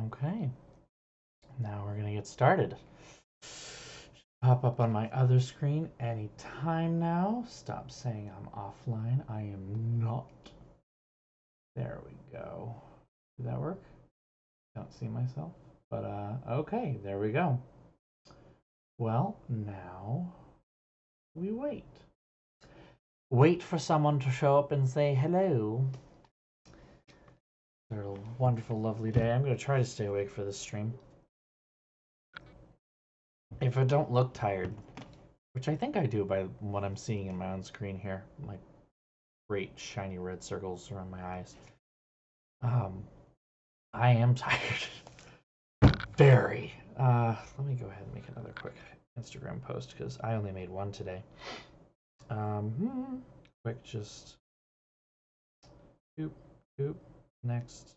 Okay, now we're gonna get started. Pop up on my other screen anytime now. Stop saying I'm offline. I am not. There we go. Did that work? Don't see myself. But okay, there we go. Well, now we wait. Wait for someone to show up and say hello. It's a wonderful, lovely day. I'm going to try to stay awake for this stream. If I don't look tired, which I think I do by what I'm seeing in my own screen here, like great shiny red circles around my eyes. I am tired. Very. Let me go ahead and make another quick Instagram post because I only made one today. Quick, just doop. Next.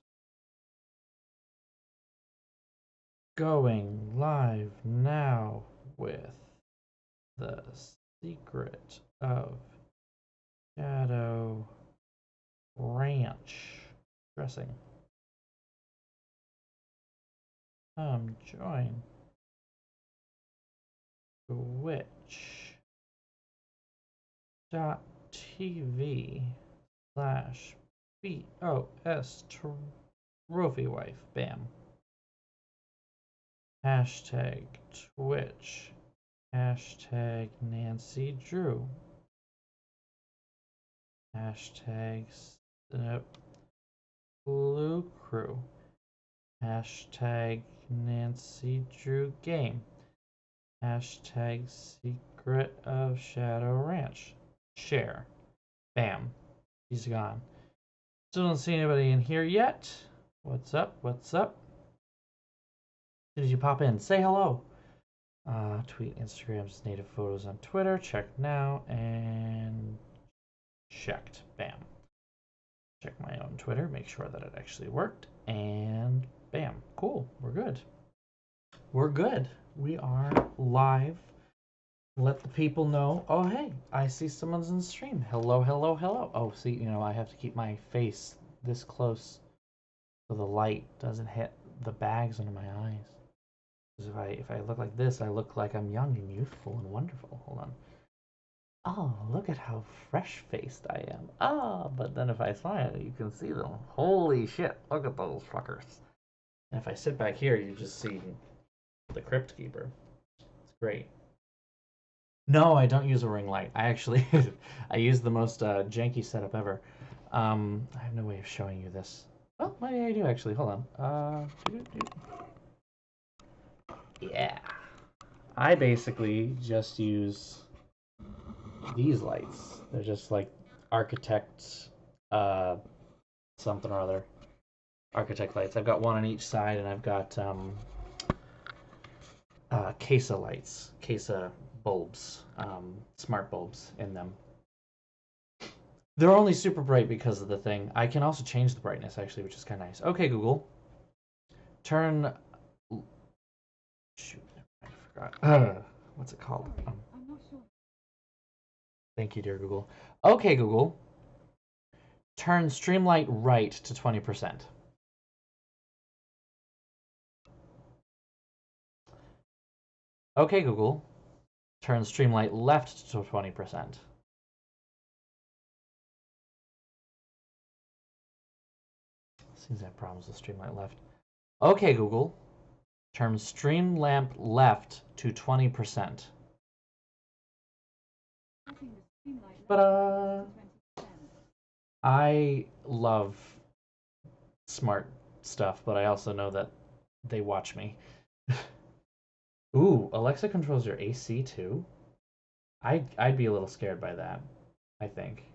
Going live now with the secret of Shadow Ranch dressing. Come join twitch.tv/BOSTrophyWife. Bam. Hashtag Twitch. Hashtag Nancy Drew. Hashtag Blue Crew. Hashtag Nancy Drew Game. Hashtag Secret of Shadow Ranch. Share. Bam. He's gone. Still don't see anybody in here yet. What's up? What's up? As soon as you pop in, say hello. Tweet Instagram's native photos on Twitter. Check now and checked. Bam. Check my own Twitter. Make sure that it actually worked. And bam. Cool. We're good. We're good. We are live. Let the people know. Oh, hey, I see someone's in the stream. Hello, hello, hello. Oh, see, you know, I have to keep my face this close so the light doesn't hit the bags under my eyes. Because if I look like this, I look like I'm young and youthful and wonderful. Hold on. Oh, look at how fresh-faced I am. But then if I smile, you can see them. Holy shit, look at those fuckers. And if I sit back here, you just see the Crypt Keeper. It's great. No, I don't use a ring light. I actually, I use the most janky setup ever. I have no way of showing you this. Well, maybe I do actually. Hold on. Yeah. I basically just use these lights. They're just like architect something or other. Architect lights. I've got one on each side, and I've got Casa lights. Casa bulbs, smart bulbs in them. They're only super bright because of the thing. I can also change the brightness, actually, which is kind of nice. Okay, Google. Turn... Shoot, I forgot. What's it called? I'm not sure. Thank you, dear Google. Okay, Google. Turn Streamlight right to 20%. Okay, Google. Turn Streamlight left to 20%. Seems I have problems with Streamlight left. Okay, Google. Turn Stream Lamp left to 20%. But I love smart stuff, but I also know that they watch me. Ooh, Alexa controls your AC too? I'd be a little scared by that, I think.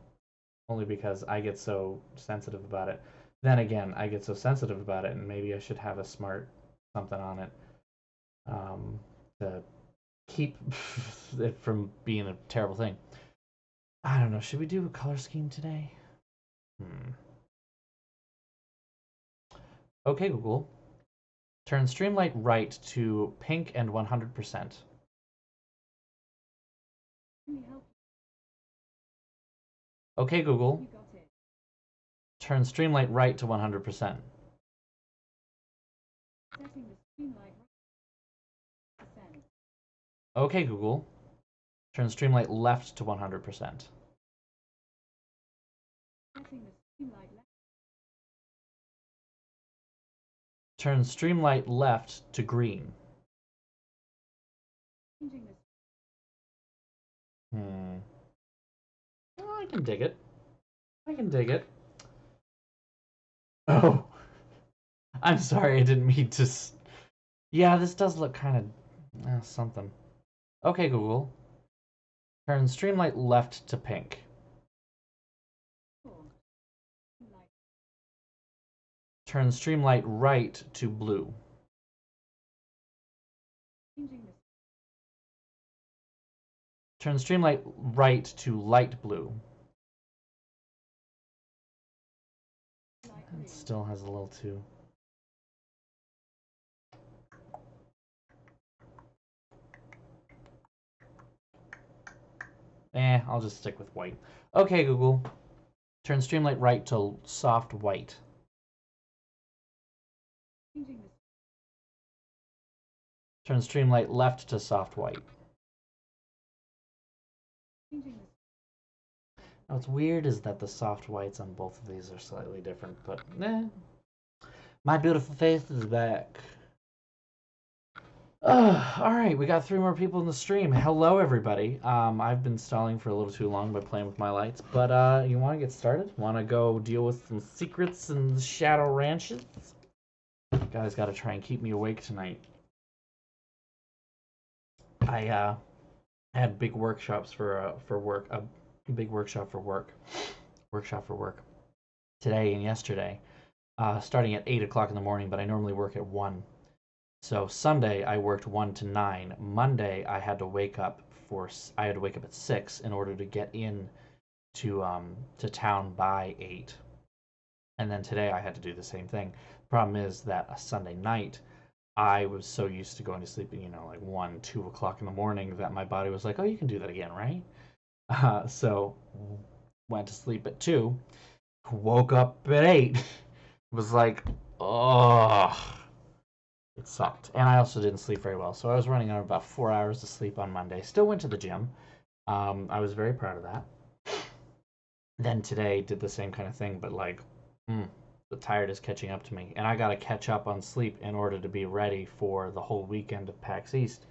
Only because I get so sensitive about it. Then again, I get so sensitive about it, and maybe I should have a smart something on it to keep it from being a terrible thing. I don't know. Should we do a color scheme today? Okay, Google. Turn Streamlight right to pink and 100%. Okay, Google. Turn Streamlight right to 100%. Okay, Google. Turn Streamlight left to 100%. Turn Streamlight left to green. Well, I can dig it. I can dig it. Oh. I'm sorry, I didn't mean to... Yeah, this does look kind of... something. Okay, Google. Turn Streamlight left to pink. Turn Streamlight right to blue. Turn Streamlight right to light blue. It still has a little too... I'll just stick with white. Okay, Google. Turn Streamlight right to soft white. Turn Streamlight left to soft white. What's weird is that the soft whites on both of these are slightly different, but my beautiful face is back. Alright, we got 3 more people in the stream. Hello, everybody. I've been stalling for a little too long by playing with my lights, but you want to get started? Want to go deal with some secrets and shadow ranches? Guys, got to try and keep me awake tonight. I had big workshops for work, a big workshop for work today and yesterday, starting at 8 o'clock in the morning, but I normally work at 1. So Sunday I worked 1 to 9. Monday I had to wake up at 6 in order to get in to town by 8. And then today I had to do the same thing. Problem is that a Sunday night I was so used to going to sleep at, like 1, 2 o'clock in the morning that my body was like, oh, you can do that again, right? So went to sleep at 2, woke up at 8. It was like, oh, it sucked. And I also didn't sleep very well. So I was running on about 4 hours of sleep on Monday. Still went to the gym. I was very proud of that. Then today did the same kind of thing, but like, the tired is catching up to me. And I got to catch up on sleep in order to be ready for the whole weekend of PAX East.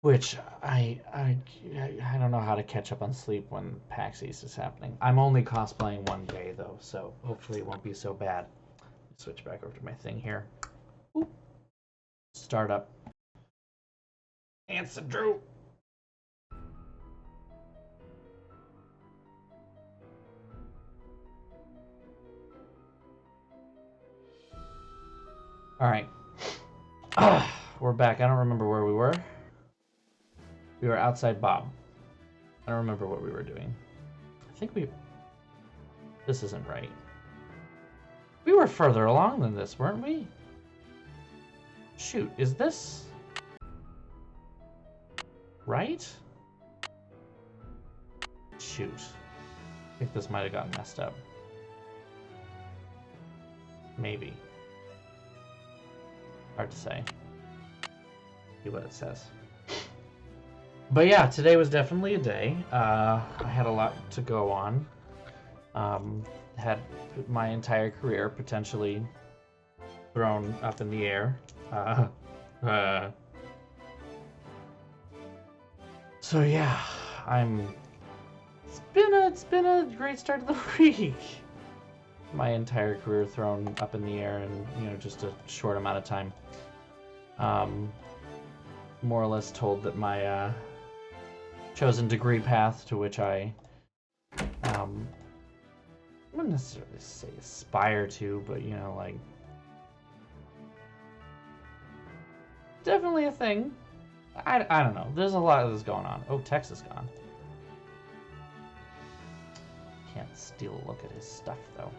Which I don't know how to catch up on sleep when PAX East is happening. I'm only cosplaying 1 day though, so hopefully it won't be so bad. Switch back over to my thing here. Oop. Startup. Answer Drew. All right. We're back. I don't remember where we were. We were outside Bob. I don't remember what we were doing. I think this isn't right. We were further along than this, weren't we? Shoot, is this right? Shoot. I think this might have gotten messed up. Maybe. Hard to say. See what it says. But yeah, today was definitely a day. I had a lot to go on. Had my entire career potentially thrown up in the air. So yeah, it's been a great start to the week. My entire career thrown up in the air in just a short amount of time. More or less told that my chosen degree path, to which I wouldn't necessarily say aspire to, but like definitely a thing. I don't know. There's a lot of this going on. Oh, Tex is gone. Can't steal a look at his stuff though.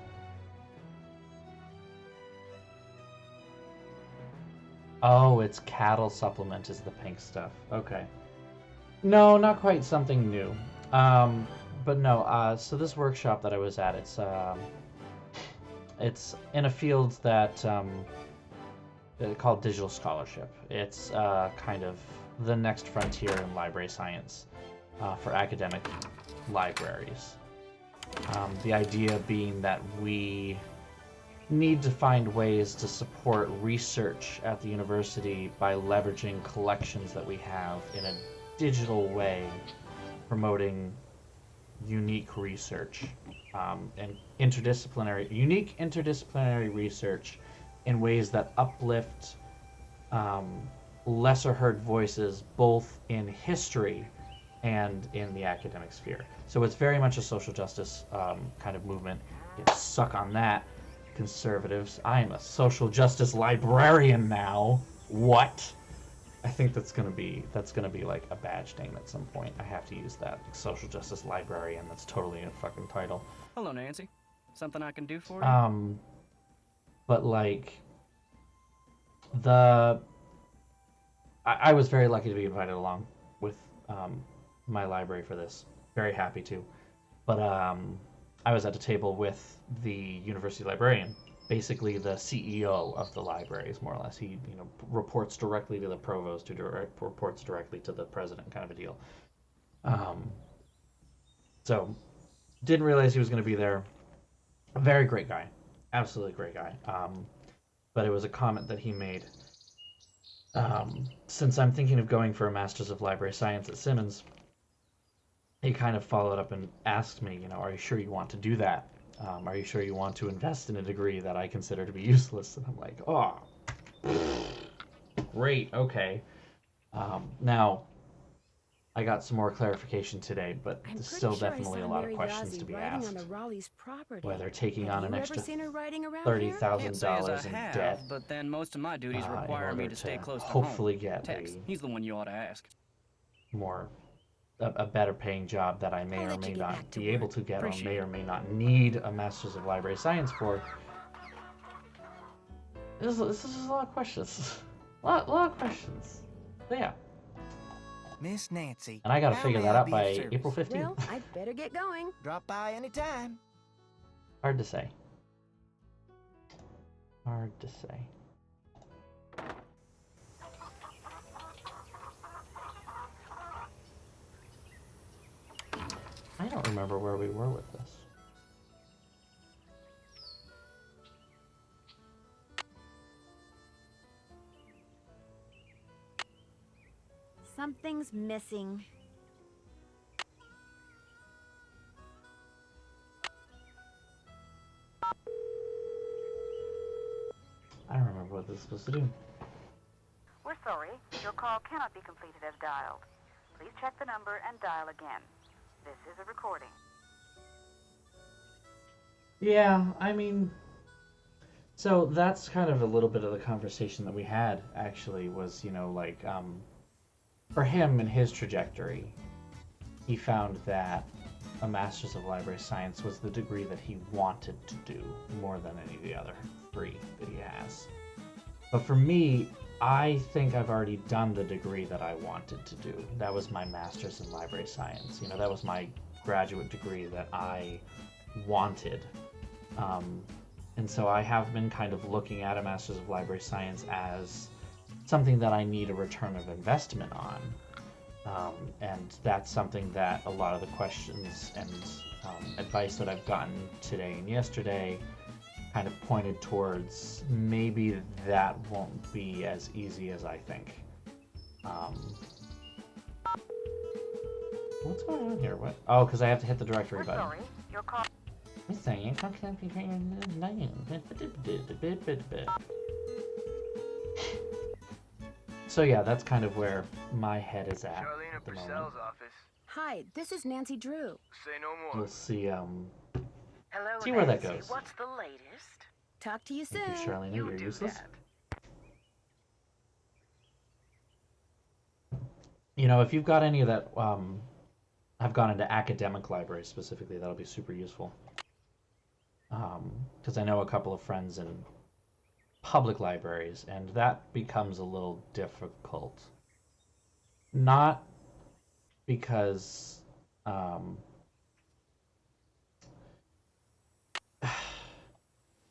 Oh, it's cattle supplement is the pink stuff. Okay. No, not quite something new. But no, so this workshop that I was at, it's in a field that called Digital Scholarship. It's kind of the next frontier in library science for academic libraries. The idea being that we need to find ways to support research at the university by leveraging collections that we have in a digital way, promoting unique research and unique interdisciplinary research in ways that uplift lesser heard voices both in history and in the academic sphere. So it's very much a social justice kind of movement. You suck on that, conservatives. I am a social justice librarian now. What? I think that's gonna be like a badge name at some point. I have to use that. Social justice librarian. That's totally a fucking title. Hello, Nancy. Something I can do for you? But like I was very lucky to be invited along with my library for this. Very happy to. But I was at a table with the university librarian, basically the CEO of the libraries, more or less. He, reports directly to the provost, who reports directly to the president, kind of a deal. So didn't realize he was going to be there. A very great guy, absolutely great guy. But it was a comment that he made. Since I'm thinking of going for a Master's of Library Science at Simmons, he kind of followed up and asked me, are you sure you want to do that? Are you sure you want to invest in a degree that I consider to be useless? And I'm like, oh, great, okay. Now, I got some more clarification today, but there's still definitely a lot of questions to be asked. Whether taking on an extra $30,000 in debt, but then most of my duties require me to stay close to hopefully home. get Tex, he's the one you ought to ask. A better paying job that I may or may not be able to get, or may or may not need a Master's of Library Science for. This is just a lot of questions. a lot of questions. So yeah. Miss Nancy. And I gotta figure that out by April 15th. Well, I'd better get going. Drop by anytime. Hard to say. Hard to say. I don't remember where we were with this. Something's missing. I don't remember what this is supposed to do. We're sorry. Your call cannot be completed as dialed. Please check the number and dial again. This is a recording. Yeah, I mean, so that's kind of a little bit of the conversation that we had, actually, was, for him and his trajectory, he found that a Master's of Library Science was the degree that he wanted to do more than any of the other three that he has. But for me, I think I've already done the degree that I wanted to do. That was my Master's in Library Science. That was my graduate degree that I wanted. And so I have been kind of looking at a Master's of Library Science as something that I need a return of investment on. And that's something that a lot of the questions and advice that I've gotten today and yesterday kind of pointed towards. Maybe that won't be as easy as I think. What's going on here? What? Oh, because I have to hit the directory button. Sorry, your call. So yeah, that's kind of where my head is at Charlene the moment. Purcell's office. Hi, this is Nancy Drew. Say no more. We'll see. Hello, See where that Nancy. goes. What's the latest? Talk to you soon. Thank you, Charlene. You're do useless. that. If you've got any of that, have gone into academic libraries specifically, that'll be super useful. Because I know a couple of friends in public libraries, and that becomes a little difficult. Not because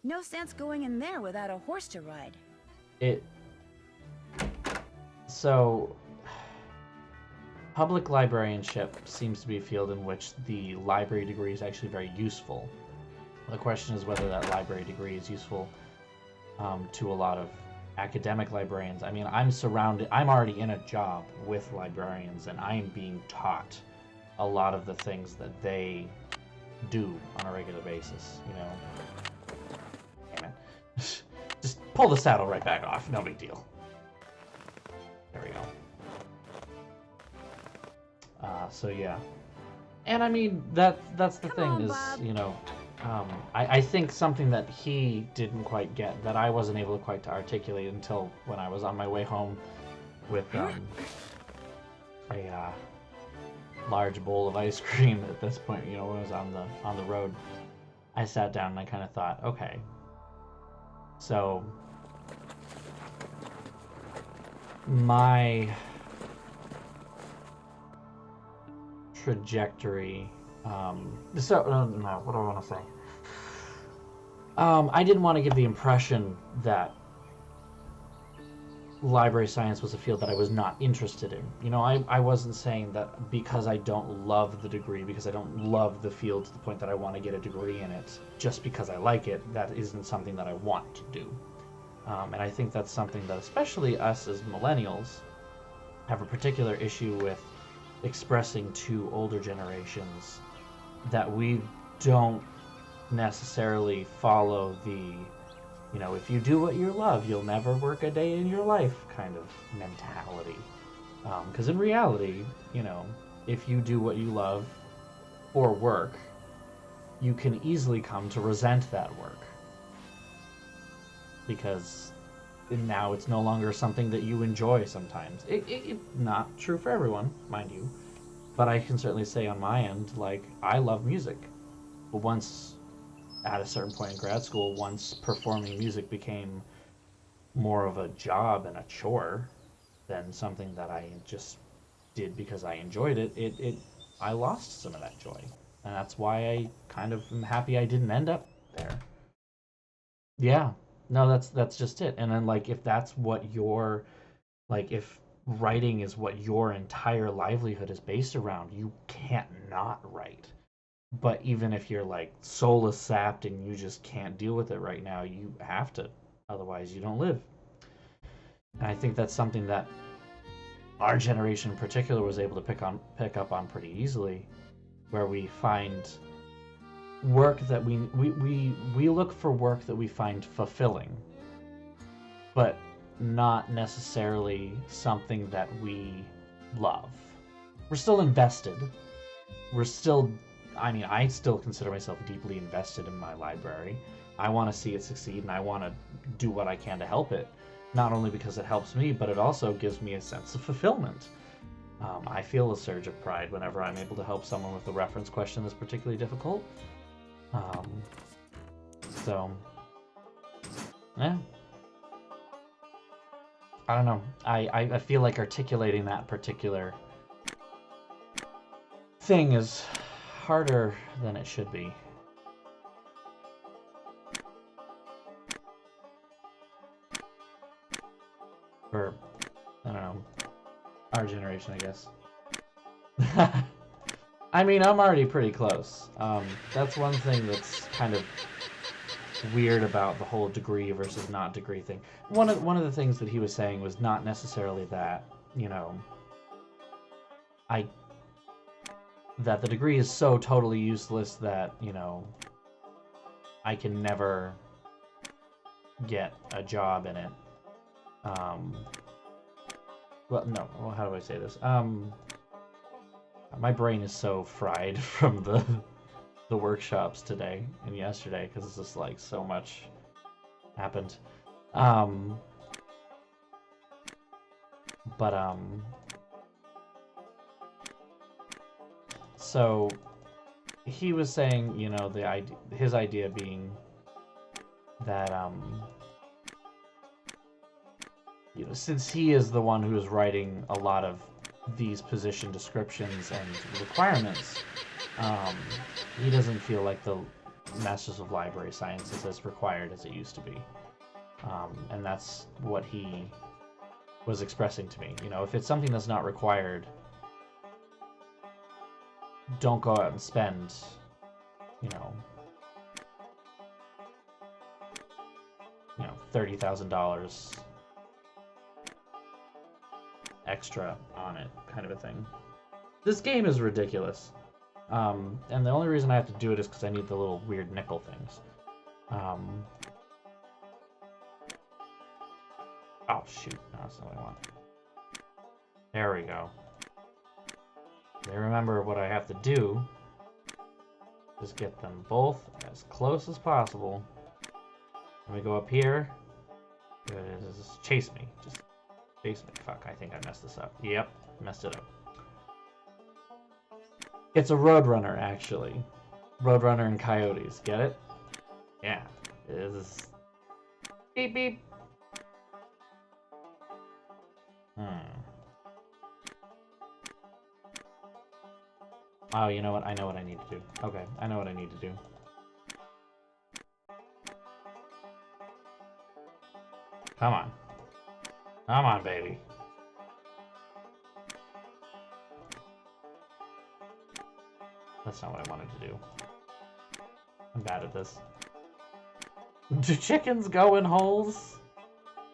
No sense going in there without a horse to ride. So, public librarianship seems to be a field in which the library degree is actually very useful. The question is whether that library degree is useful to a lot of academic librarians. I mean, I'm already in a job with librarians, and I am being taught a lot of the things that they do on a regular basis, you know. Damn it. Just pull the saddle right back off, no big deal. There we go. So yeah. And I mean, that's the thing is, you know, I think something that he didn't quite get, that I wasn't able to quite to articulate until when I was on my way home with a large bowl of ice cream at this point, you know, when I was on the road. I sat down and I kind of thought, okay, so my trajectory, what do I want to say? I didn't want to give the impression that library science was a field that I was not interested in. You know, I wasn't saying that because I don't love the degree, because I don't love the field to the point that I want to get a degree in it, just because I like it, that isn't something that I want to do. And I think that's something that especially us as millennials have a particular issue with expressing to older generations, that we don't necessarily follow the, you know, if you do what you love, you'll never work a day in your life kind of mentality. Because in reality, you know, if you do what you love for work, you can easily come to resent that work. Because now it's no longer something that you enjoy sometimes. It's not true for everyone, mind you. But I can certainly say on my end, like, I love music. But once, at a certain point in grad school, once performing music became more of a job and a chore than something that I just did because I enjoyed it, I lost some of that joy. And that's why I kind of am happy I didn't end up there. Yeah. No, that's just it. And then, like, if that's what your, like, if writing is what your entire livelihood is based around, you can't not write. But even if you're, like, soulless sapped and you just can't deal with it right now, you have to. Otherwise, you don't live. And I think that's something that our generation in particular was able to pick up on pretty easily, where we find work that we look for work that we find fulfilling, but not necessarily something that we love. We're still invested. We're still, I mean, I still consider myself deeply invested in my library. I want to see it succeed, and I want to do what I can to help it. Not only because it helps me, but it also gives me a sense of fulfillment. I feel a surge of pride whenever I'm able to help someone with a reference question that's particularly difficult. So, yeah. I don't know. I feel like articulating that particular thing is harder than it should be. For, I don't know, our generation, I guess. I mean, I'm already pretty close. That's one thing that's kind of weird about the whole degree versus not degree thing. One of the things that he was saying was not necessarily that, you know, that the degree is so totally useless that, you know, I can never get a job in it. Well, no, well, how do I say this? My brain is so fried from the workshops today and yesterday, because it's just like so much happened. So he was saying, you know, his idea being that you know, since he is the one who is writing a lot of these position descriptions and requirements, he doesn't feel like the Masters of Library Science is as required as it used to be. And that's what he was expressing to me. You know, if it's something that's not required, don't go out and spend, you know, $30,000 extra on it, kind of a thing. This game is ridiculous. And the only reason I have to do it is because I need the little weird nickel things. Oh, shoot. No, that's not what I want. There we go. I remember what I have to do. Just get them both as close as possible. Let me go up here. Just chase me. Just chase me. Fuck, I think I messed this up. Yep, messed it up. It's a Roadrunner, actually. Roadrunner and Coyotes. Get it? Yeah. It is. Beep, beep. Oh, you know what? I know what I need to do. Okay, I know what I need to do. Come on. Come on, baby. That's not what I wanted to do. I'm bad at this. Do chickens go in holes?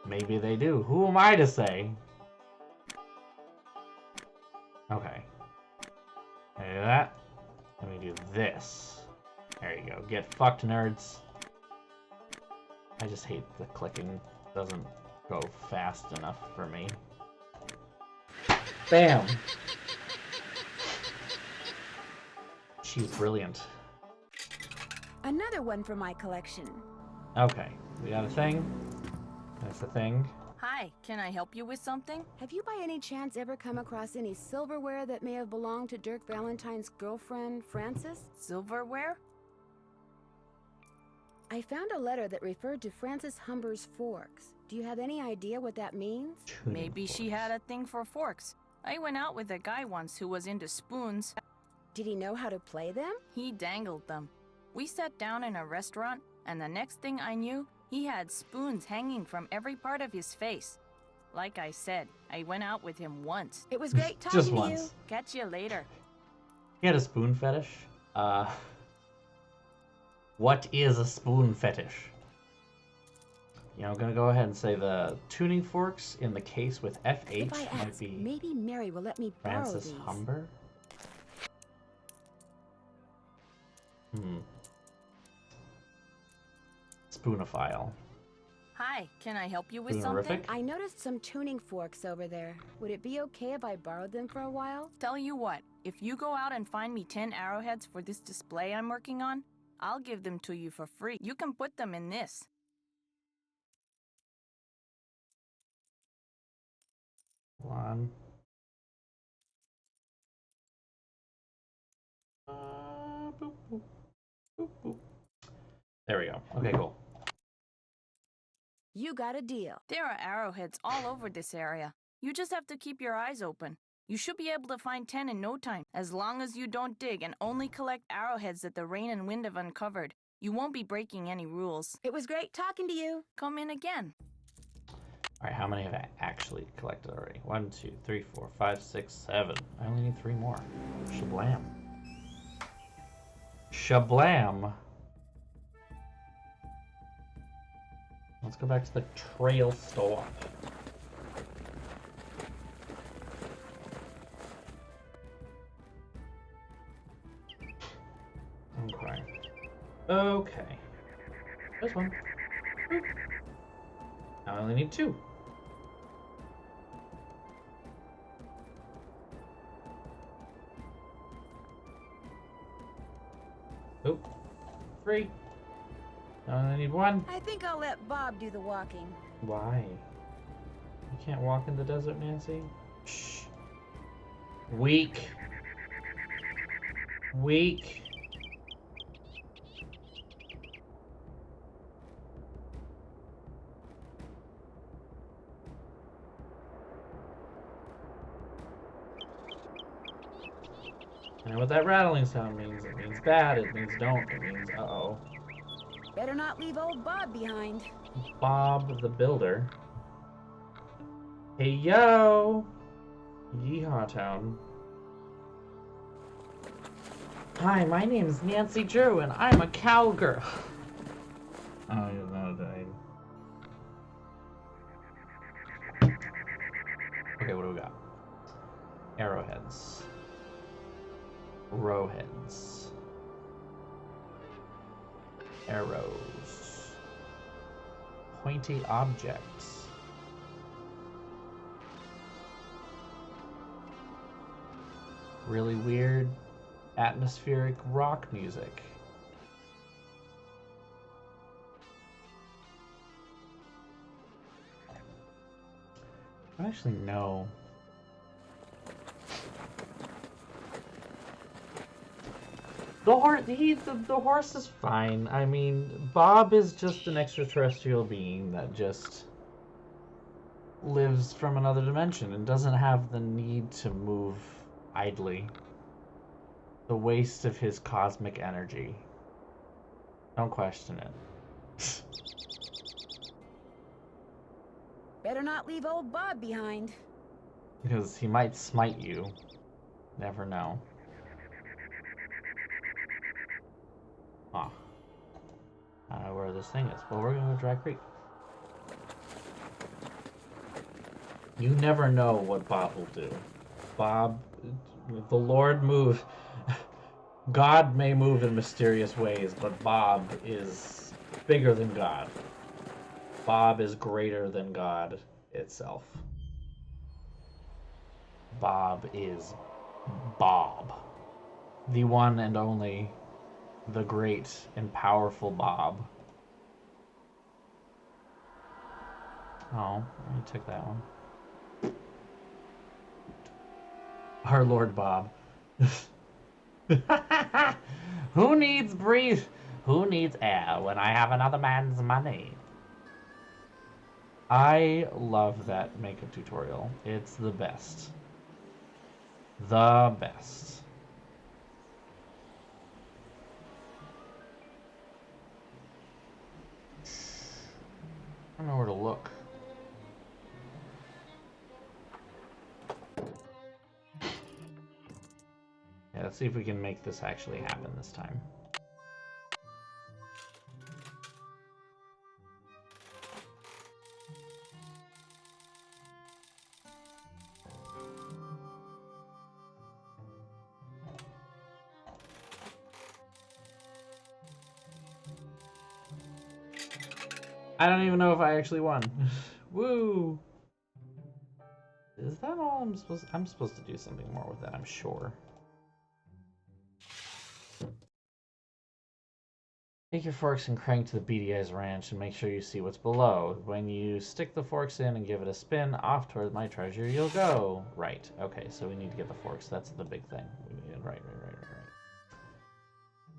Maybe they do. Who am I to say? Okay. Let me do that. Let me do this. There you go. Get fucked, nerds. I just hate the clicking. Doesn't go fast enough for me. Bam! She's brilliant. Another one for my collection. Okay, we got a thing. That's a thing. Hi, can I help you with something? Have you by any chance ever come across any silverware that may have belonged to Dirk Valentine's girlfriend, Frances? Silverware? I found a letter that referred to Frances Humber's forks. Do you have any idea what that means? Maybe she had a thing for forks. I went out with a guy once who was into spoons. Did he know how to play them? He dangled them. We sat down in a restaurant, and the next thing I knew, he had spoons hanging from every part of his face. Like I said, I went out with him once. It was great talking Just to once. you. Catch you later. He had a spoon fetish? What is a spoon fetish? You know, I'm gonna go ahead and say the tuning forks in the case with FH If I might ask, be maybe Mary will let me borrow Frances these. Humber? Spoonophile. Hi, can I help you with Spoonerific? something? I noticed some tuning forks over there. Would it be okay if I borrowed them for a while? Tell you what, if you go out and find me 10 arrowheads for this display I'm working on, I'll give them to you for free. You can put them in this. Hold on. Boop, boop, boop, boop. There we go. Okay, cool. You got a deal. There are arrowheads all over this area. You just have to keep your eyes open. You should be able to find 10 in no time, as long as you don't dig and only collect arrowheads that the rain and wind have uncovered. You won't be breaking any rules. It was great talking to you. Come in again. Alright, how many have I actually collected already? 1, 2, 3, 4, 5, 6, 7. I only need 3 more. Shablam. Shablam. Let's go back to the trail store. Okay. Okay. This one. Boop. Now I only need 2. Oop. 3. Now I only need 1. I think I'll let Bob do the walking. Why? You can't walk in the desert, Nancy? Shh. Weak. Weak. I know what that rattling sound means. It means bad. It means don't. It means uh-oh. Better not leave old Bob behind. Bob the Builder. Hey yo! Yeehaw Town. Hi, my name is Nancy Drew, and I'm a cowgirl. Oh, you're not dying. Okay, what do we got? Arrowheads. Rowheads. Arrows. Pointy objects. Really weird atmospheric rock music. I don't actually know. The horse is fine. I mean, Bob is just an extraterrestrial being that just lives from another dimension and doesn't have the need to move idly. The waste of his cosmic energy. Don't question it. Better not leave old Bob behind. Because he might smite you. Never know. Huh. I don't know where this thing is. Well, we're gonna go Dry Creek. You never know what Bob will do. Bob, the Lord move. God may move in mysterious ways, but Bob is bigger than God. Bob is greater than God itself. Bob is Bob. The one and only, the great and powerful Bob. Oh, I took that one. Our Lord Bob. Who needs air when I have another man's money? I love that makeup tutorial. It's the best. The best. I don't know where to look. Yeah, let's see if we can make this actually happen this time. I don't even know if I actually won. Woo! Is that all I'm supposed to do something more with that, I'm sure. Take your forks and crank to the Beady Eyes Ranch and make sure you see what's below. When you stick the forks in and give it a spin, off toward my treasure you'll go. Right, okay, so we need to get the forks. That's the big thing. Right.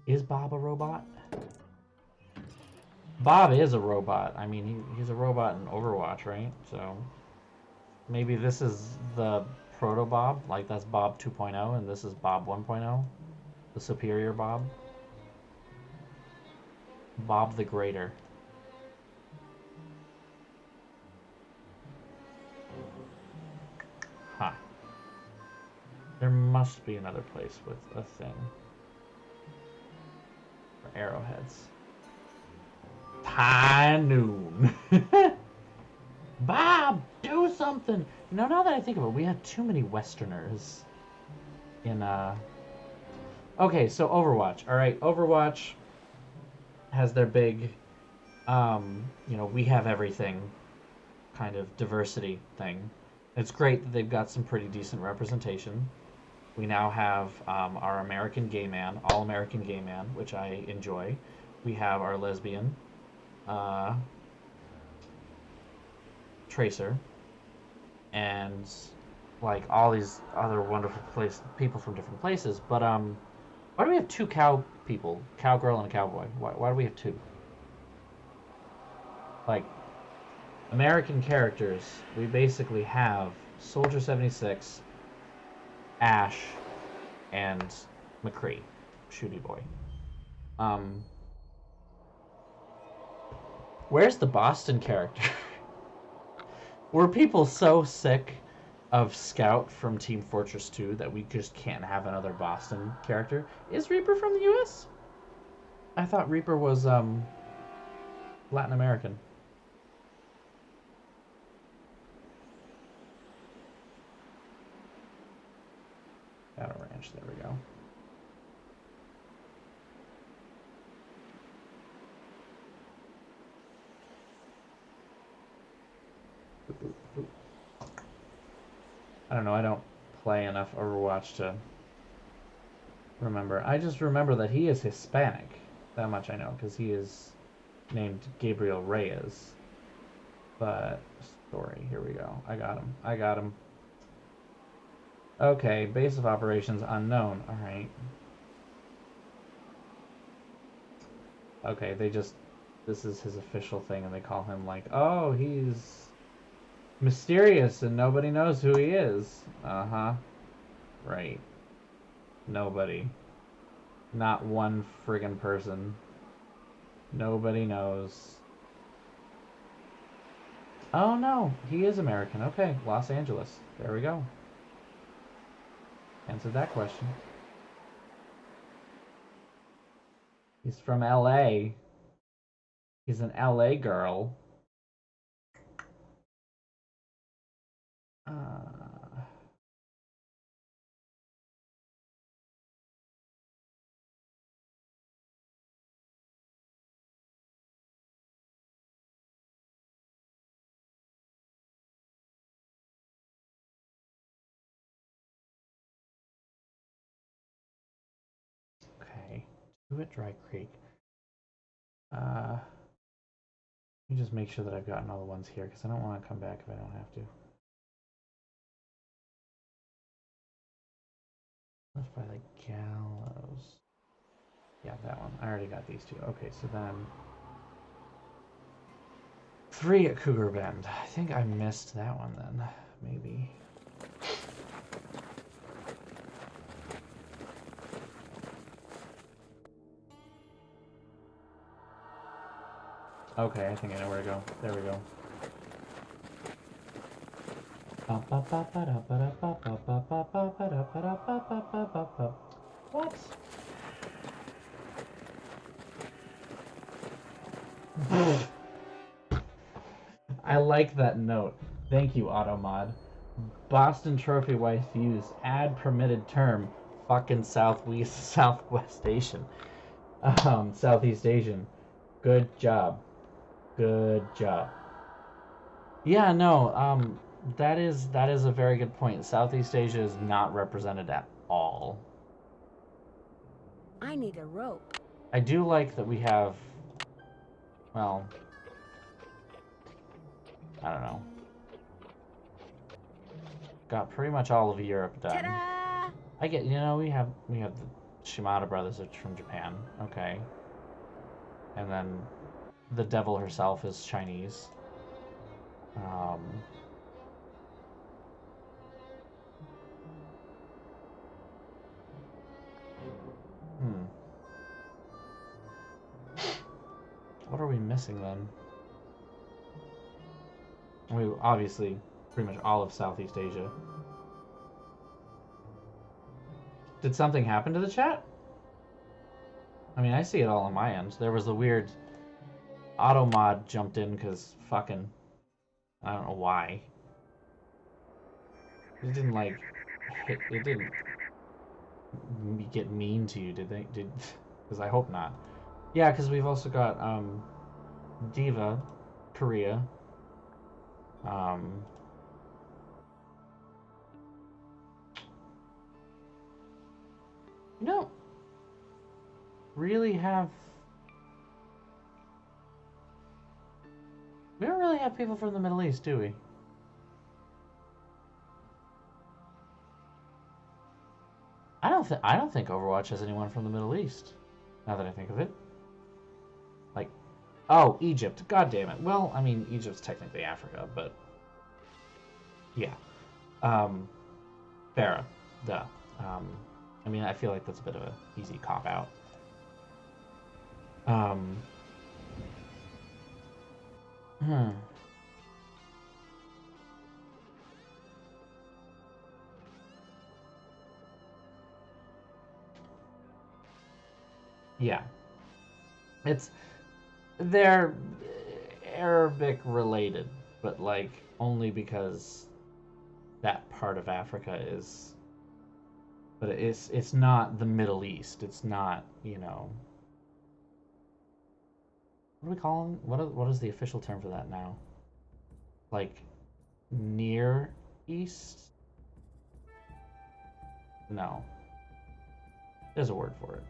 Is Bob a robot? Bob is a robot. I mean, he's a robot in Overwatch, right? So maybe this is the proto Bob, like that's Bob 2.0 and this is Bob 1.0, the superior Bob. Bob the Greater. Huh. There must be another place with a thing for arrowheads. High noon. Bob, do something. You know, now that I think of it, we have too many Westerners in Okay, so Overwatch. All right, Overwatch has their big you know, we have everything kind of diversity thing. It's great that they've got some pretty decent representation. We now have our American gay man, all-American gay man, which I enjoy. We have our lesbian Tracer, and like all these other wonderful people from different places. But why do we have two people, cowgirl and a cowboy? Why do we have two? Like American characters, we basically have Soldier 76, Ash, and McCree, Shooty Boy. Where's the Boston character? Were people so sick of Scout from Team Fortress 2 that we just can't have another Boston character? Is Reaper from the US? I thought Reaper was Latin American. Shadow Ranch, there we go. I don't know, I don't play enough Overwatch to remember. I just remember that he is Hispanic. That much I know, because he is named Gabriel Reyes. But, story, here we go. I got him. I got him. Okay, base of operations unknown. Alright. Okay, they just... This is his official thing, and they call him like, oh, he's mysterious and nobody knows who he is. Uh-huh. Right. Nobody. Not one friggin' person. Nobody knows. Oh no, he is American. Okay, Los Angeles. There we go. Answered that question. He's from LA. He's an LA girl. Okay, two at Dry Creek. Let me just make sure that I've gotten all the ones here, because I don't want to come back if I don't have to. Let's by the Gallows. Yeah, that one. I already got these two. Okay, so then 3 at Cougar Bend. I think I missed that one then. Maybe. Okay, I think I know where to go. There we go. What? I like that note. Thank you, Automod. Boston Trophy Wife views. Add permitted term. Fucking Southwest Asian. Southeast Asian. Good job. Good job. Yeah, no, that is a very good point. Southeast Asia is not represented at all. I need a rope. I do like that we have, well, I don't know. Got pretty much all of Europe done. Ta-da! I get, you know, we have the Shimada brothers are from Japan, okay. And then the devil herself is Chinese. What are we missing then? We obviously pretty much all of Southeast Asia. Did something happen to the chat? I mean, I see it all on my end. There was a weird Automod jumped in because fucking, I don't know why. It didn't like hit, it didn't get mean to you, did they? Because I hope not. Yeah, because we've also got Diva, Korea. You don't really have. We don't really have people from the Middle East, do we? I don't think Overwatch has anyone from the Middle East. Now that I think of it. Like, oh, Egypt. God damn it. Well, I mean, Egypt's technically Africa, but yeah. Farah. Duh. I mean, I feel like that's a bit of an easy cop-out. Yeah. They're Arabic related, but like only because that part of Africa is, but it's not the Middle East. It's not, what do we call them? What is the official term for that now? Like Near East? No. There's a word for it.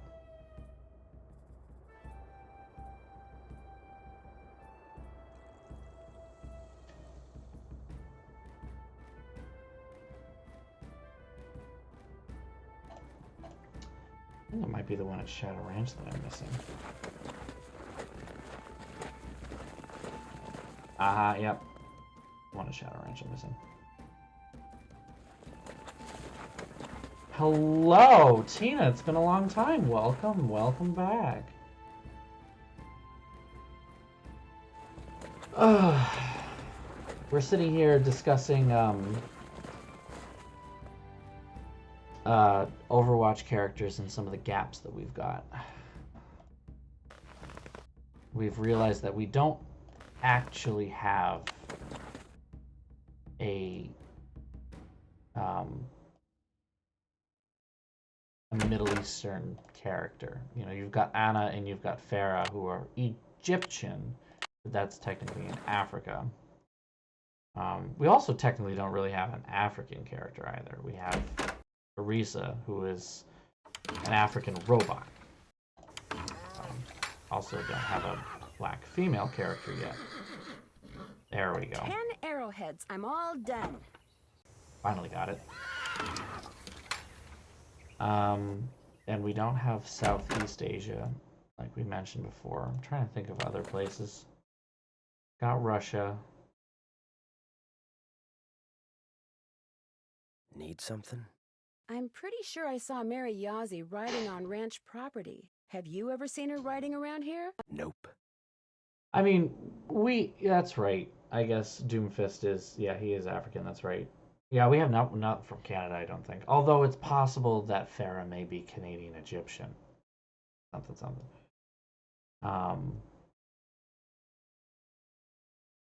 I think it might be the one at Shadow Ranch that I'm missing. Aha, yep. One at Shadow Ranch I'm missing. Hello, Tina. It's been a long time. Welcome, welcome back. We're sitting here discussing Overwatch characters and some of the gaps that we've got. We've realized that we don't actually have a Middle Eastern character. You've got Anna and you've got Farah, who are Egyptian, but that's technically in Africa. We also technically don't really have an African character either. We have Arisa, who is an African robot. Also don't have a black female character yet. There we go. 10 arrowheads. I'm all done. Finally got it. And we don't have Southeast Asia, like we mentioned before. I'm trying to think of other places. Got Russia. Need something? I'm pretty sure I saw Mary Yazzie riding on ranch property. Have you ever seen her riding around here? Nope. I mean, that's right. I guess Doomfist is, yeah, he is African, that's right. Yeah, we have not from Canada, I don't think. Although it's possible that Farah may be Canadian Egyptian. Something.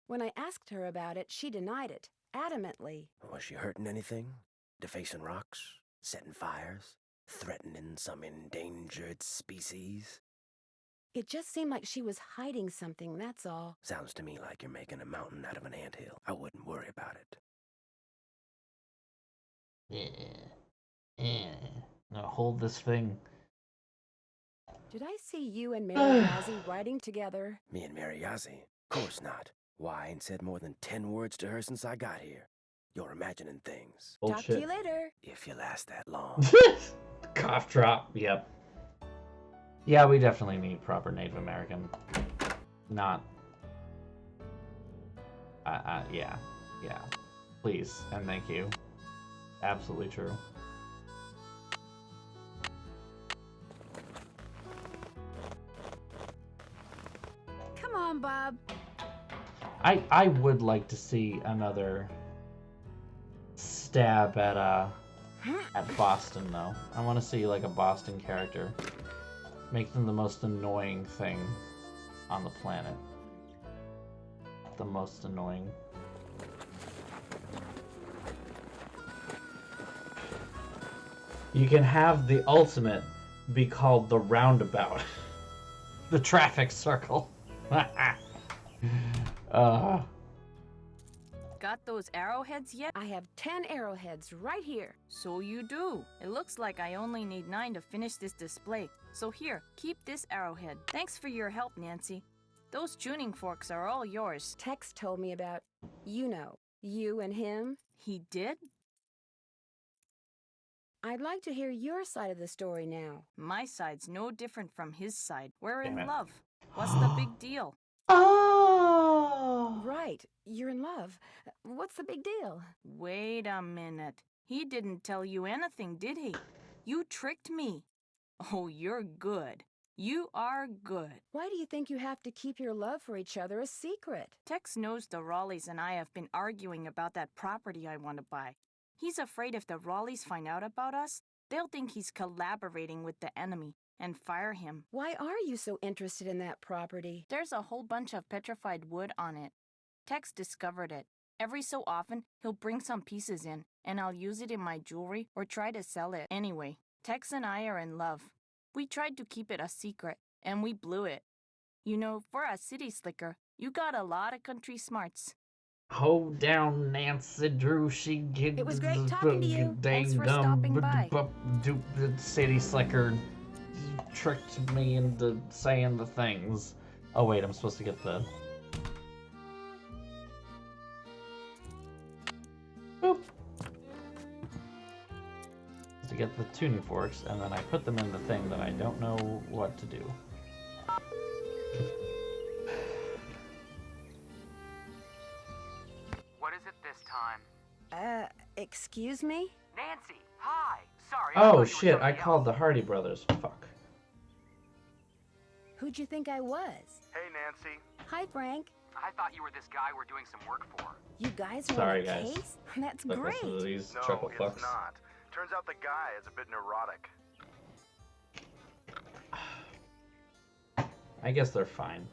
When I asked her about it, she denied it, adamantly. Was she hurting anything? Defacing rocks? Setting fires? Threatening some endangered species? It just seemed like she was hiding something, that's all. Sounds to me like you're making a mountain out of an anthill. I wouldn't worry about it. Now hold this thing. Did I see you and Mary Yazzie riding together? Me and Mary Yazzie? Course not. Why, I ain't said more than 10 words to her since I got here. You're imagining things. Bullshit. Talk to you later. If you last that long. Cough drop, yep. Yeah, we definitely need proper Native American. Not... yeah. Please, and thank you. Absolutely true. Come on, Bob. I would like to see another stab at Boston though. I want to see like a Boston character. Make them the most annoying thing on the planet. The most annoying. You can have the ultimate be called the roundabout. The traffic circle. Got those arrowheads yet? I have 10 arrowheads right here. So you do. It looks like I only need 9 to finish this display. So here, keep this arrowhead. Thanks for your help, Nancy. Those tuning forks are all yours. Tex told me about, you and him. He did? I'd like to hear your side of the story now. My side's no different from his side. We're Damn in it. love. What's the big deal? Oh! Right, you're in love. What's the big deal? Wait a minute. He didn't tell you anything, did he? You tricked me. Oh, you're good. You are good. Why do you think you have to keep your love for each other a secret? Tex knows the Raleighs and I have been arguing about that property I want to buy. He's afraid if the Raleighs find out about us, they'll think he's collaborating with the enemy, and fire him. Why are you so interested in that property? There's a whole bunch of petrified wood on it. Tex discovered it. Every so often, he'll bring some pieces in, and I'll use it in my jewelry or try to sell it. Anyway, Tex and I are in love. We tried to keep it a secret, and we blew it. You know, for a city slicker, you got a lot of country smarts. Hold down, Nancy Drew. She gets. It was great talking to you. Thanks for stopping by. City slicker tricked me into saying the things. Oh wait, I'm supposed to get the. Boop. To get the tuning forks, and then I put them in the thing that I don't know what to do. What is it this time? Excuse me? Nancy, hi. Sorry. Oh shit, I called the Hardy Brothers. Fuck. Who'd you think I was? Hey, Nancy. Hi, Frank. I thought you were this guy we're doing some work for. You guys are Sorry, on the guys. case? That's Look, great. listen to these No, chuckle fucks. it's not. Turns out the guy is a bit neurotic. I guess they're fine.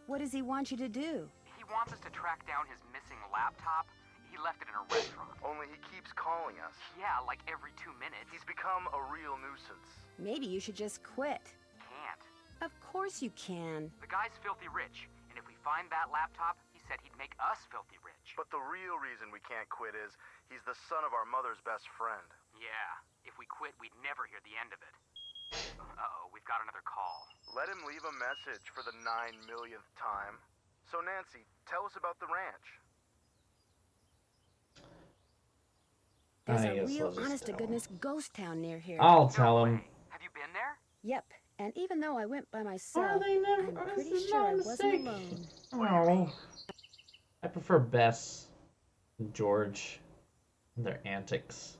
What does he want you to do? He wants us to track down his missing laptop. He left it in a restaurant. Only he keeps calling us. Yeah, like every 2 minutes. He's become a real nuisance. Maybe you should just quit. Can't. Of course you can. The guy's filthy rich, and if we find that laptop, he said he'd make us filthy rich. But the real reason we can't quit is he's the son of our mother's best friend. Yeah, if we quit, we'd never hear the end of it. Uh-oh, we've got another call. Let him leave a message for the 9 millionth time. So Nancy, tell us about the ranch. There's I a guess real I'll just honest-to-goodness ghost town near here. I'll tell him. Way. Have you been there? Yep, and even though I went by myself, Are they never? I'm This pretty is sure not I a wasn't mistake. alone. Oh. I prefer Bess and George and their antics.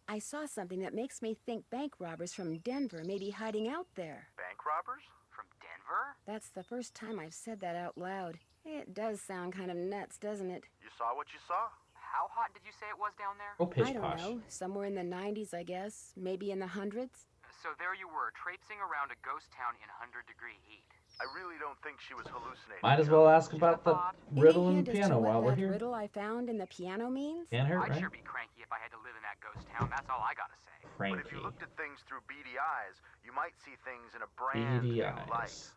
I saw something that makes me think bank robbers from Denver may be hiding out there. Bank robbers? From Denver? That's the first time I've said that out loud. It does sound kind of nuts, doesn't it? You saw what you saw? How hot did you say it was down there? Oh, pish I don't posh. know. Somewhere in the 90s, I guess. Maybe in the hundreds. So there you were, traipsing around a ghost town in 100-degree heat. I really don't think she was hallucinating. Might as well ask about the riddle Any and hint as to piano what while we're that here. riddle I found in the piano means? Can't hurt, I'd right? sure be cranky if I had to live in that ghost town, that's all I gotta say. But Cranky. if you looked at things through beady eyes, you might see things in a brand Beady new light. eyes.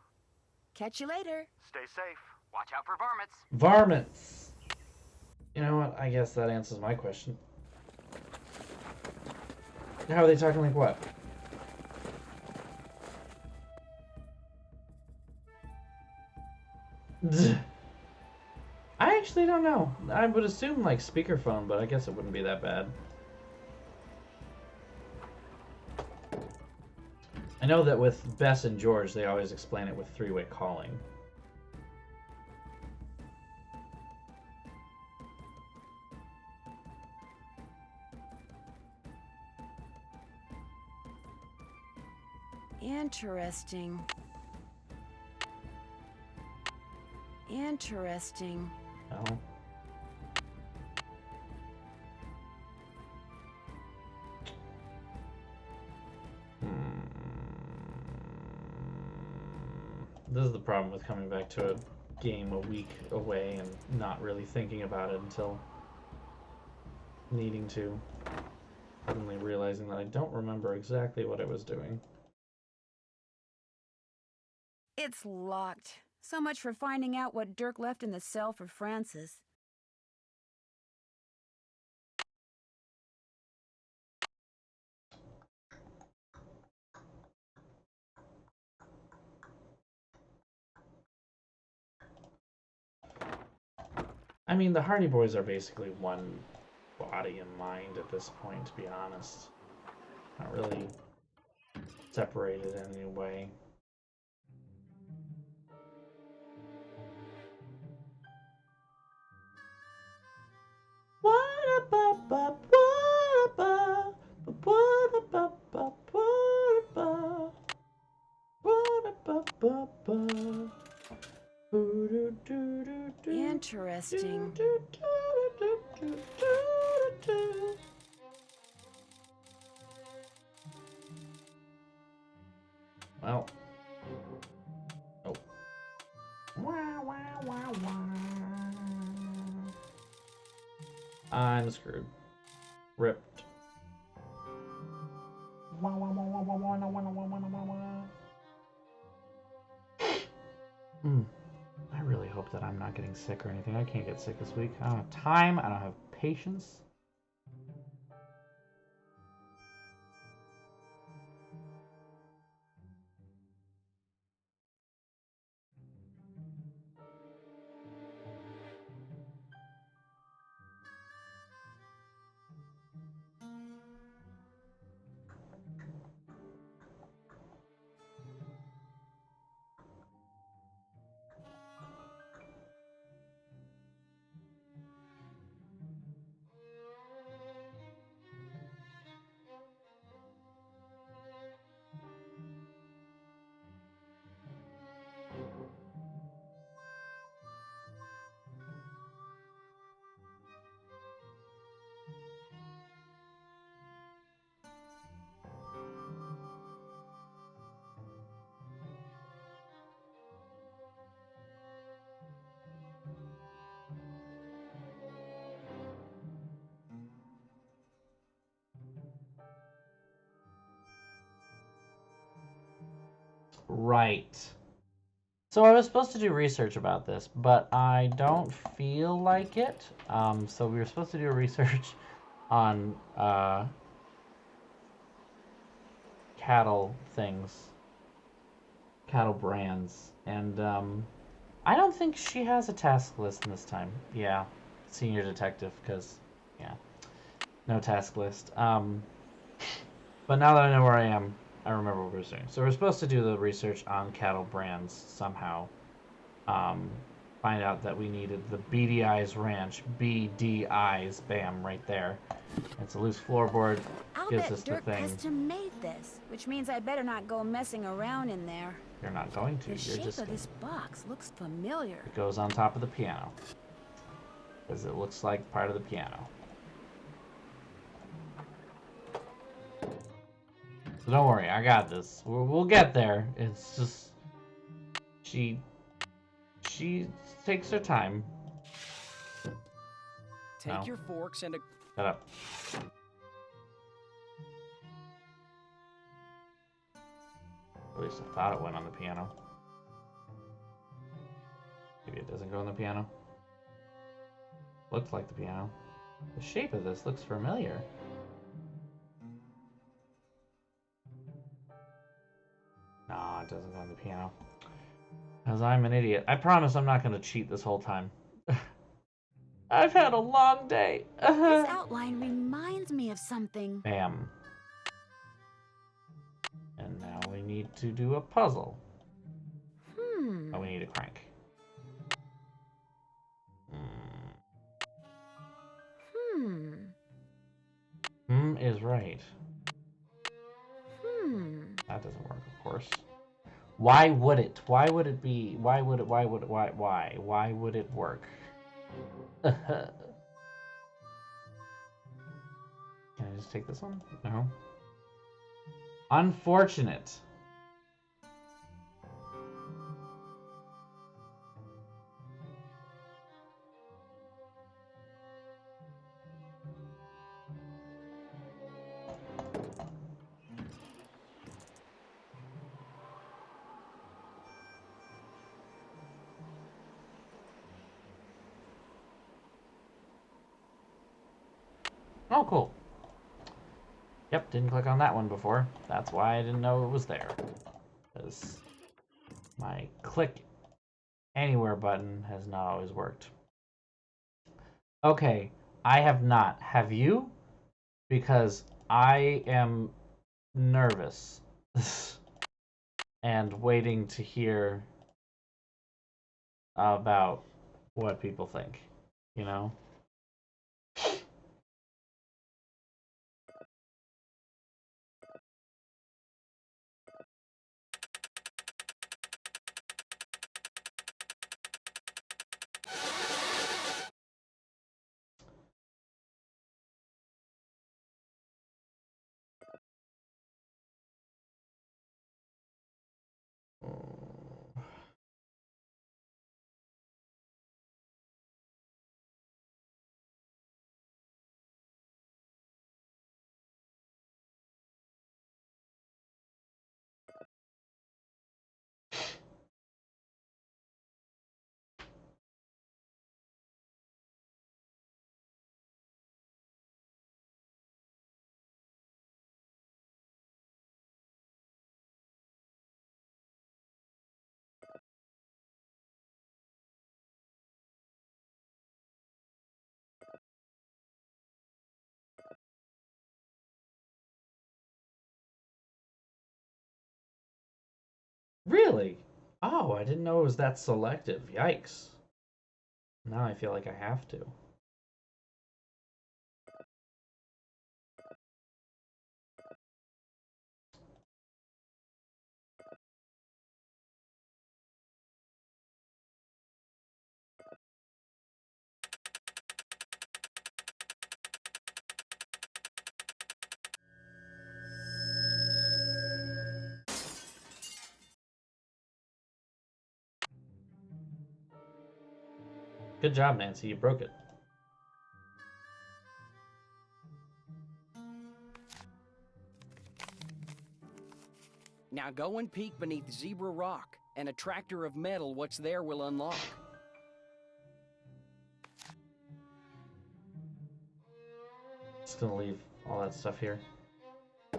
Catch you later. Stay safe. Watch out for varmints. Varmints! You know what? I guess that answers my question. How are they talking like what? I actually don't know. I would assume like speakerphone, but I guess it wouldn't be that bad. I know that with Bess and George, they always explain it with three-way calling. Interesting. Interesting. Oh. This is the problem with coming back to a game a week away and not really thinking about it until needing to. Suddenly realizing that I don't remember exactly what I was doing. It's locked. So much for finding out what Dirk left in the cell for Francis. I mean, the Hardy Boys are basically one body and mind at this point, to be honest. Not really separated in any way. Interesting. I'm screwed. Ripped. I really hope that I'm not getting sick or anything. I can't get sick this week. I don't have time. I don't have patience. Right. So I was supposed to do research about this, but I don't feel like it. So we were supposed to do a research on cattle things, cattle brands, and I don't think she has a task list this time. Yeah, senior detective, because yeah, no task list. But now that I know where I am, I remember what we were doing. So we're supposed to do the research on cattle brands somehow. Find out that we needed the BDI's Ranch. BDI's, bam, right there. It's a loose floorboard. I'll Gives bet us the Dirk thing. custom made this, which means I better not go messing around in there. You're not going to. The You're shape just of this box looks familiar. It goes on top of the piano. Because it looks like part of the piano. So don't worry, I got this. We'll get there. It's just... She takes her time. Take your forks and a... Shut up. At least I thought it went on the piano. Maybe it doesn't go on the piano. Looks like the piano. The shape of this looks familiar. No, it doesn't go on the piano. Because I'm an idiot. I promise I'm not going to cheat this whole time. I've had a long day. This outline reminds me of something. Bam. And now we need to do a puzzle. Oh, we need a crank. Is right. That doesn't work, of course. Why would it? Why would it be? Why would it? Why would it? Why? Why would it work? Can I just take this one? No. Unfortunate. Oh, cool. Yep, didn't click on that one before. That's why I didn't know it was there. Because my click anywhere button has not always worked. Okay, I have not. Have you? Because I am nervous and waiting to hear about what people think, you know? Really? Oh, I didn't know it was that selective. Yikes. Now I feel like I have to. Good job, Nancy. You broke it. Now go and peek beneath Zebra Rock. An attractor of metal what's there will unlock. Just gonna leave all that stuff here. I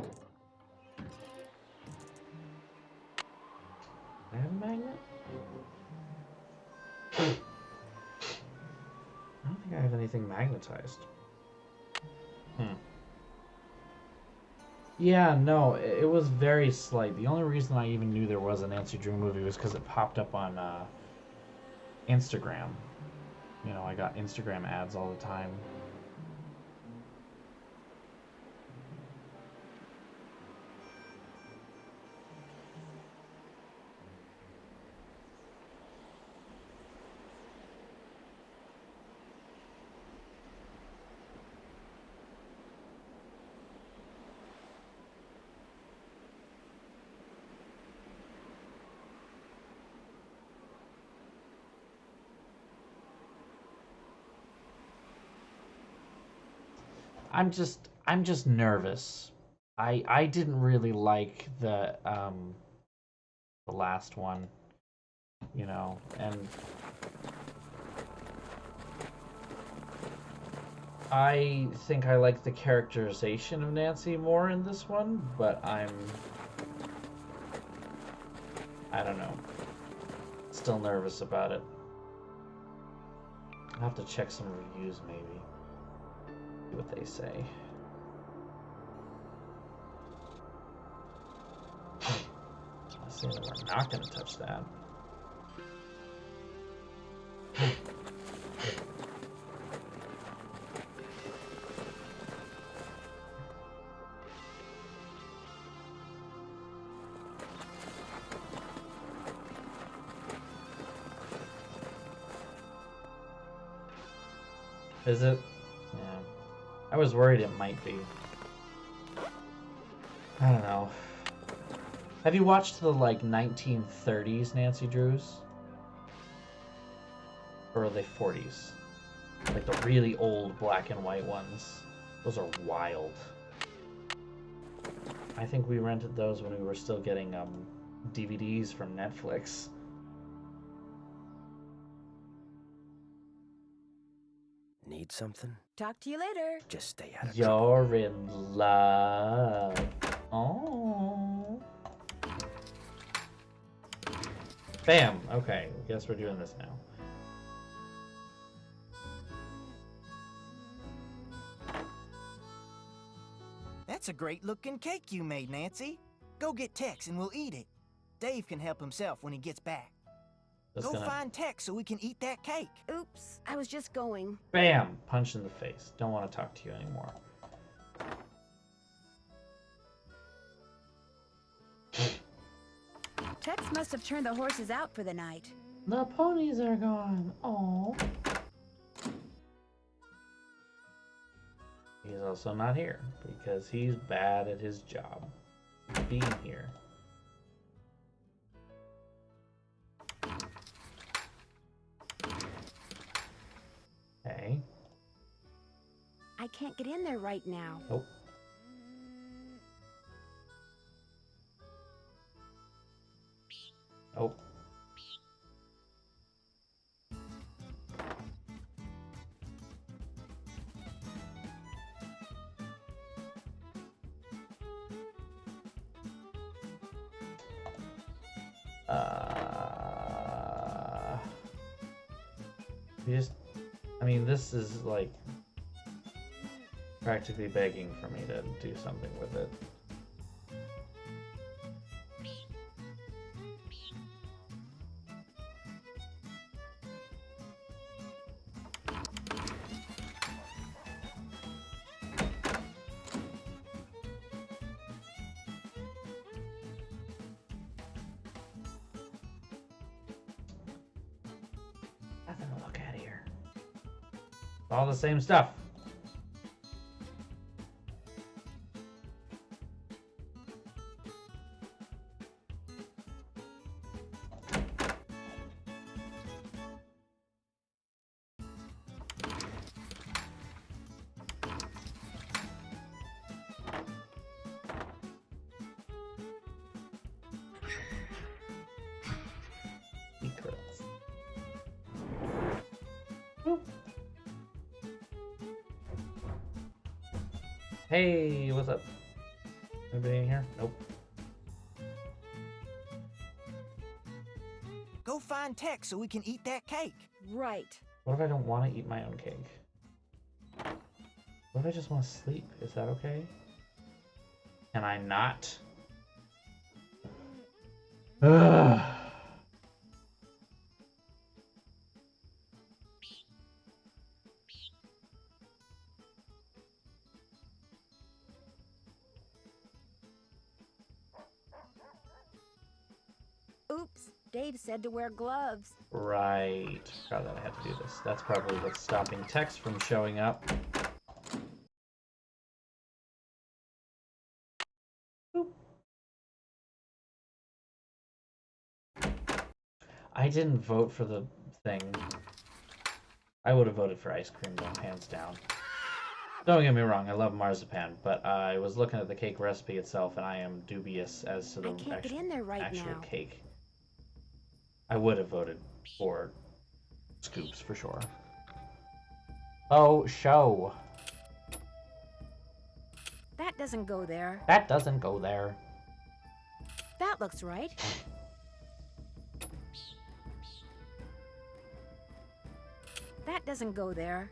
have a magnet? I don't think I have anything magnetized. Yeah, no, it was very slight. The only reason I even knew there was a Nancy Drew movie was because it popped up on Instagram. You know, I got Instagram ads all the time. I'm just nervous. I didn't really like the last one, you know, and I think I like the characterization of Nancy more in this one, but I don't know, still nervous about it. I'll have to check some reviews maybe. See what they say. I say that we're not going to touch that. Is it? Yeah. I was worried it might be. I don't know. Have you watched the, like, 1930s Nancy Drews? Or are they 40s? Like, the really old black and white ones. Those are wild. I think we rented those when we were still getting, DVDs from Netflix. Need something? Talk to you later. Just stay out of trouble. You're in love. Oh. Bam. Okay, I guess we're doing this now. That's a great looking cake you made, Nancy. Go get Tex and we'll eat it. Dave can help himself when he gets back. Go find Tex so we can eat that cake. Oops, I was just going. Bam! Punch in the face. Don't want to talk to you anymore. Tex must have turned the horses out for the night. The ponies are gone. Oh. He's also not here because he's bad at his job. Being here. Okay. I can't get in there right now. Nope. Nope. I mean, this is like practically begging for me to do something with it. all the same stuff. Secrets. Woo. Hey, what's up? Anybody in here? Nope. Go find Tex so we can eat that cake. Right. What if I don't want to eat my own cake? What if I just want to sleep? Is that okay? Can I not? Ugh. Oops, Dave said to wear gloves. Right. Forgot that I had to do this. That's probably what's stopping Tex from showing up. Boop. I didn't vote for the thing. I would have voted for ice cream though, hands down. Don't get me wrong, I love marzipan, but I was looking at the cake recipe itself and I am dubious as to the actual cake. I would have voted for scoops for sure. Oh, show. That doesn't go there. That doesn't go there. That looks right. That doesn't go there.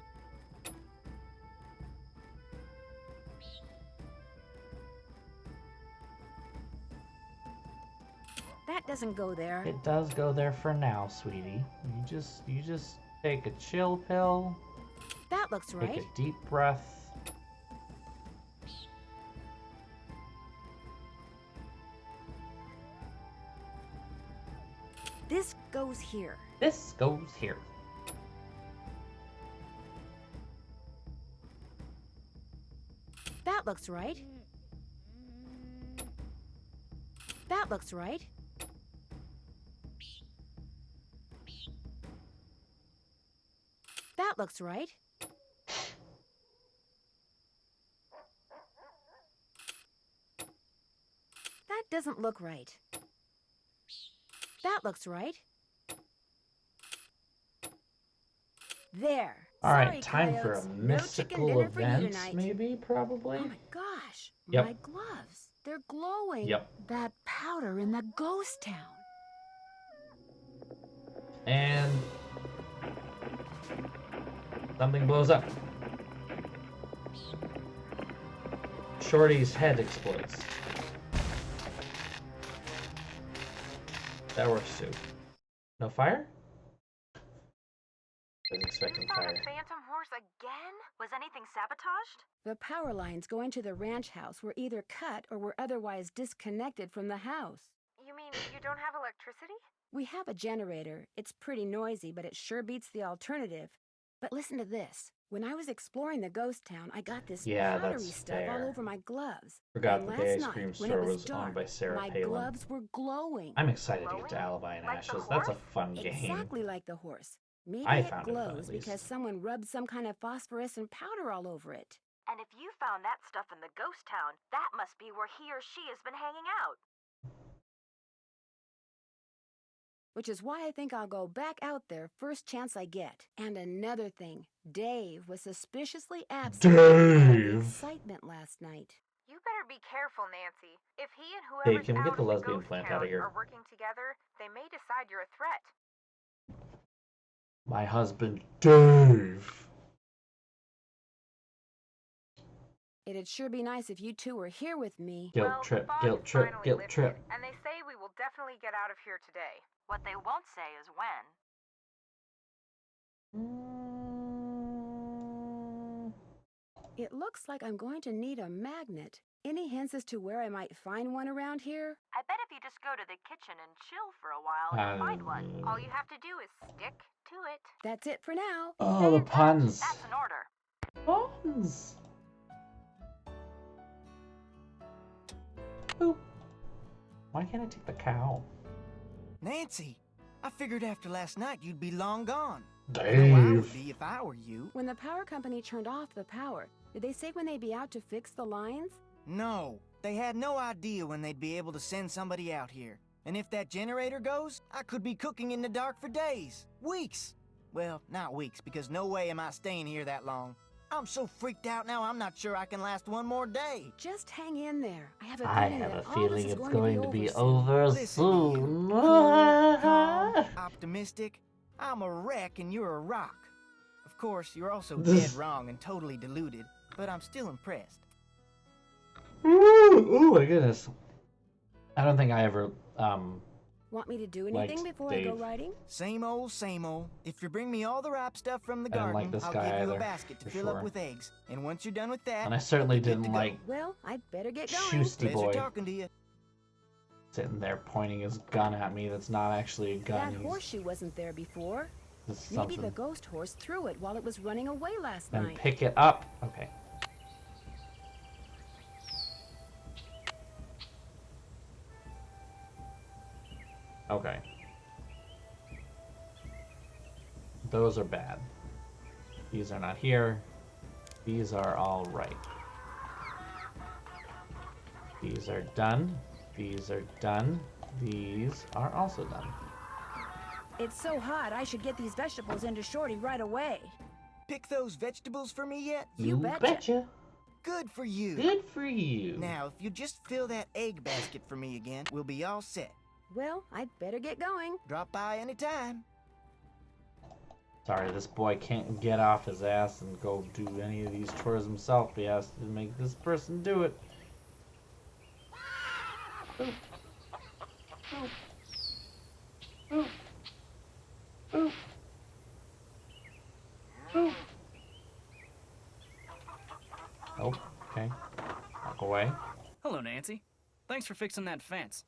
That doesn't go there. It does go there for now, sweetie. You just take a chill pill. That looks right. Take a deep breath. This goes here. This goes here. That looks right. That looks right. That looks right. That doesn't look right. That looks right. There. Alright, time coyotes. for a No chicken mystical dinner for you event, tonight. maybe, probably? Oh my gosh. Yep. My gloves. They're glowing. Yep. That powder in the ghost town. And something blows up. Shorty's head explodes. That works too. No fire? I was expecting fire. You found a phantom horse again? Was anything sabotaged? The power lines going to the ranch house were either cut or were otherwise disconnected from the house. You mean you don't have electricity? We have a generator. It's pretty noisy, but it sure beats the alternative. But listen to this. When I was exploring the ghost town, I got this powdery stuff all over my gloves. Forgot that the ice cream store was owned by Sarah my Palin. gloves were glowing. I'm excited to get to Alibi and Ashes. That's a fun game. Exactly like the horse. Maybe I it found it fun, glows at least. because someone rubbed some kind of phosphorescent powder all over it. And if you found that stuff in the ghost town, that must be where he or she has been hanging out. Which is why I think I'll go back out there first chance I get. And another thing, Dave was suspiciously absent from excitement last night. You better be careful, Nancy. If he and Hey, whoever's can we out get the in lesbian ghost plant town out of here? are working together, they may decide you're a threat. My husband, Dave. It'd sure be nice if you two were here with me. Guilt trip, the fog guilt is trip, finally guilt lifted, trip. And they say we will definitely get out of here today. What they won't say is when. It looks like I'm going to need a magnet. Any hints as to where I might find one around here? I bet if you just go to the kitchen and chill for a while, you'll find one. All you have to do is stick to it. That's it for now. Oh, the puns. That's an order. Puns. Boop. Why can't I take the cow? Nancy, I figured after last night you'd be long gone. Dave. I would be if I were you. When the power company turned off the power, did they say when they'd be out to fix the lines? No, they had no idea when they'd be able to send somebody out here. And if that generator goes, I could be cooking in the dark for days, weeks. Well, not weeks, because no way am I staying here that long. I'm so freaked out now, I'm not sure I can last one more day. Just hang in there. I have a feeling it's going to be over soon. Cool, calm, optimistic. I'm a wreck and you're a rock. Of course, you're also dead wrong and totally deluded, but I'm still impressed. Oh my goodness. I don't think I ever, Want me to do anything before Dave. I go riding? Same old, same old. If you bring me all the ripe stuff from the garden, like I'll give you a basket to fill up with eggs. And once you're done with that, and I certainly didn't like Well, I'd better get going. Shoosty Pleasure Boy talking to you. sitting there pointing his gun at me. That's not actually a gun. That horseshoe wasn't there before. This is Maybe something. the ghost horse threw it while it was running away last Then night. pick it up. Okay. Okay. Those are bad. These are not here. These are all right. These are done. These are done. These are also done. It's so hot, I should get these vegetables into Shorty right away. Pick those vegetables for me yet? You betcha. Good for you. Good for you. Now, if you just fill that egg basket for me again, we'll be all set. Well, I'd better get going. Drop by anytime. Sorry, this boy can't get off his ass and go do any of these chores himself. He has to make this person do it. Ooh. Ooh. Ooh. Ooh. Ooh. Oh, okay. Walk away. Hello, Nancy. Thanks for fixing that fence.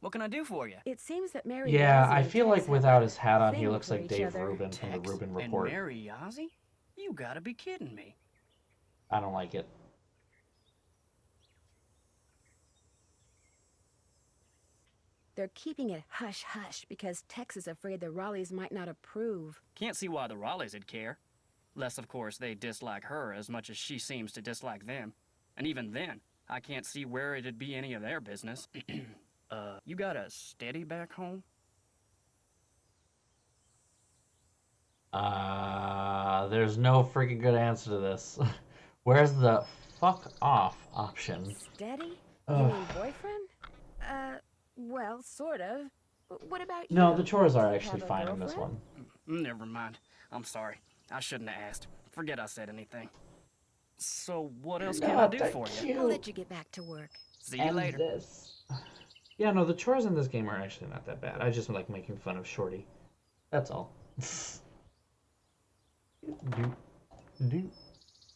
What can I do for you? It seems that Mary Yeah, Yazzie I and feel Tex like have without a his hat on, he thing looks for like each Dave other. Rubin from the Tex Rubin and Report. Mary Yazzie? You gotta be kidding me. I don't like it. They're keeping it hush-hush because Tex is afraid the Raleighs might not approve. Can't see why the Raleighs would care. Less, of course, they dislike her as much as she seems to dislike them. And even then, I can't see where it'd be any of their business. You got a steady back home? There's no freaking good answer to this. Where's the fuck off option? Steady? You mean boyfriend? Well, sort of. What about you? No, the chores are Do you actually have a fine in this girlfriend? one. Never mind. I'm sorry. I shouldn't have asked. Forget I said anything. So, what else can I do for you? I'll let you get back to work. See you later. This. Yeah, no, the chores in this game are actually not that bad. I just like making fun of Shorty. That's all. Do.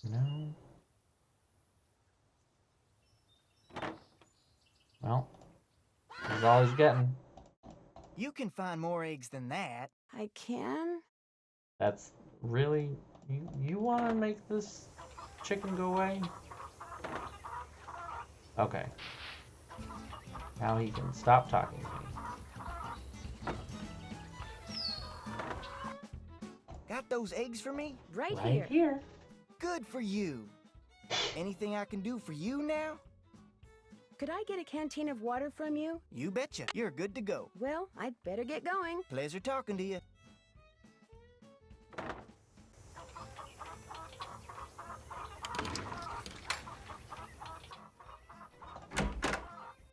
No. Well, that's all he's getting. You can find more eggs than that. I can? That's really... You want to make this chicken go away? Okay. Now he can stop talking to me. Got those eggs for me? Right here. Good for you. Anything I can do for you now? Could I get a canteen of water from you? You betcha. You're good to go. Well, I'd better get going. Pleasure talking to you.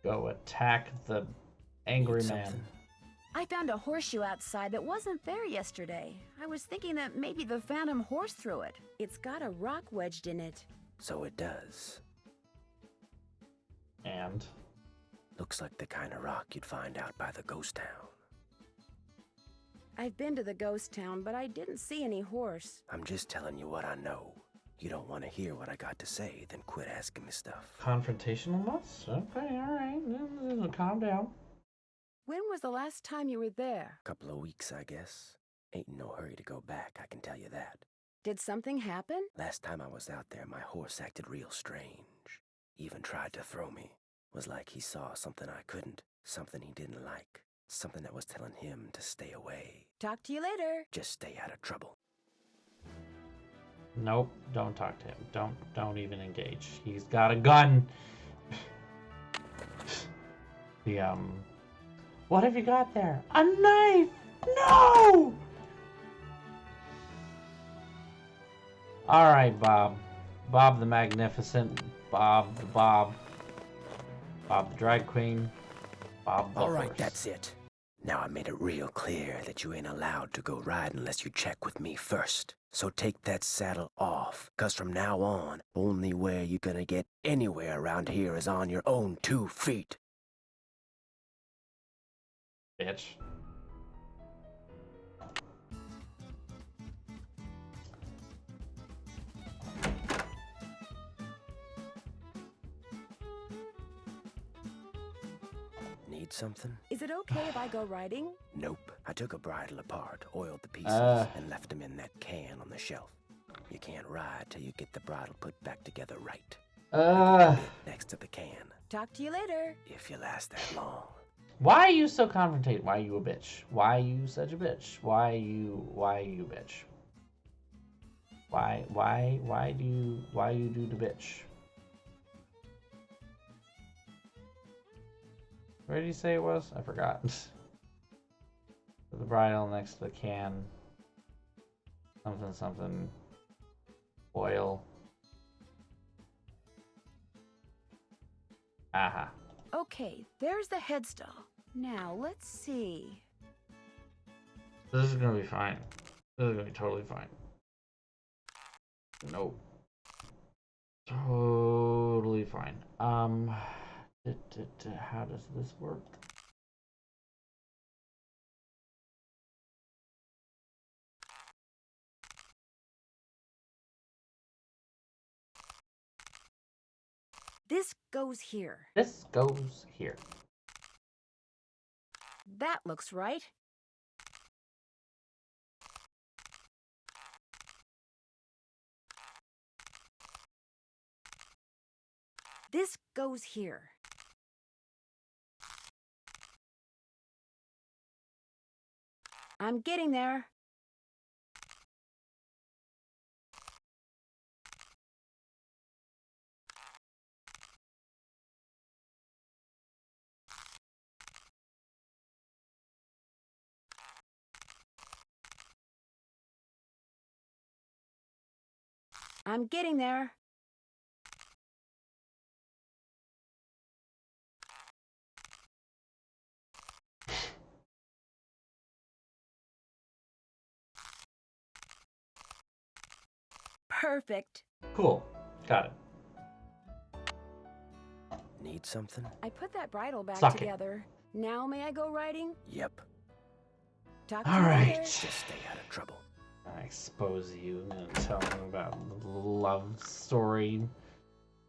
Go attack the angry man. I found a horseshoe outside that wasn't there yesterday. I was thinking that maybe the phantom horse threw it. It's got a rock wedged in it. So it does. And? Looks like the kind of rock you'd find out by the ghost town. I've been to the ghost town, but I didn't see any horse. I'm just telling you what I know. You don't want to hear what I got to say, then quit asking me stuff. Confrontational must? Okay, alright. Calm down. When was the last time you were there? Couple of weeks, I guess. Ain't in no hurry to go back, I can tell you that. Did something happen? Last time I was out there, my horse acted real strange. Even tried to throw me. Was like he saw something I couldn't, something he didn't like, something that was telling him to stay away. Talk to you later. Just stay out of trouble. Nope, don't talk to him. Don't even engage. He's got a gun. What have you got there? A knife! No! Alright, Bob. Bob the Magnificent. Bob the drag queen. Bob the Alright, horse. that's it. Now I made it real clear that you ain't allowed to go ride unless you check with me first. So take that saddle off, 'cause from now on, only way you're gonna get anywhere around here is on your own 2 feet. Bitch. Need something? Is it okay if I go riding? Nope. I took a bridle apart, oiled the pieces, and left them in that can on the shelf. You can't ride till you get the bridle put back together right. Next to the can. Talk to you later. If you last that long. Why are you so confrontating? Why are you a bitch? Why are you such a bitch? Why are you bitch? Why do you do the bitch? Where did he say it was? I forgot. The bridle next to the can. Something. Oil. Aha. Okay, there's the headstall. Now, let's see. This is gonna be fine. This is gonna be totally fine. Nope. Totally fine. How does this work? This goes here. This goes here. That looks right. This goes here. I'm getting there. I'm getting there. Perfect. Cool. Got it. Need something? I put that bridle back Suck it. together. Now may I go riding? Yep. Talk to All you right. later. Just stay out of trouble. I expose you and tell me about the love story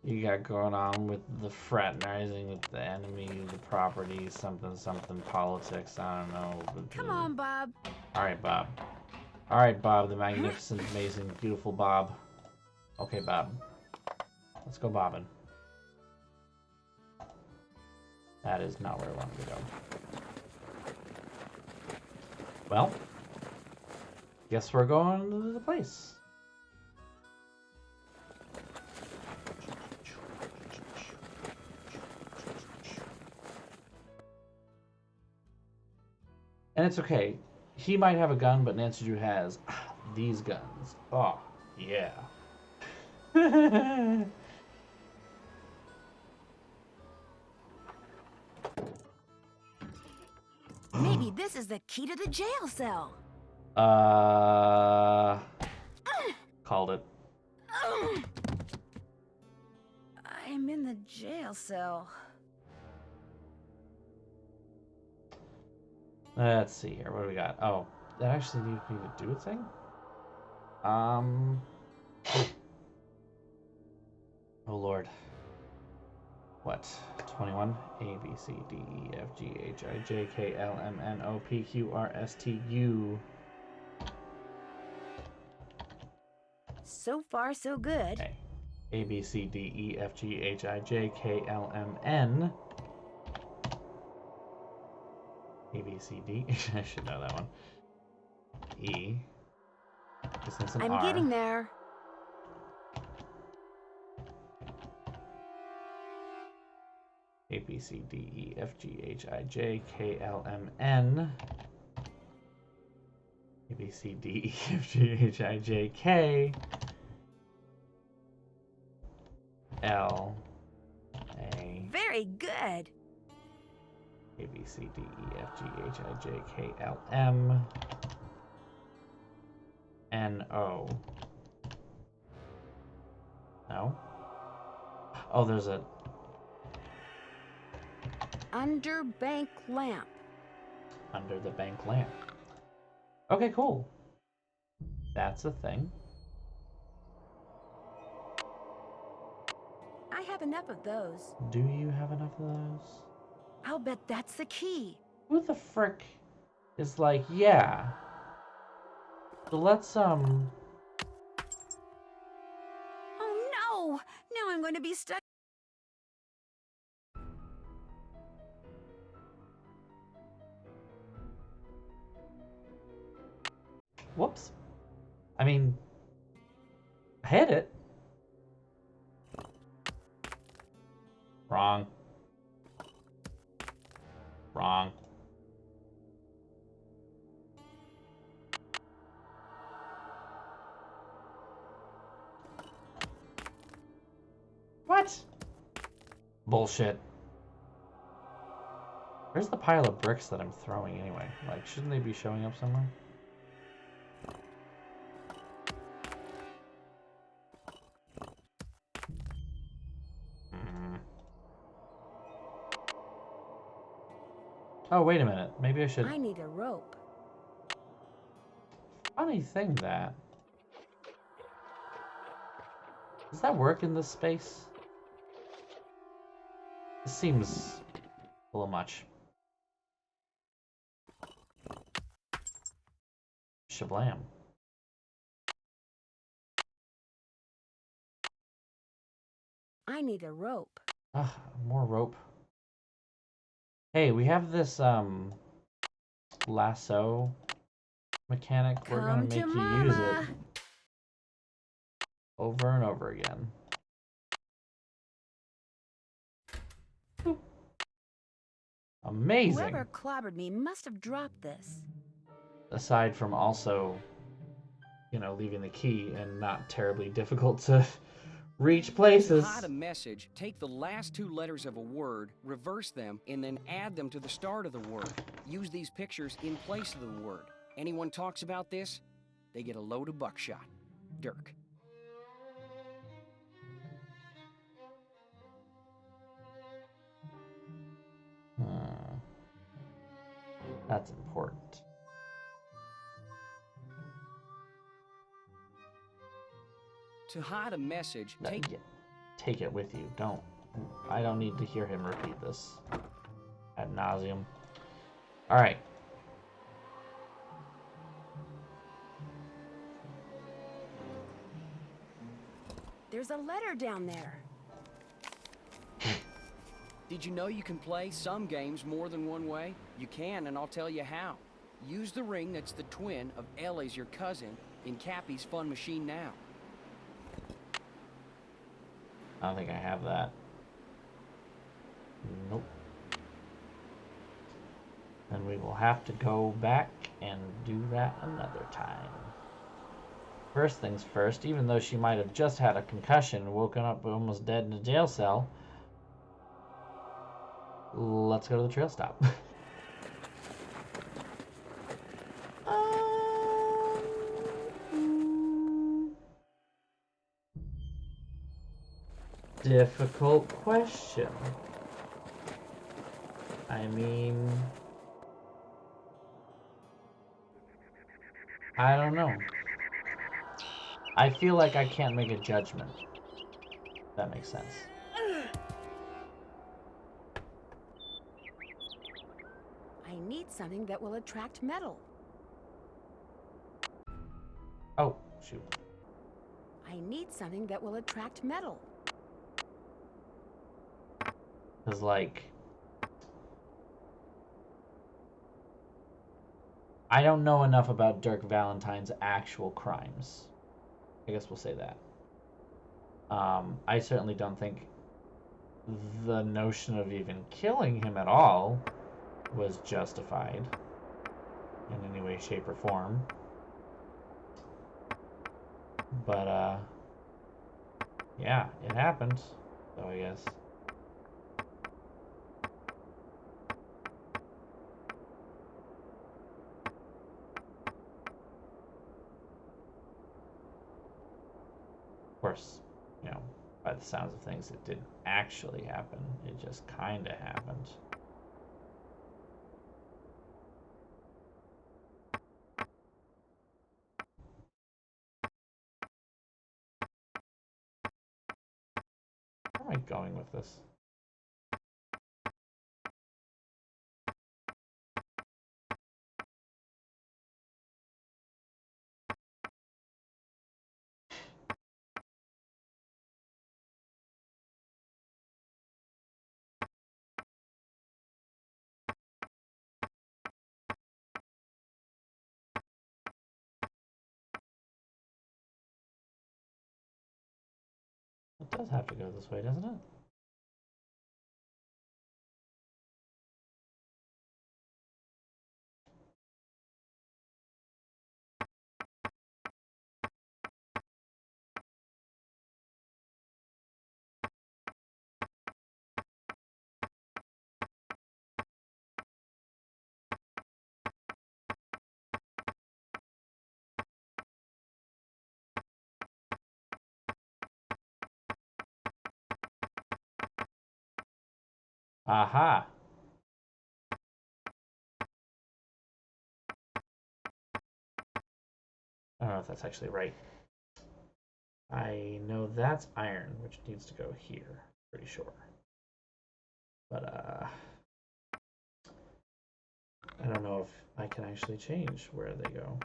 you got going on with the fraternizing with the enemy, the property, something politics. I don't know. Come on, Bob. All right, Bob. All right, Bob, the magnificent, amazing, beautiful Bob. Okay, Bob. Let's go bobbing. That is not where I wanted to go. Well, guess we're going to the place. And it's okay. He might have a gun, but Nancy Drew has these guns. Oh, yeah. Maybe this is the key to the jail cell. Called it. I'm in the jail cell. Let's see here. What do we got? Oh, that actually needs me to do a thing? Oh Lord. What? 21? A, B, C, D, E, F, G, H, I, J, K, L, M, N, O, P, Q, R, S, T, U. So far, so good. Okay. A, B, C, D, E, F, G, H, I, J, K, L, M, N. A, B, C, D. I should know that one. E. Guess an I'm R. getting there. A, B, C, D, E, F, G, H, I, J, K, L, M, N. A, B, C, D, E, F, G, H, I, J, K. L, A. Very good. A, B, C, D, E, F, G, H, I, J, K, L, M. N, O. No? Oh, there's a... Underbank lamp. Under the bank lamp. Okay, cool. That's a thing. I have enough of those. Do you have enough of those? I'll bet that's the key. Who the frick is like, yeah. So let's, Oh no! Now I'm going to be stuck. Whoops. I mean, I hit it. Wrong. Wrong. What? Bullshit. Where's the pile of bricks that I'm throwing anyway? Like, shouldn't they be showing up somewhere? Oh, wait a minute. Maybe I should... I need a rope. Funny thing that... Does that work in this space? This seems a little much. Shablam. I need a rope. Ah, more rope. Hey, we have this lasso mechanic. We're gonna make you use it over and over again. Boop. Amazing. Whoever clobbered me must have dropped this. Aside from also, you know, leaving the key and not terribly difficult to reach places. To hide a message, take the last two letters of a word, reverse them, and then add them to the start of the word. Use these pictures in place of the word. Anyone talks about this, they get a load of buckshot. Dirk. That's important. To hide a message, take it with you. I don't need to hear him repeat this ad nauseum. All right. There's a letter down there. Did you know you can play some games more than one way? You can, and I'll tell you how. Use the ring that's the twin of Ellie's, your cousin, in Cappy's fun machine now. I don't think I have that. Nope. Then we will have to go back and do that another time. First things first, even though she might have just had a concussion and woken up almost dead in a jail cell, let's go to the trail stop. Difficult question. I mean, I don't know. I feel like I can't make a judgment. That makes sense. I need something that will attract metal. Oh, shoot. I need something that will attract metal. Because, like, I don't know enough about Dirk Valentine's actual crimes. I guess we'll say that. I certainly don't think the notion of even killing him at all was justified in any way, shape, or form. But, yeah, it happened. So I guess. Of course, you know, by the sounds of things, it didn't actually happen. It just kind of happened. Where am I going with this? It does have to go this way, doesn't it? Aha! I don't know if that's actually right. I know that's iron, which needs to go here. Pretty sure. But, I don't know if I can actually change where they go.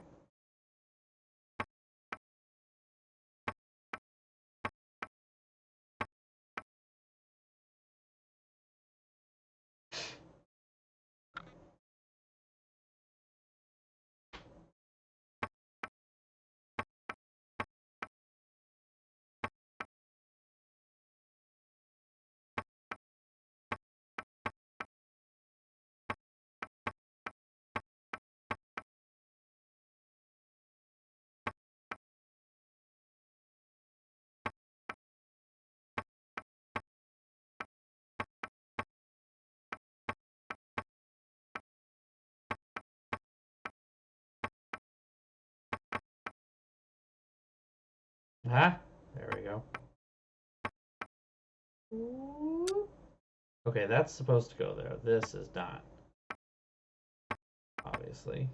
Ah, there we go. Okay, that's supposed to go there. This is not. Obviously.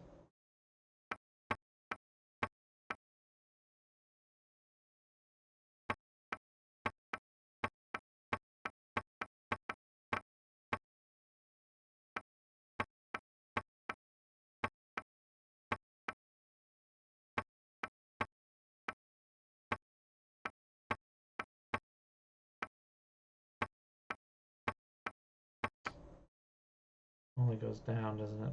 Only goes down, doesn't it?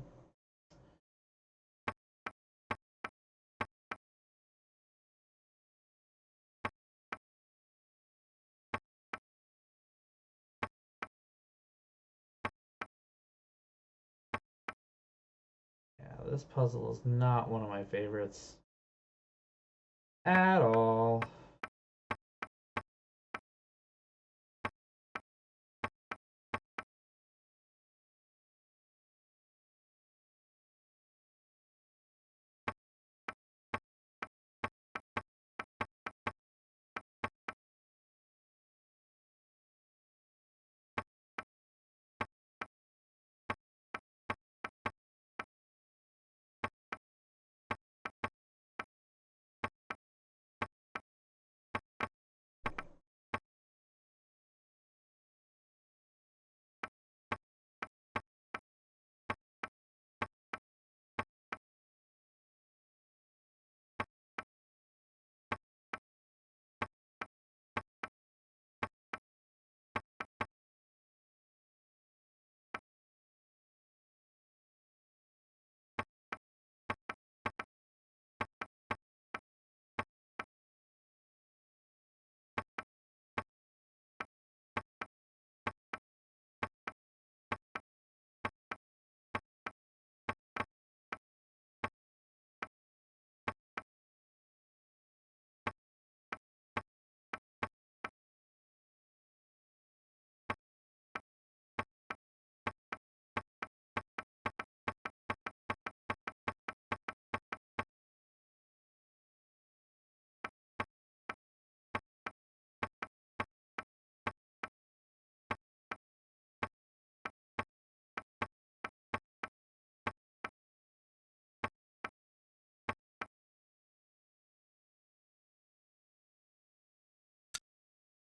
Yeah, this puzzle is not one of my favorites at all.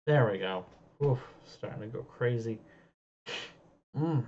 There we go. Oof, starting to go crazy. Mmm.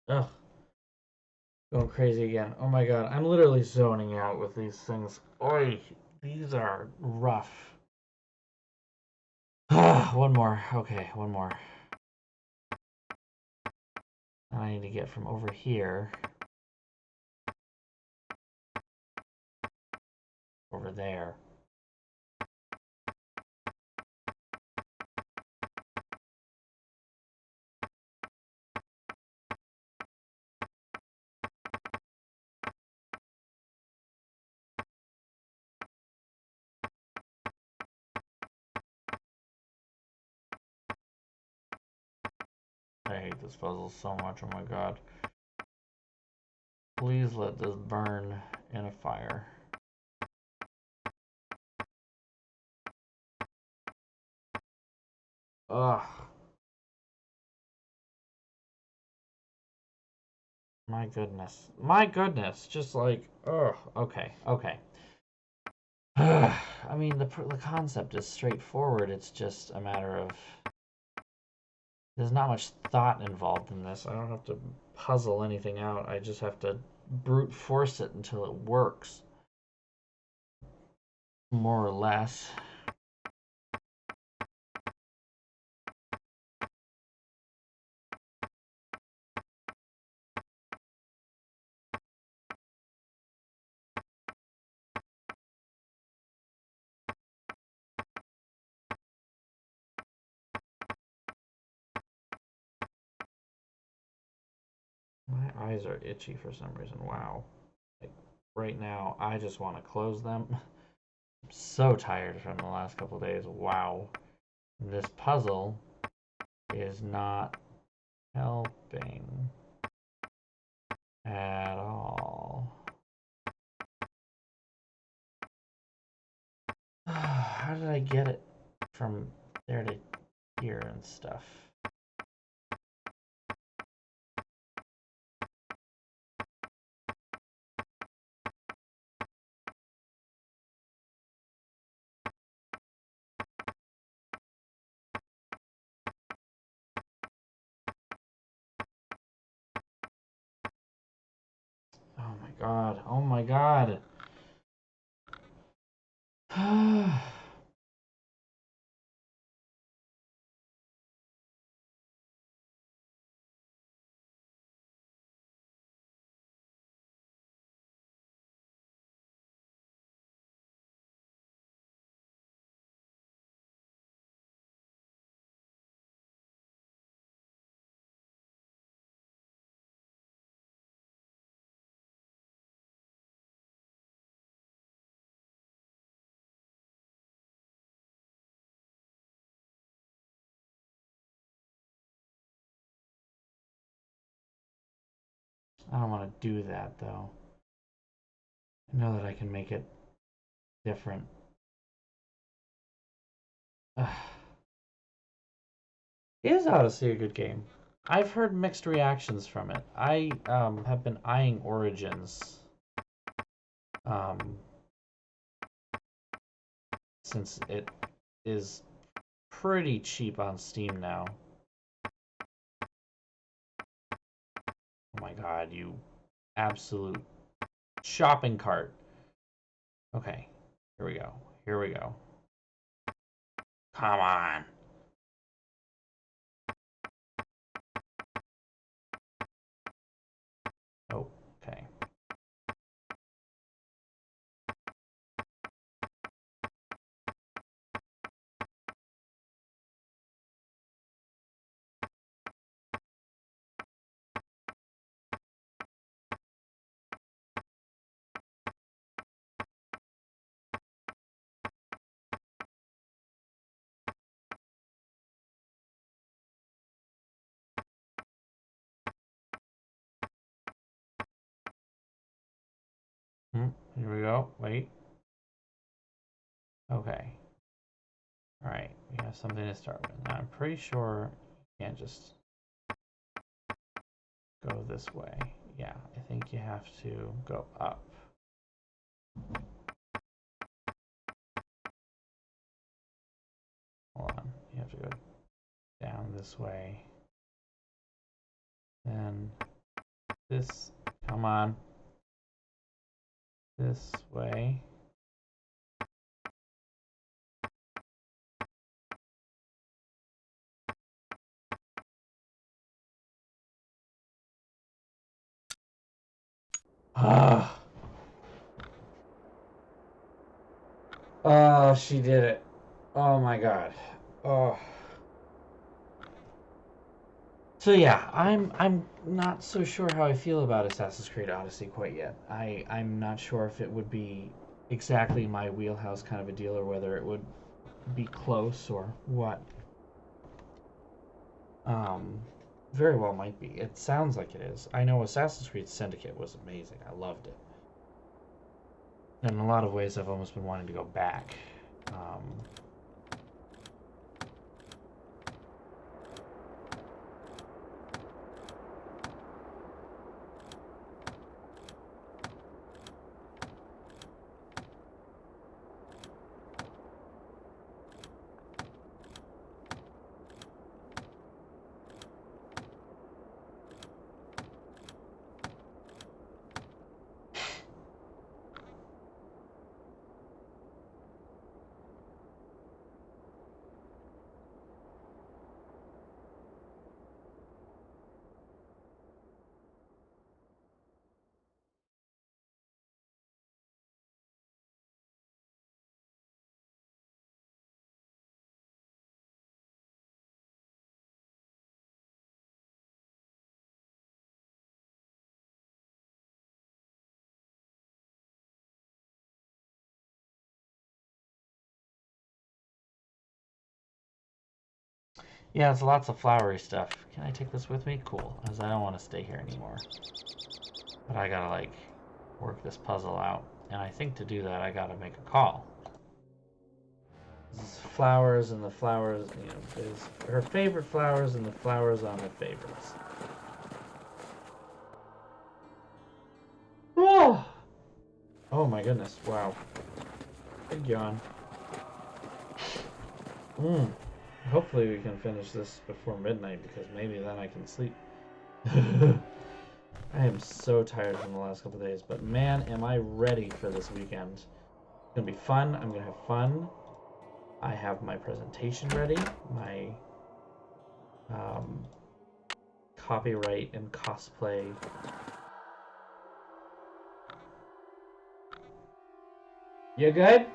Ugh. Going crazy again. Oh my god, I'm literally zoning out with these things. Oi, these are rough. One more. Okay, one more. I need to get from over here over there. I hate this puzzle so much, oh my god. Please let this burn in a fire. Ugh. My goodness. My goodness. Just like, ugh. Okay, okay. I mean, the concept is straightforward. It's just a matter of... There's not much thought involved in this. I don't have to puzzle anything out. I just have to brute force it until it works. More or less. My eyes are itchy for some reason. Wow. Like, right now, I just want to close them. I'm so tired from the last couple days. Wow. This puzzle is not helping at all. How did I get it from there to here and stuff? Oh my god. Oh my god. I don't want to do that though. I know that I can make it different. Is Odyssey a good game? I've heard mixed reactions from it. I have been eyeing Origins since it is pretty cheap on Steam now. Oh my god, you absolute shopping cart. Okay, here we go. Here we go. Come on. Oh, okay. Here we go. Wait. Okay. Alright, we have something to start with. Now, I'm pretty sure you can't just go this way. Yeah, I think you have to go up. Hold on. You have to go down this way. Then this. Come on. This way. Ah. Oh, she did it. Oh my god. Oh. So yeah, I'm not so sure how I feel about Assassin's Creed Odyssey quite yet. I'm not sure if it would be exactly my wheelhouse kind of a deal or whether it would be close or what. Very well might be. It sounds like it is. I know Assassin's Creed Syndicate was amazing. I loved it. In a lot of ways, I've almost been wanting to go back. Yeah, it's lots of flowery stuff. Can I take this with me? Cool, as I don't want to stay here anymore. But I gotta, like, work this puzzle out. And I think to do that, I gotta make a call. This is flowers, and the flowers, you know, there's her favorite flowers and the flowers on her favorites. Oh! Oh my goodness, wow. Big yawn. Hopefully we can finish this before midnight, because maybe then I can sleep. I am so tired from the last couple of days, but man, am I ready for this weekend. It's gonna be fun. I'm gonna have fun. I have my presentation ready, my copyright and cosplay. You good?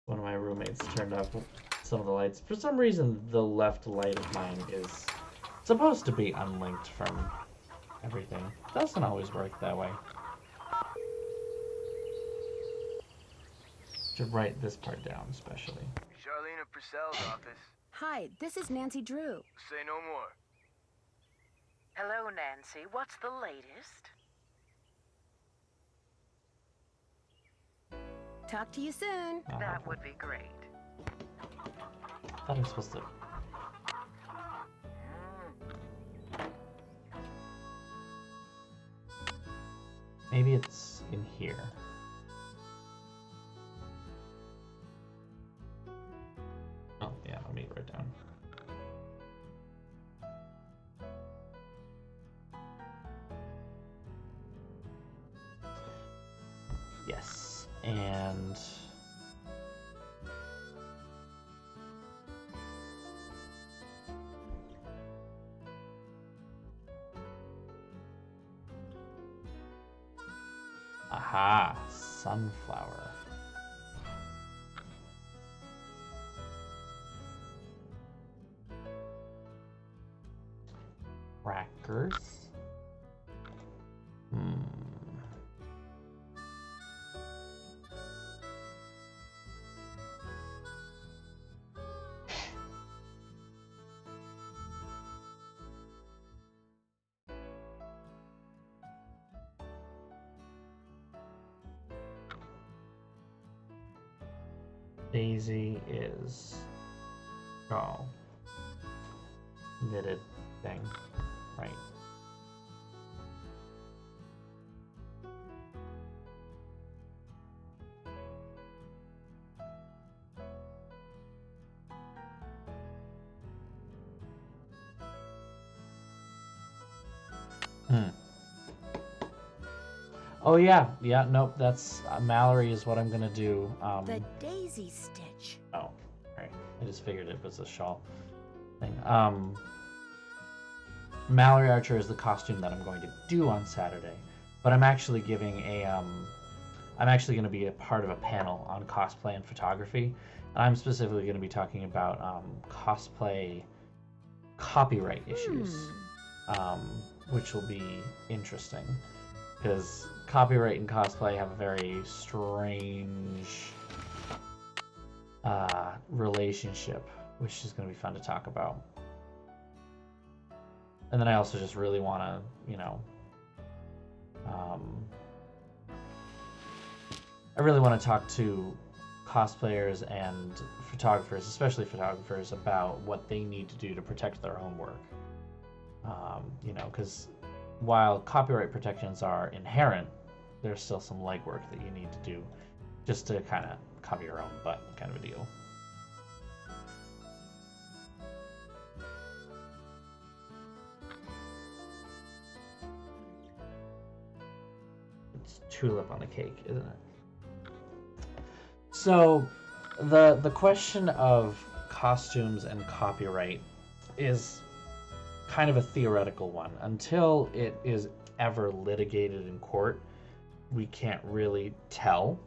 One of my roommates turned off some of the lights. For some reason, the left light of mine is supposed to be unlinked from everything. Doesn't always work that way. Should write this part down, especially. Charlene Purcell's office. Hi, this is Nancy Drew. Say no more. Hello, Nancy. What's the latest? Talk to you soon. That would be great. I thought I was supposed to... Maybe it's in here. Oh, yeah, let me write it down. Yes, and aha, sunflower. Crackers. Daisy is knitted thing, right? Oh yeah, nope. That's Mallory is what I'm gonna do. The daisy stitch. Oh, right. I just figured it was a shawl thing. Mallory Archer is the costume that I'm going to do on Saturday, but I'm actually giving a I'm actually going to be a part of a panel on cosplay and photography, and I'm specifically going to be talking about cosplay copyright issues, which will be interesting because copyright and cosplay have a very strange relationship, which is going to be fun to talk about. And then I also just really want to, you know, I really want to talk to cosplayers and photographers, especially photographers, about what they need to do to protect their own work. You know, because while copyright protections are inherent, there's still some legwork that you need to do just to kind of cover your own butt, kind of a deal. It's tulip on the cake, isn't it? So, the question of costumes and copyright is kind of a theoretical one. Until it is ever litigated in court, we can't really tell.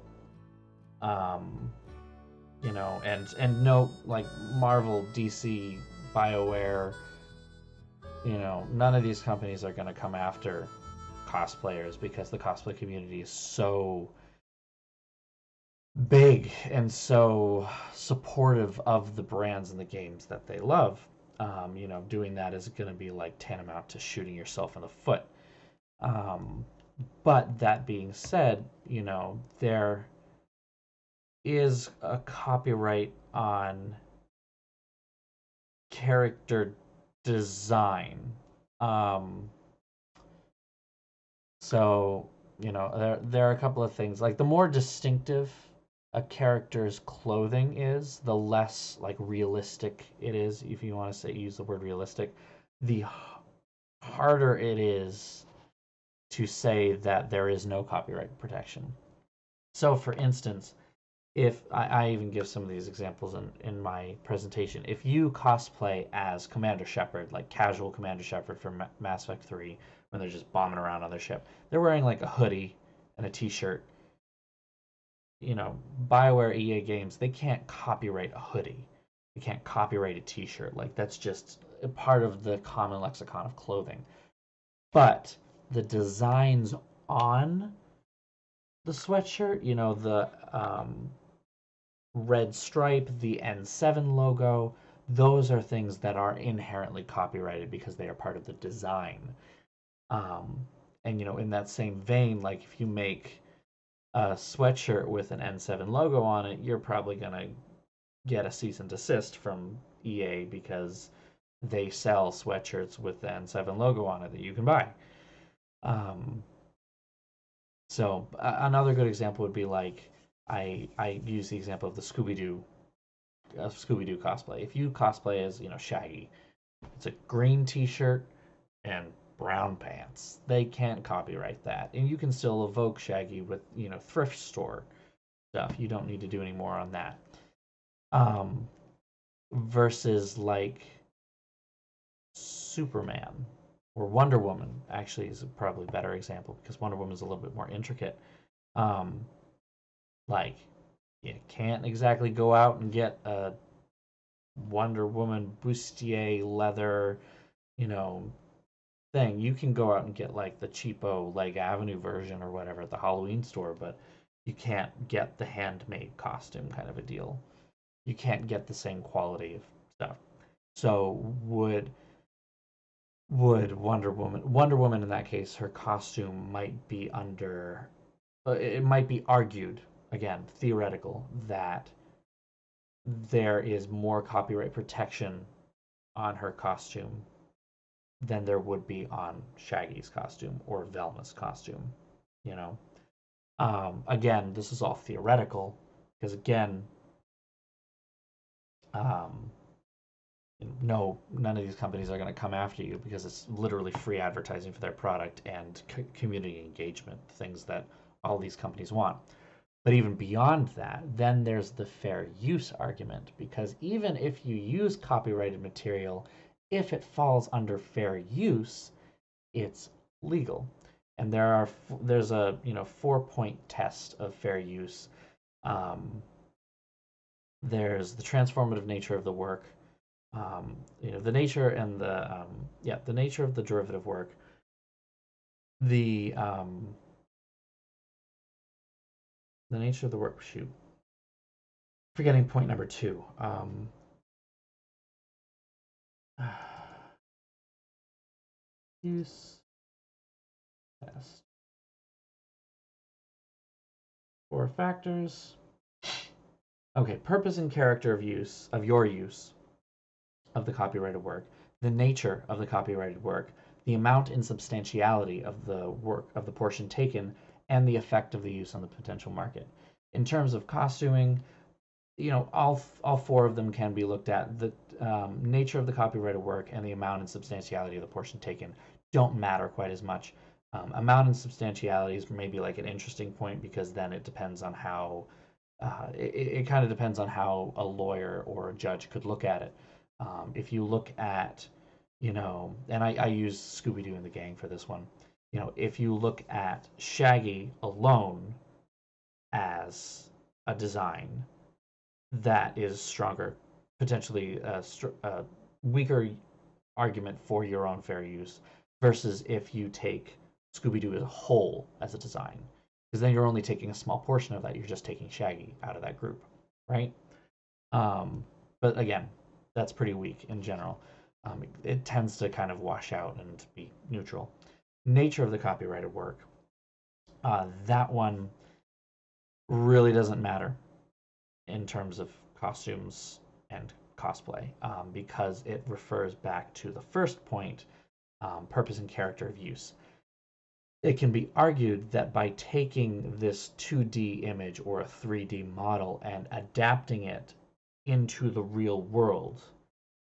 You know, and no, like Marvel, DC, BioWare, you know, none of these companies are going to come after cosplayers because the cosplay community is so big and so supportive of the brands and the games that they love. You know, doing that is going to be like tantamount to shooting yourself in the foot. But that being said, you know, there is a copyright on character design. So, you know, there are a couple of things. Like, the more distinctive a character's clothing is, the less, like, realistic it is, if you want to say, use the word realistic, the harder it is to say that there is no copyright protection. So, for instance, if I even give some of these examples in my presentation, if you cosplay as Commander Shepard, like casual Commander Shepard from Mass Effect 3, when they're just bombing around on their ship, they're wearing like a hoodie and a t-shirt. You know, BioWare, EA Games, they can't copyright a hoodie. They can't copyright a t-shirt. Like, that's just a part of the common lexicon of clothing. But the designs on the sweatshirt, you know, the red stripe, the N7 logo, those are things that are inherently copyrighted because they are part of the design. And, you know, in that same vein, like, if you make a sweatshirt with an N7 logo on it, you're probably going to get a cease and desist from EA because they sell sweatshirts with the N7 logo on it that you can buy. So another good example would be like I use the example of the Scooby-Doo cosplay. If you cosplay as, Shaggy, it's a green T-shirt and brown pants. They can't copyright that, and you can still evoke Shaggy with thrift store stuff. You don't need to do any more on that. Versus like Superman or Wonder Woman actually is probably a better example because Wonder Woman is a little bit more intricate. Like you can't exactly go out and get a Wonder Woman bustier leather, thing. You can go out and get like the cheapo Leg Avenue version or whatever at the Halloween store, but you can't get the handmade costume kind of a deal. You can't get the same quality of stuff. So would Wonder Woman in that case, her costume might be under it might be argued, again, theoretical, that there is more copyright protection on her costume than there would be on Shaggy's costume or Velma's costume, Again, this is all theoretical because, again, no, none of these companies are going to come after you because it's literally free advertising for their product and community engagement, things that all these companies want. But even beyond that, then there's the fair use argument, because even if you use copyrighted material, if it falls under fair use, it's legal. And there's a 4-point test of fair use. There's the transformative nature of the work, the nature and the nature of the derivative work, the nature of the work. Shoot, forgetting point number 2. Use test. 4 factors. Okay, purpose and character of your use of the copyrighted work, the nature of the copyrighted work, the amount and substantiality of the work, of the portion taken, and the effect of the use on the potential market. In terms of costuming, all 4 of them can be looked at. The nature of the copyrighted work and the amount and substantiality of the portion taken don't matter quite as much. Amount and substantiality is maybe like an interesting point because then it depends on how it kind of depends on how a lawyer or a judge could look at it. If you look at, and I use Scooby-Doo and the Gang for this one. If you look at Shaggy alone as a design, that is stronger, potentially a weaker argument for your own fair use, versus if you take Scooby-Doo as a whole as a design, because then you're only taking a small portion of that. You're just taking Shaggy out of that group, right? But again, that's pretty weak in general. It tends to kind of wash out and be neutral. Nature of the copyrighted work, that one really doesn't matter in terms of costumes and cosplay, because it refers back to the first point, purpose and character of use. It can be argued that by taking this 2D image or a 3D model and adapting it into the real world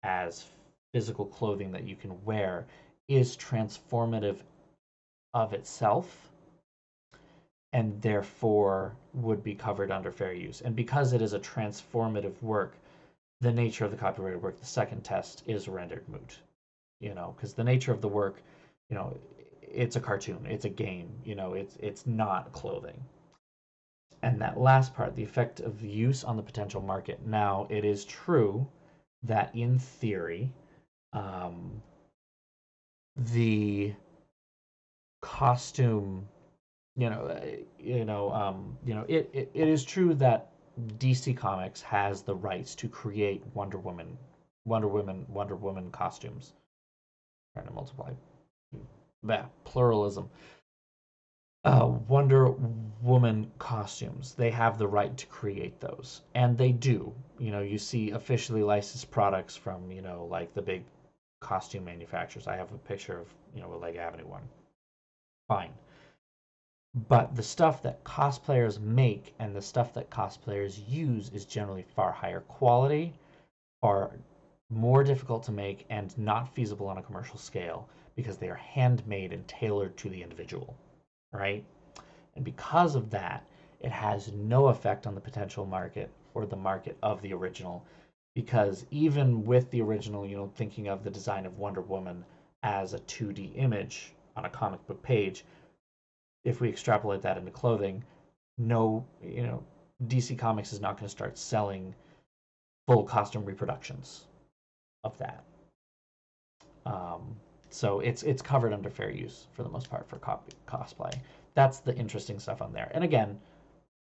as physical clothing that you can wear is transformative of itself, and therefore would be covered under fair use. And because it is a transformative work, the nature of the copyrighted work, the second test, is rendered moot. Because the nature of the work, it's a cartoon, it's a game, it's not clothing. And that last part, the effect of use on the potential market. Now, it is true that in theory, the costume, it is true that DC Comics has the rights to create Wonder Woman costumes. I'm trying to multiply that pluralism. Wonder Woman costumes. They have the right to create those, and they do. You see officially licensed products from like the big costume manufacturers. I have a picture of a Leg Avenue one. Fine. But the stuff that cosplayers make and the stuff that cosplayers use is generally far higher quality, far more difficult to make, and not feasible on a commercial scale because they are handmade and tailored to the individual, right? And because of that, it has no effect on the potential market or the market of the original, because even with the original, thinking of the design of Wonder Woman as a 2D image on a comic book page, if we extrapolate that into clothing, DC Comics is not going to start selling full costume reproductions of that. So it's covered under fair use for the most part for cosplay. That's the interesting stuff on there. And again,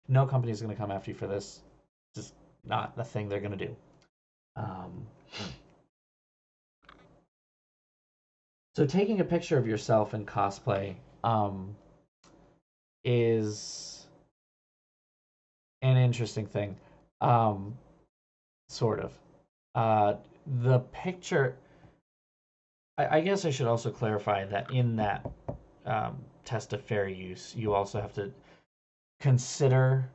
no company is going to come after you for this. Just not the thing they're going to do. So taking a picture of yourself in cosplay is an interesting thing. Sort of. The picture... I guess I should also clarify that in that test of fair use, you also have to consider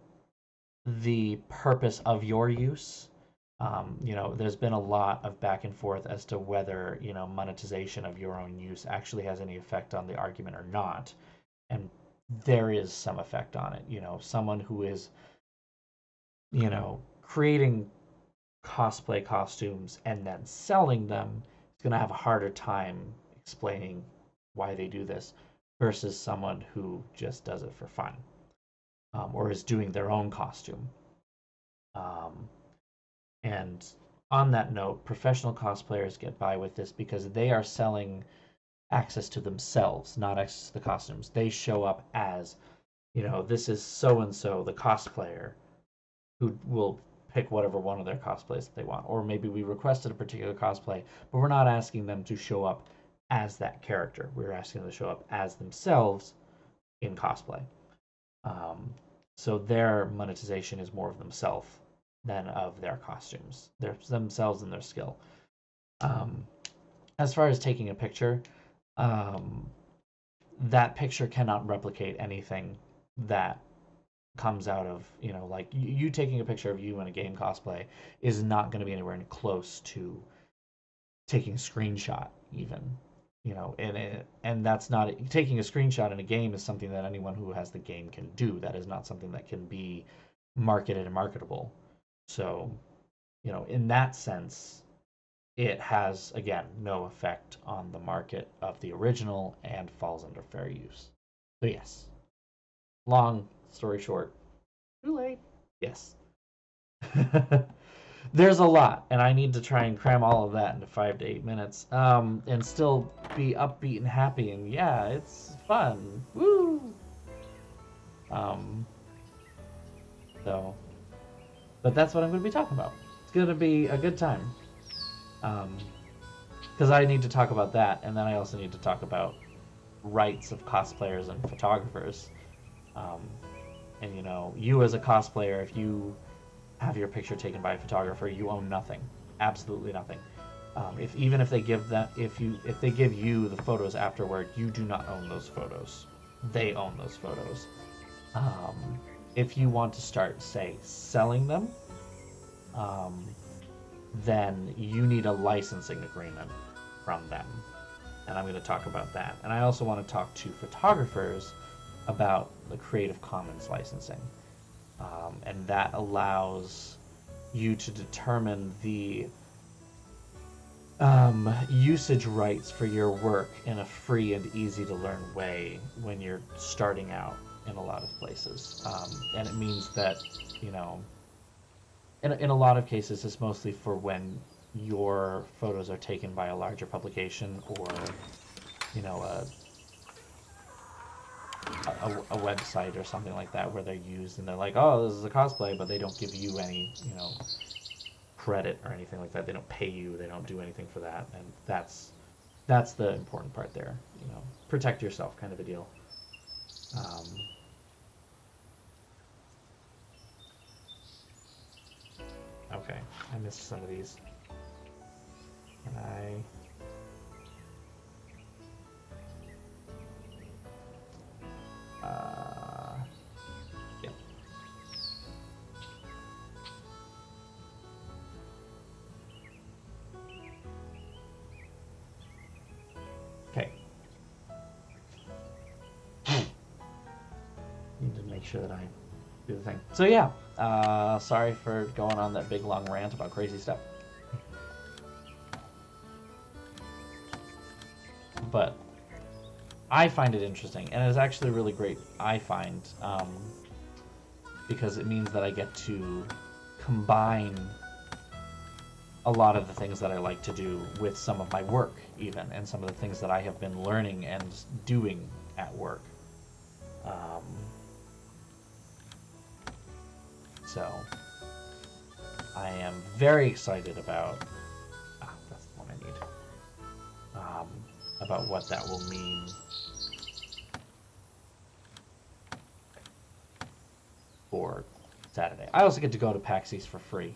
the purpose of your use. There's been a lot of back and forth as to whether, monetization of your own use actually has any effect on the argument or not. And there is some effect on it. Someone who is, creating cosplay costumes and then selling them is going to have a harder time explaining why they do this versus someone who just does it for fun, or is doing their own costume. And on that note, professional cosplayers get by with this because they are selling access to themselves, not access to the costumes. They show up as, this is so-and-so, the cosplayer, who will pick whatever one of their cosplays that they want. Or maybe we requested a particular cosplay, but we're not asking them to show up as that character. We're asking them to show up as themselves in cosplay. So their monetization is more of themselves than of their costumes. They're themselves and their skill. As far as taking a picture, that picture cannot replicate anything that comes out of, like you taking a picture of you in a game cosplay is not going to be anywhere close to taking a screenshot even. And that's not taking a screenshot in a game is something that anyone who has the game can do. That is not something that can be marketed and marketable. So, in that sense, it has, again, no effect on the market of the original and falls under fair use. So yes, long story short, too late. Yes. There's a lot, and I need to try and cram all of that into 5 to 8 minutes, and still be upbeat and happy, and yeah, it's fun. Woo! But that's what I'm going to be talking about. It's going to be a good time. Because I need to talk about that, and then I also need to talk about rights of cosplayers and photographers. And you as a cosplayer, if you have your picture taken by a photographer, you own nothing, absolutely nothing. Even if they give you the photos afterward, you do not own those photos. They own those photos. If you want to start, say, selling them, then you need a licensing agreement from them. And I'm going to talk about that. And I also want to talk to photographers about the Creative Commons licensing. And that allows you to determine the usage rights for your work in a free and easy to learn way when you're starting out in a lot of places. And it means that, in a lot of cases, it's mostly for when your photos are taken by a larger publication or, a website or something like that where they're used and they're like, oh, this is a cosplay, but they don't give you any, credit or anything like that. They don't pay you. They don't do anything for that. And that's the important part there. Protect yourself kind of a deal. Okay, I missed some of these. Can I... make sure that I do the thing. So yeah, sorry for going on that big long rant about crazy stuff. But I find it interesting, and it's actually really great, I find, because it means that I get to combine a lot of the things that I like to do with some of my work, even, and some of the things that I have been learning and doing at work. So, I am very excited about, that's the one I need, about what that will mean for Saturday. I also get to go to PAX East for free,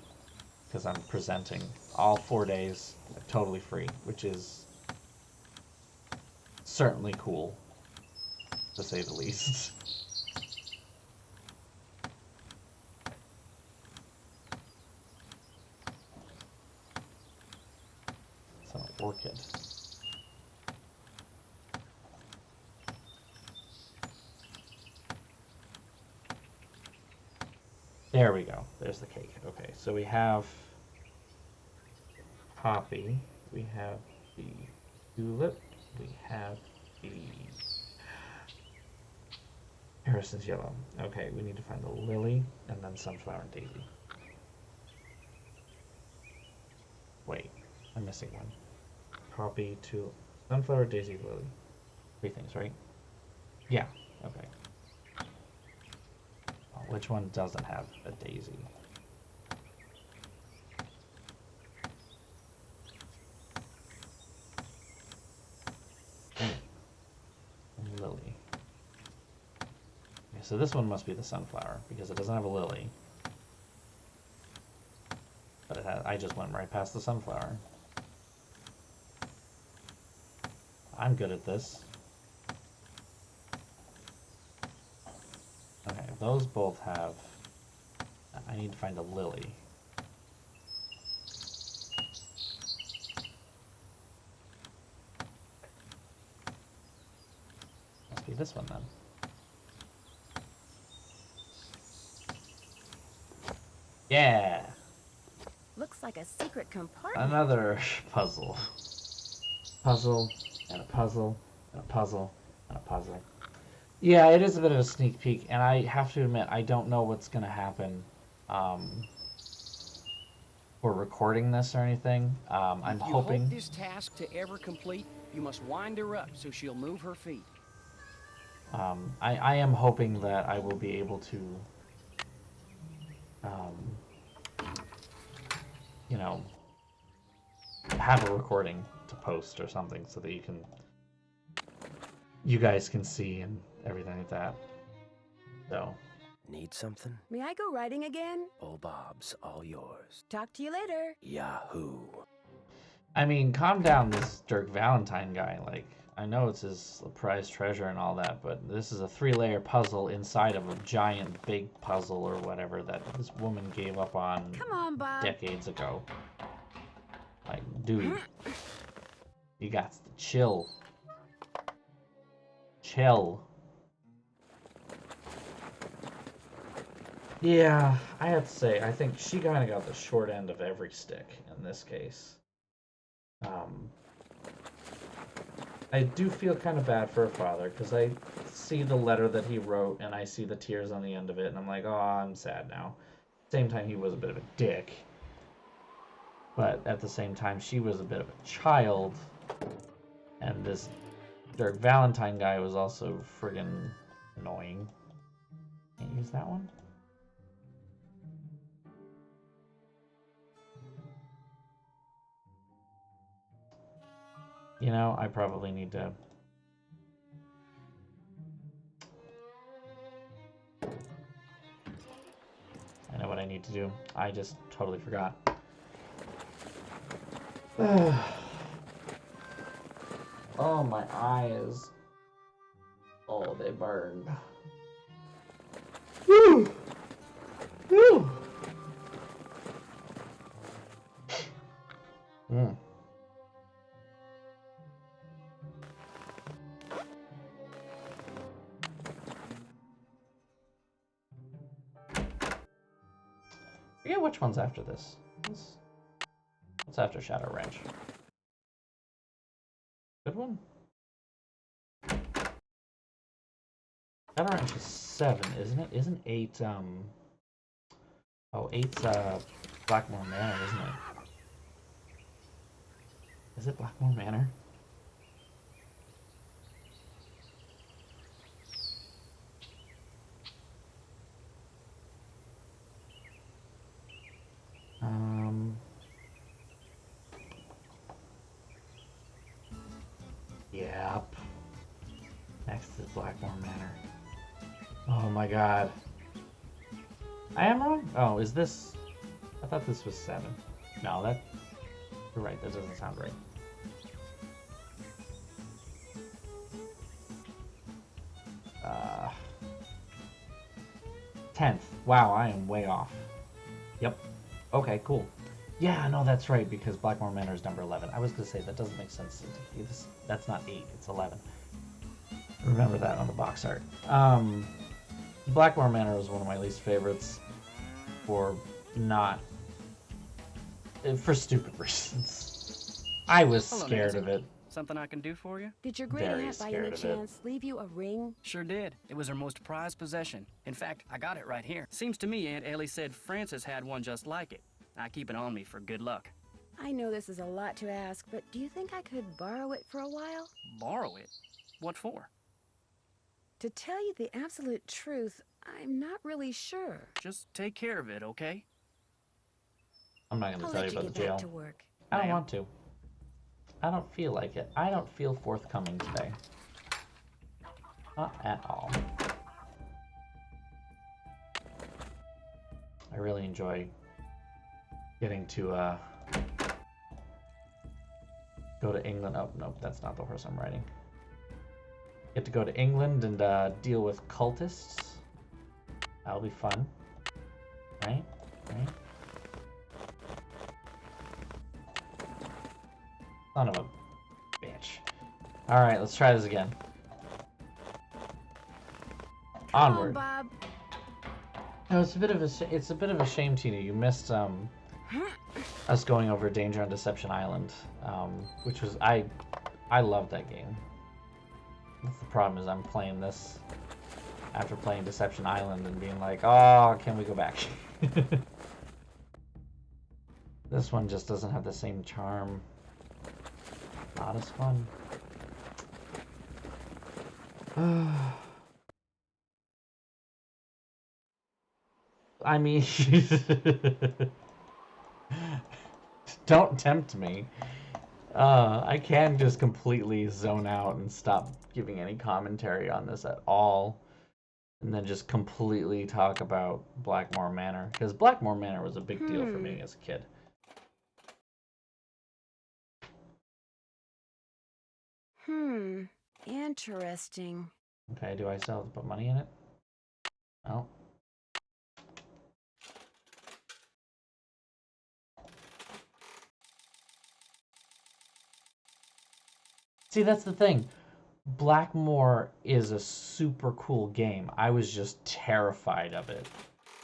because I'm presenting all 4 days totally free, which is certainly cool, to say the least. So, orchid. There we go. There's the cake. Okay, so we have poppy, we have the tulip, we have the Harrison's yellow. Okay, we need to find the lily and then sunflower and daisy. Wait, I'm missing one. Poppy, tulip, sunflower, daisy, lily. 3 things, right? Yeah, okay. Which one doesn't have a daisy? Lily. Okay, so this one must be the sunflower because it doesn't have a lily. But it has, I just went right past the sunflower. I'm good at this. Okay, those both have... I need to find a lily. Must be this one then. Yeah! Looks like a secret compartment. Another puzzle. Puzzle, and a puzzle, and a puzzle, and a puzzle. Yeah, it is a bit of a sneak peek, and I have to admit, I don't know what's going to happen for recording this or anything. I'm hoping... If you hope this task to ever complete, you must wind her up so she'll move her feet. I am hoping that I will be able to, you know, have a recording to post or something so that you guys can see and everything like that. So. Need something? May I go riding again? Oh, Bob's all yours. Talk to you later. Yahoo. I mean, calm down, this Dirk Valentine guy. Like, I know it's his prized treasure and all that, but this is a 3-layer puzzle inside of a giant big puzzle or whatever that this woman gave up on, Come on, Bob. decades ago. Like, dude, you got to chill. Chill. Yeah, I have to say, I think she kind of got the short end of every stick in this case. I do feel kind of bad for her father, because I see the letter that he wrote, and I see the tears on the end of it, and I'm like, oh, I'm sad now. At the same time, he was a bit of a dick. But at the same time, she was a bit of a child. And this Dirk Valentine guy was also friggin' annoying. Can't use that one? You know, I probably need to... I know what I need to do. I just totally forgot. Oh, my eyes. Oh, they burned. Woo! Woo! Mm. I forget which one's after this. What's after Shadow Ranch? Good one? Shadow Ranch is 7, isn't it? Isn't 8, Oh, 8's, Blackmore Manor, isn't it? Is it Blackmore Manor? Yep. Next is Blackmore Manor. Oh my god. I am wrong? Oh, is this... I thought this was 7. No, that... You're right, that doesn't sound right. Uh... 10th. Wow, I am way off. Yep. Okay, cool. Yeah, no, that's right, because Blackmore Manor is number 11. I was going to say, that doesn't make sense. That's not 8, it's 11. Remember that on the box art. Blackmore Manor was one of my least favorites for stupid reasons. I was scared of it. Something I can do for you? Did your gray hat by any chance leave you a ring? Sure did. It was her most prized possession. In fact, I got it right here. Seems to me Aunt Ellie said Francis had one just like it. I keep it on me for good luck. I know this is a lot to ask, but do you think I could borrow it for a while? Borrow it? What for? To tell you the absolute truth, I'm not really sure. Just take care of it, okay? I'm not going to tell you about the jail. To work. I don't want to. I don't feel like it. I don't feel forthcoming today. Not at all. I really enjoy getting to go to England. Oh, nope, that's not the horse I'm riding. Get to go to England and deal with cultists. That'll be fun. Right? Right? Son of a bitch. Alright, let's try this again. Onward. Come on, Bob. No, it's a bit of a shame, Tina. You missed us going over Danger on Deception Island, which was I love that game. That's the problem, is I'm playing this after playing Deception Island and being like, oh, can we go back? This one just doesn't have the same charm. Not as fun. I mean, don't tempt me. I can just completely zone out and stop giving any commentary on this at all, and then just completely talk about Blackmore Manor, because Blackmore Manor was a big deal for me as a kid. Interesting. Okay, do I still have to put money in it? No. See, that's the thing. Blackmore is a super cool game. I was just terrified of it,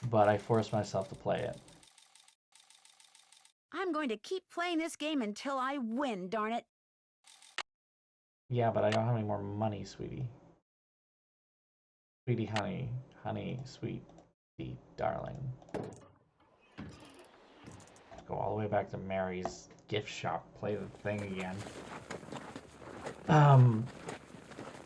but I forced myself to play it. I'm going to keep playing this game until I win, darn it. Yeah, but I don't have any more money, sweetie. Sweetie, honey, honey, sweet, darling. Go all the way back to Mary's gift shop, play the thing again.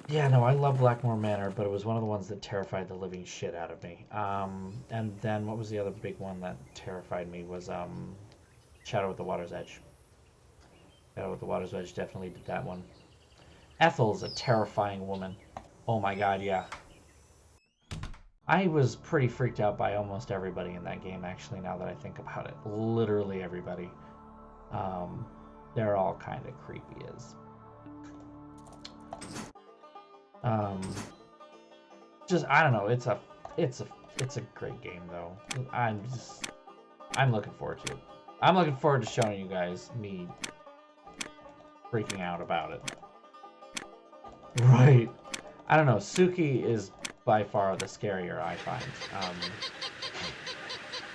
Yeah, no, I love Blackmore Manor, but it was one of the ones that terrified the living shit out of me. And then what was the other big one that terrified me was, Shadow at the Water's Edge. Shadow at the Water's Edge definitely did that one. Ethel's a terrifying woman. Oh my god, yeah. I was pretty freaked out by almost everybody in that game, actually, now that I think about it. Literally everybody. They're all kind of creepy as... just, I don't know, it's a great game, though. I'm looking forward to it. I'm looking forward to showing you guys me freaking out about it. Right. I don't know, Suki is by far the scarier, I find.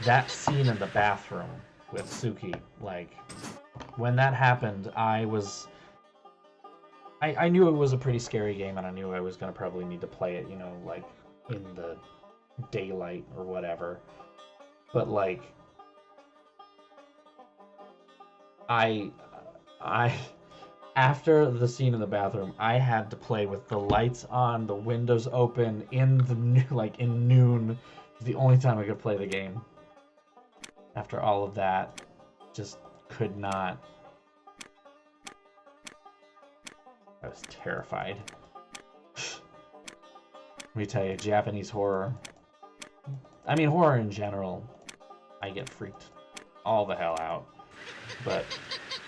that scene in the bathroom with Suki, like, when that happened, I knew it was a pretty scary game, and I knew I was going to probably need to play it, you know, like, in the daylight or whatever. But, like, after the scene in the bathroom, I had to play with the lights on, the windows open, in noon. It's the only time I could play the game. After all of that, just could not. I was terrified. Let me tell you, Japanese horror. I mean, horror in general, I get freaked all the hell out. But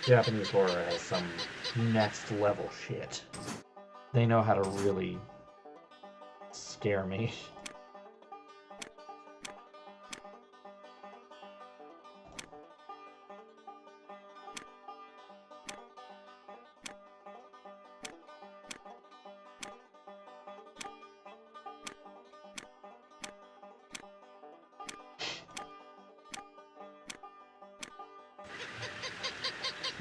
Japanese horror has some next level shit. They know how to really scare me.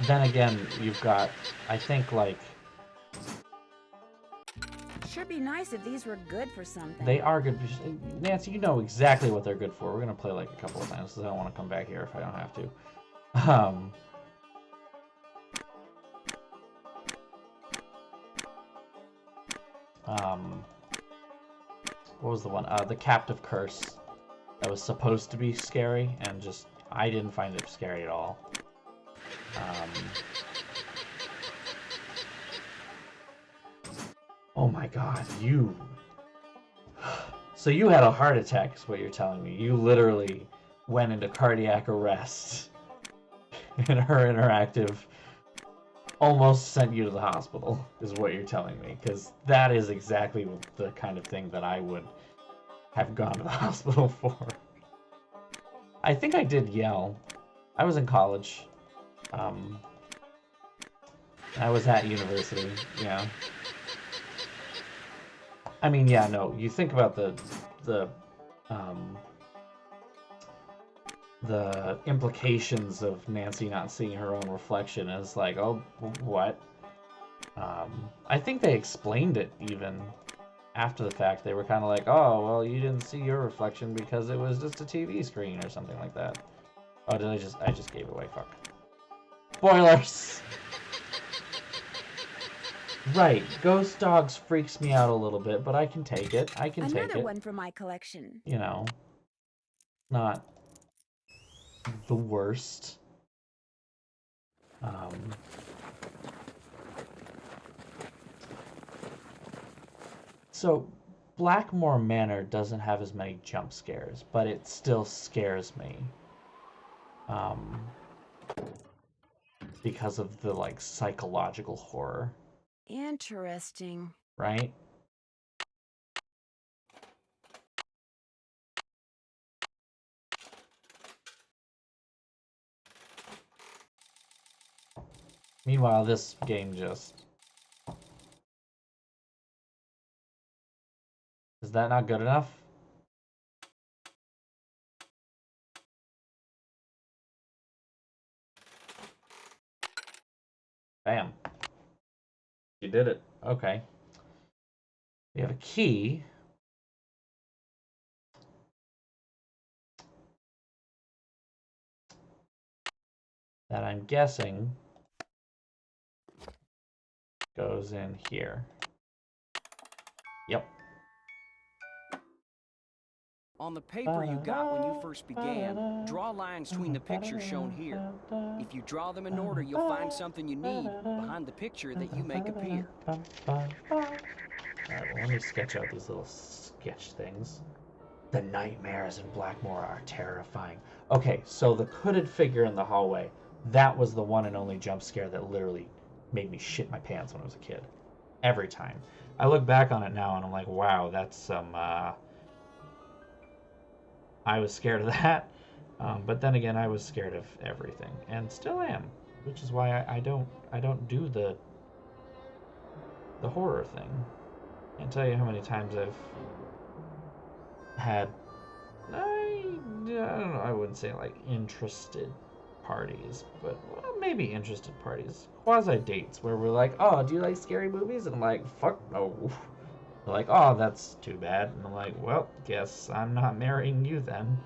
Then again, you've got, I think, like... Sure be nice if these were good for something. They are good. Nancy, you know exactly what they're good for. We're going to play like a couple of times because I don't want to come back here if I don't have to. What was the one? The Captive Curse. That was supposed to be scary, and just, I didn't find it scary at all. Oh my god, you... So you had a heart attack, is what you're telling me. You literally went into cardiac arrest. And her interactive almost sent you to the hospital, is what you're telling me. Because that is exactly the kind of thing that I would have gone to the hospital for. I think I did yell. I was in college. I was at university, yeah. I mean, yeah, no, you think about the implications of Nancy not seeing her own reflection as like, oh, what? I think they explained it even after the fact. They were kind of like, oh, well, you didn't see your reflection because it was just a TV screen or something like that. Oh, I just gave it away, fuck. Spoilers! Right, Ghost Dogs freaks me out a little bit, but I can take it. I can take it. Another one for my collection. You know, not the worst. So, Blackmore Manor doesn't have as many jump scares, but it still scares me. Because of the, like, psychological horror. Interesting. Right? Meanwhile, this game just... Is that not good enough? Bam. You did it. Okay. We have a key. That I'm guessing goes in here. Yep. On the paper you got when you first began, draw lines between the pictures shown here. If you draw them in order, you'll find something you need behind the picture that you make appear. Alright, well, let me sketch out these little sketch things. The nightmares in Blackmore are terrifying. Okay, so the hooded figure in the hallway, that was the one and only jump scare that literally made me shit my pants when I was a kid. Every time. I look back on it now and I'm like, wow, that's some, I was scared of that, but then again, I was scared of everything, and still am, which is why I don't do the horror thing. I can't tell you how many times I've had, I don't know, I wouldn't say like interested parties, but well, maybe interested parties. Quasi dates where we're like, oh, do you like scary movies? And I'm like, fuck no. They're like, oh, that's too bad. And I'm like, well, guess I'm not marrying you then.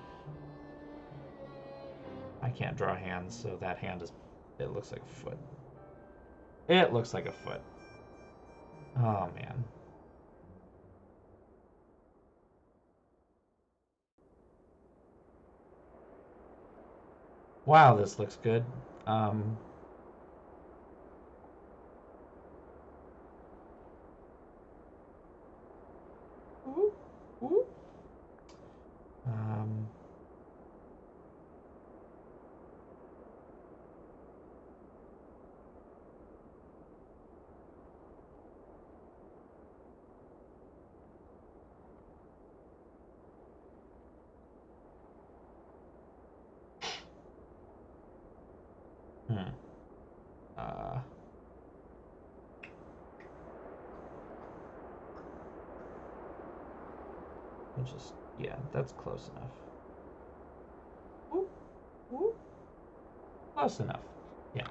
I can't draw hands, so that hand is, it looks like a foot. It looks like a foot. Oh, man. Wow, this looks good. Ooh, ooh. Just, yeah, that's close enough. Whoop, whoop. Close enough. Yeah.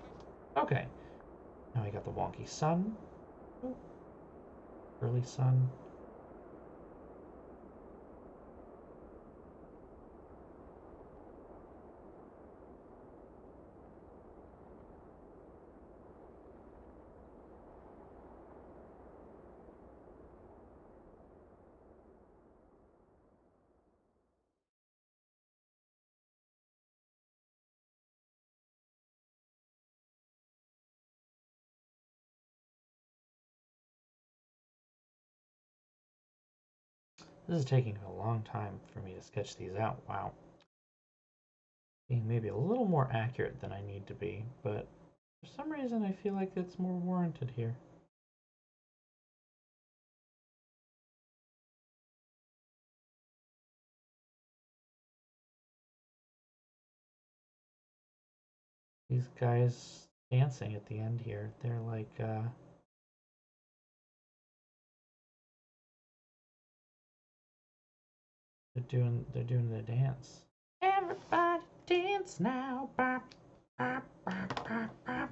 Okay. Now we got the wonky sun. Whoop. Early sun. This is taking a long time for me to sketch these out. Wow. Being maybe a little more accurate than I need to be, but for some reason I feel like it's more warranted here. These guys dancing at the end here, they're like, they're doing the dance. Everybody dance now. Bop, bop, bop, bop, bop.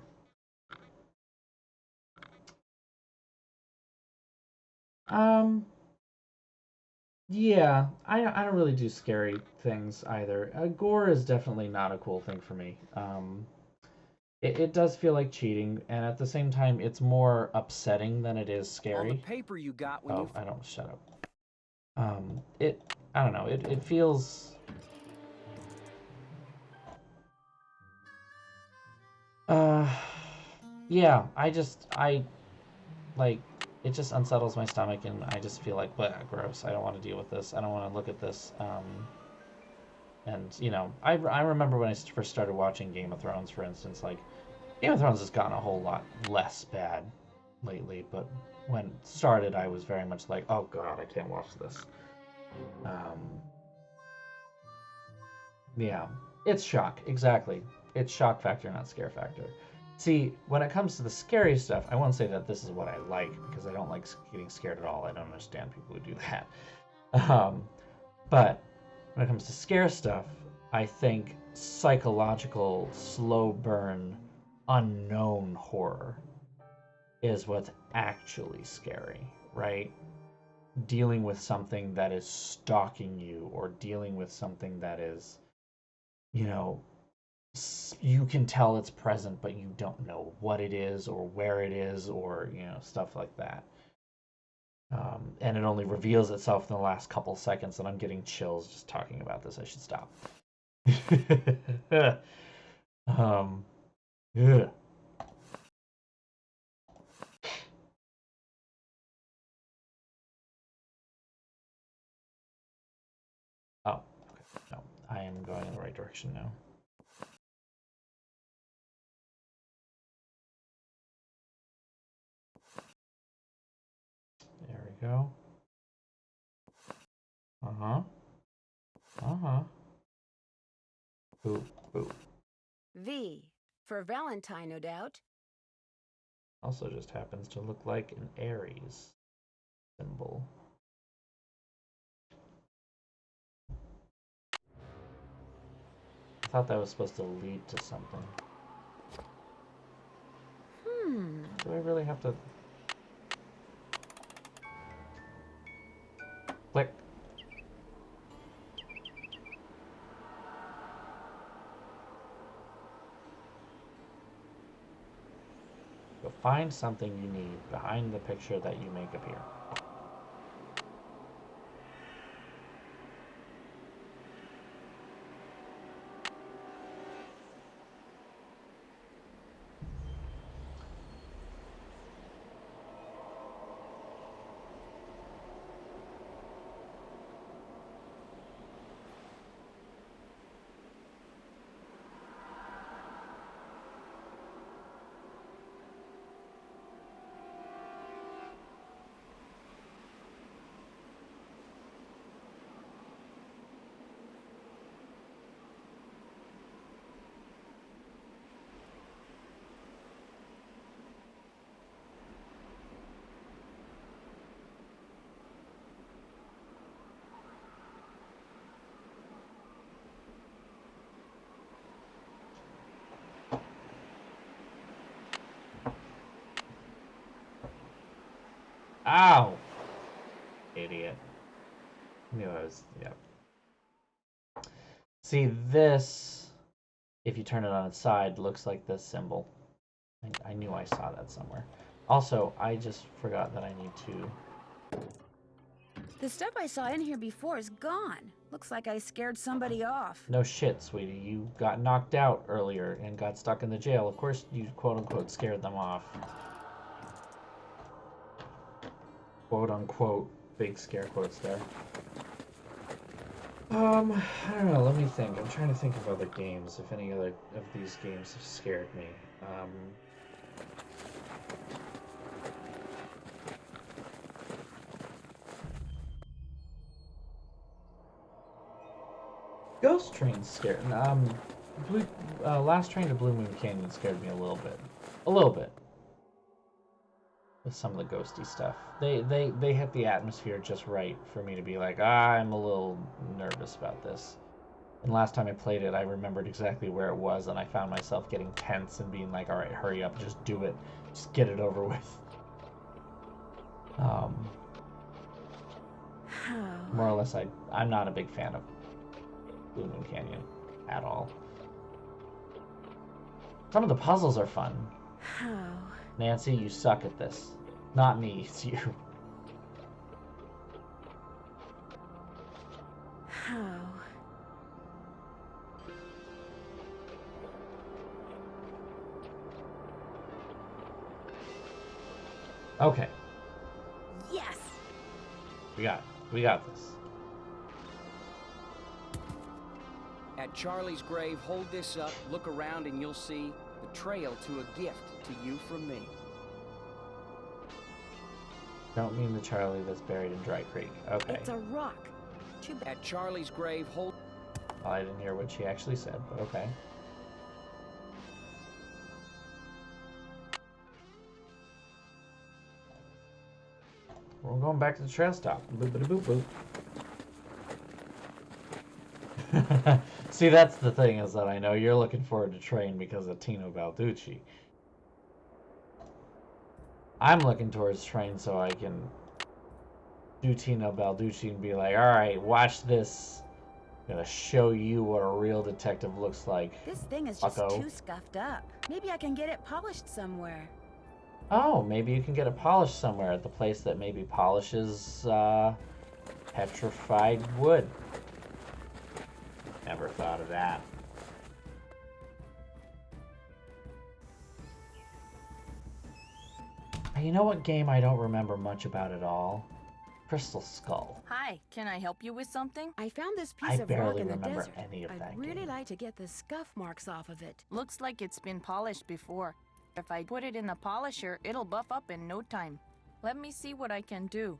Yeah, I don't really do scary things either. Gore is definitely not a cool thing for me. It does feel like cheating, and at the same time, it's more upsetting than it is scary. On the paper you got when I don't, shut up. I don't know, it feels... yeah, like, it just unsettles my stomach, and I just feel like, bleh, gross, I don't want to deal with this, I don't want to look at this, and, you know, I remember when I first started watching Game of Thrones, for instance, like, Game of Thrones has gotten a whole lot less bad lately, but when it started, I was very much like, oh god, I can't watch this. Yeah, it's shock, exactly. It's shock factor, not scare factor. See, when it comes to the scary stuff, I won't say that this is what I like, because I don't like getting scared at all. I don't understand people who do that. But when it comes to scare stuff, I think psychological, slow burn, unknown horror is what's actually scary, right? Dealing with something that is stalking you, or dealing with something that is, you know, you can tell it's present, but you don't know what it is or where it is, or, you know, stuff like that. And it only reveals itself in the last couple seconds, and I'm getting chills just talking about this. I should stop. Yeah. Oh, okay. No, I am going in the right direction now. There we go. Uh-huh. Uh-huh. Boo, boo. V, for Valentine, no doubt. Also just happens to look like an Aries symbol. thought that was supposed to lead to something. Do I really have to... Click. You'll find something you need behind the picture that you make appear. Ow! Idiot. Knew I was, yep. See, this, if you turn it on its side, looks like this symbol. I knew I saw that somewhere. Also, I just forgot that I need to... The stuff I saw in here before is gone. Looks like I scared somebody off. No shit, sweetie. You got knocked out earlier and got stuck in the jail. Of course you quote-unquote scared them off. Quote-unquote, big scare quotes there. I don't know, let me think. I'm trying to think of other games, if any other of these games have scared me. Ghost Train scared. Last Train to Blue Moon Canyon scared me a little bit. A little bit. With some of the ghosty stuff. They hit the atmosphere just right for me to be like, I'm a little nervous about this. And last time I played it, I remembered exactly where it was, and I found myself getting tense and being like, alright, hurry up, just do it. Just get it over with. More or less, I'm not a big fan of Blue Moon Canyon at all. Some of the puzzles are fun. Nancy, you suck at this. Not me, it's you. Okay. Yes. We got this. At Charlie's grave, hold this up, look around, and you'll see the trail to a gift to you from me. Don't mean the Charlie that's buried in Dry Creek. Okay. It's a rock. At Charlie's grave, hold... Well, I didn't hear what she actually said, but okay. We're going back to the trail stop. Boop-a-da-boop-boop. See, that's the thing, is that I know you're looking forward to Train because of Tino Balducci. I'm looking towards Train so I can do Tino Balducci and be like, alright, watch this. I'm gonna show you what a real detective looks like. This thing is just too scuffed up. Maybe I can get it polished somewhere. Oh, maybe you can get it polished somewhere at the place that maybe polishes petrified wood. Never thought of that. You know what game I don't remember much about at all? Crystal Skull. Hi, can I help you with something? I found this piece of rock in the desert. Any of that I'd really like to get the scuff marks off of it. Looks like it's been polished before. If I put it in the polisher, it'll buff up in no time. Let me see what I can do.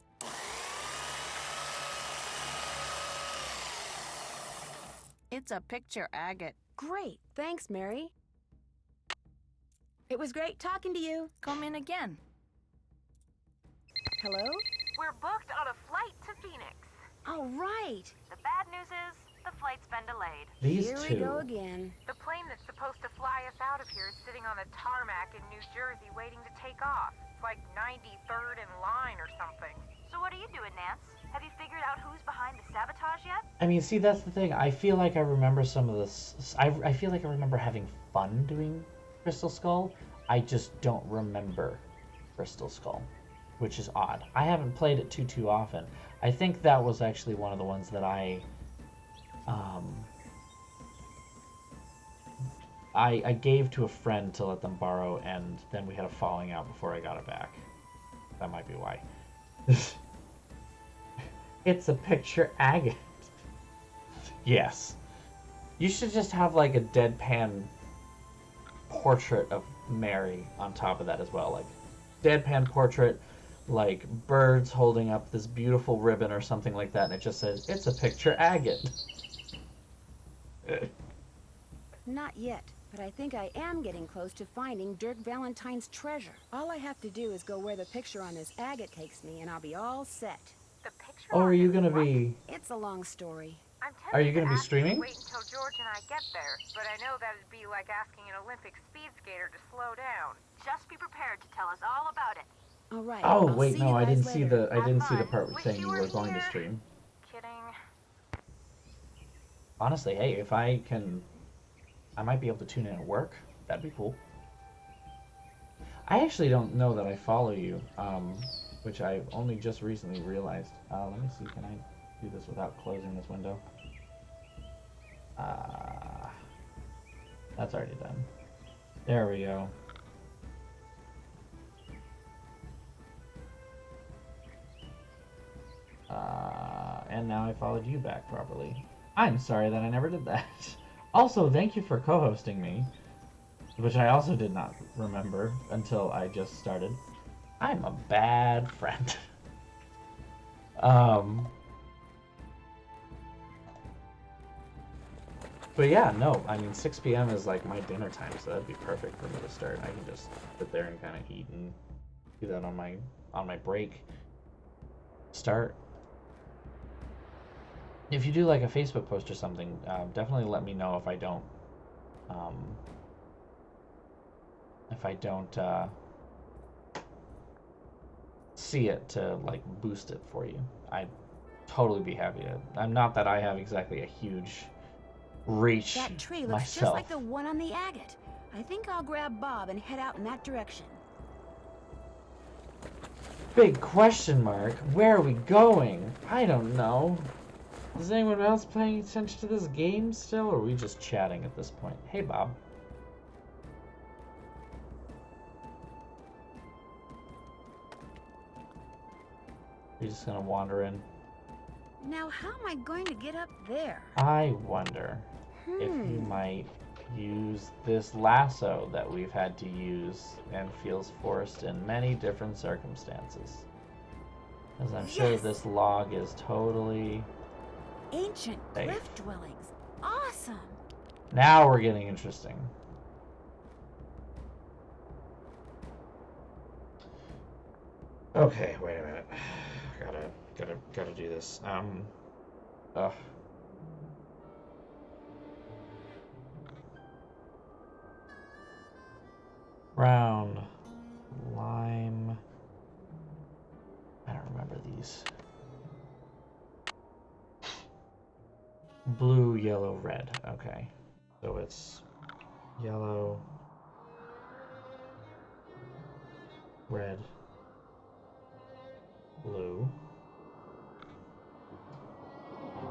It's a picture agate. Great. Thanks, Mary. It was great talking to you. Come in again. Hello? We're booked on a flight to Phoenix. All right. The bad news is, the flight's been delayed. These Here two. we go again. The plane that's supposed to fly us out of here is sitting on the tarmac in New Jersey waiting to take off. It's like 93rd in line or something. So what are you doing, Nance? Have you figured out who's behind the sabotage yet? I mean, see, that's the thing. I feel like I remember some of this. I feel like I remember having fun doing Crystal Skull. I just don't remember Crystal Skull, which is odd. I haven't played it too often. I think that was actually one of the ones that I gave to a friend to let them borrow, and then we had a falling out before I got it back. That might be why. It's a picture agate. Yes. You should just have like a deadpan portrait of Mary on top of that as well. Like deadpan portrait, like birds holding up this beautiful ribbon or something like that, and it just says, "It's a picture agate." Not yet, but I think I am getting close to finding Dirk Valentine's treasure. All I have to do is go where the picture on this agate takes me, and I'll be all set. The picture Oh, are on you this gonna what? be? It's a long story. I'm Are you tempted gonna be to ask you to streaming? wait until George and I get there, but I know that'd be like asking an Olympic speed skater to slow down. Just be prepared to tell us all about it. All right. Oh I'll wait, see no, you I guys didn't see later. the Have fun. part Wish saying you you were were going to here. stream. Kidding. Honestly, hey, if I can, I might be able to tune in at work. That'd be cool. I actually don't know that I follow you, which I only just recently realized. Let me see, can I do this without closing this window? That's already done. There we go. And now I followed you back properly. I'm sorry that I never did that. Also, thank you for co-hosting me, which I also did not remember until I just started. I'm a bad friend. But yeah, no, I mean 6 p.m. is like my dinner time, so that'd be perfect for me to start. I can just sit there and kind of eat and do that on my break. Start. If you do like a Facebook post or something, definitely let me know if I don't see it to like boost it for you. I'd totally be happy to. I'm not that I have exactly a huge reach That tree looks myself. just like the one on the agate. I think I'll grab Bob and head out in that direction. Big question mark. Where are we going? I don't know. Is anyone else paying attention to this game still, or are we just chatting at this point? Hey, Bob. You're just gonna wander in. Now, how am I going to get up there? I wonder if you might use this lasso that we've had to use and feels forced in many different circumstances. As I'm sure this log is totally Ancient safe. cliff dwellings. Awesome. Now we're getting interesting. Okay, wait a minute. Gotta do this. Brown, lime. I don't remember these. Blue, yellow, red. Okay. So it's yellow, red, blue,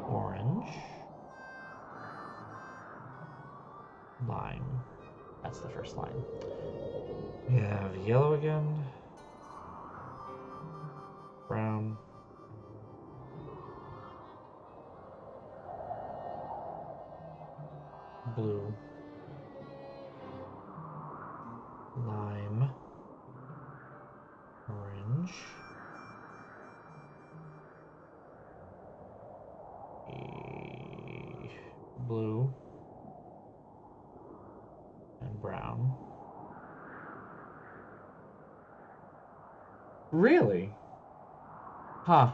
orange, lime. That's the first line. We have yellow again, brown, blue, lime, orange, blue, and brown. Really? Huh.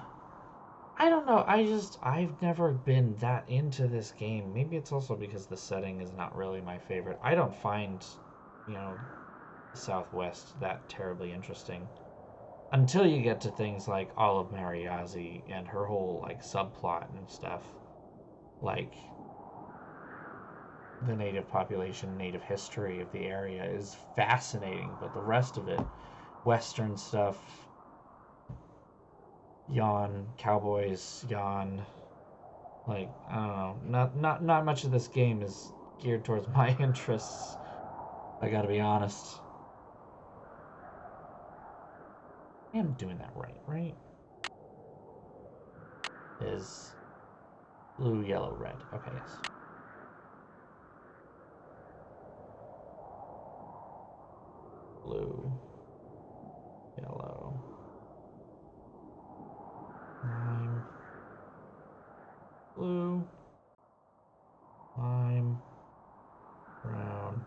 I don't don't know. I've never been that into this game. Maybe it's also because the setting is not really my favorite. I don't find, you know, the Southwest that terribly interesting until you get to things like Olive Mariazzi and her whole like subplot and stuff. Like the native population, native history of the area is fascinating, but the rest of it, Western stuff, yawn, cowboys, yawn. Like, I don't know, not much of this game is geared towards my interests. I gotta be honest. I am doing that right? Is blue, yellow, red. Okay, yes. Blue, yellow, lime, blue, lime, brown,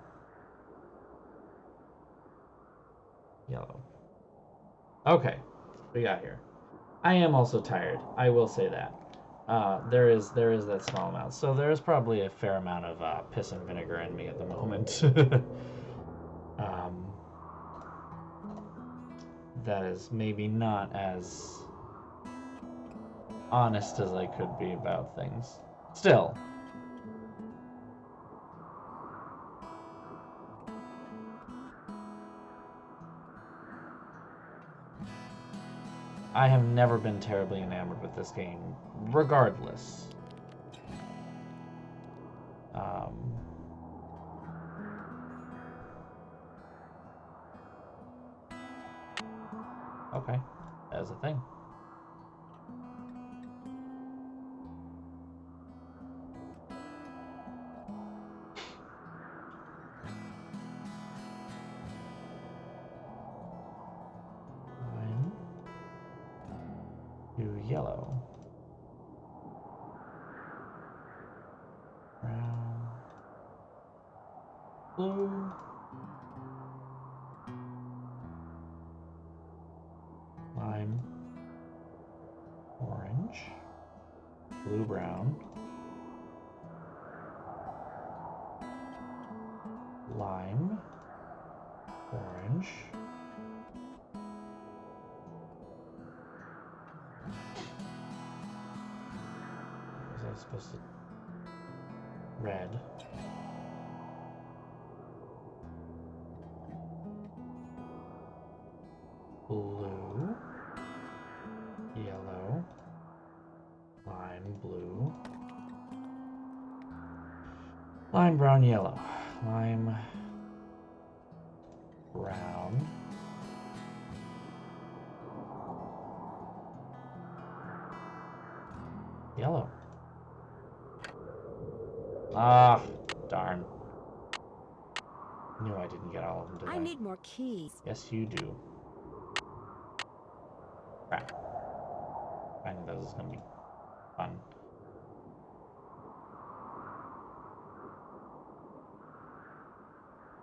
yellow. Okay, we got here. I am also tired. I will say that. There is that small amount. So there is probably a fair amount of piss and vinegar in me at the moment. That is maybe not as honest as I could be about things. Still. I have never been terribly enamored with this game, regardless. Okay, that's a thing. Lime to yellow. Brown. Blue. Lime. Orange. Blue, brown. Lime. Orange. Was I supposed to... Red. Blue. Yellow. Lime, blue. Lime, brown, yellow. Lime, brown. Yellow. Ah, darn. Knew I didn't get all of them, did I? I need more keys. Yes, you do. Crap. Finding those is gonna be fun.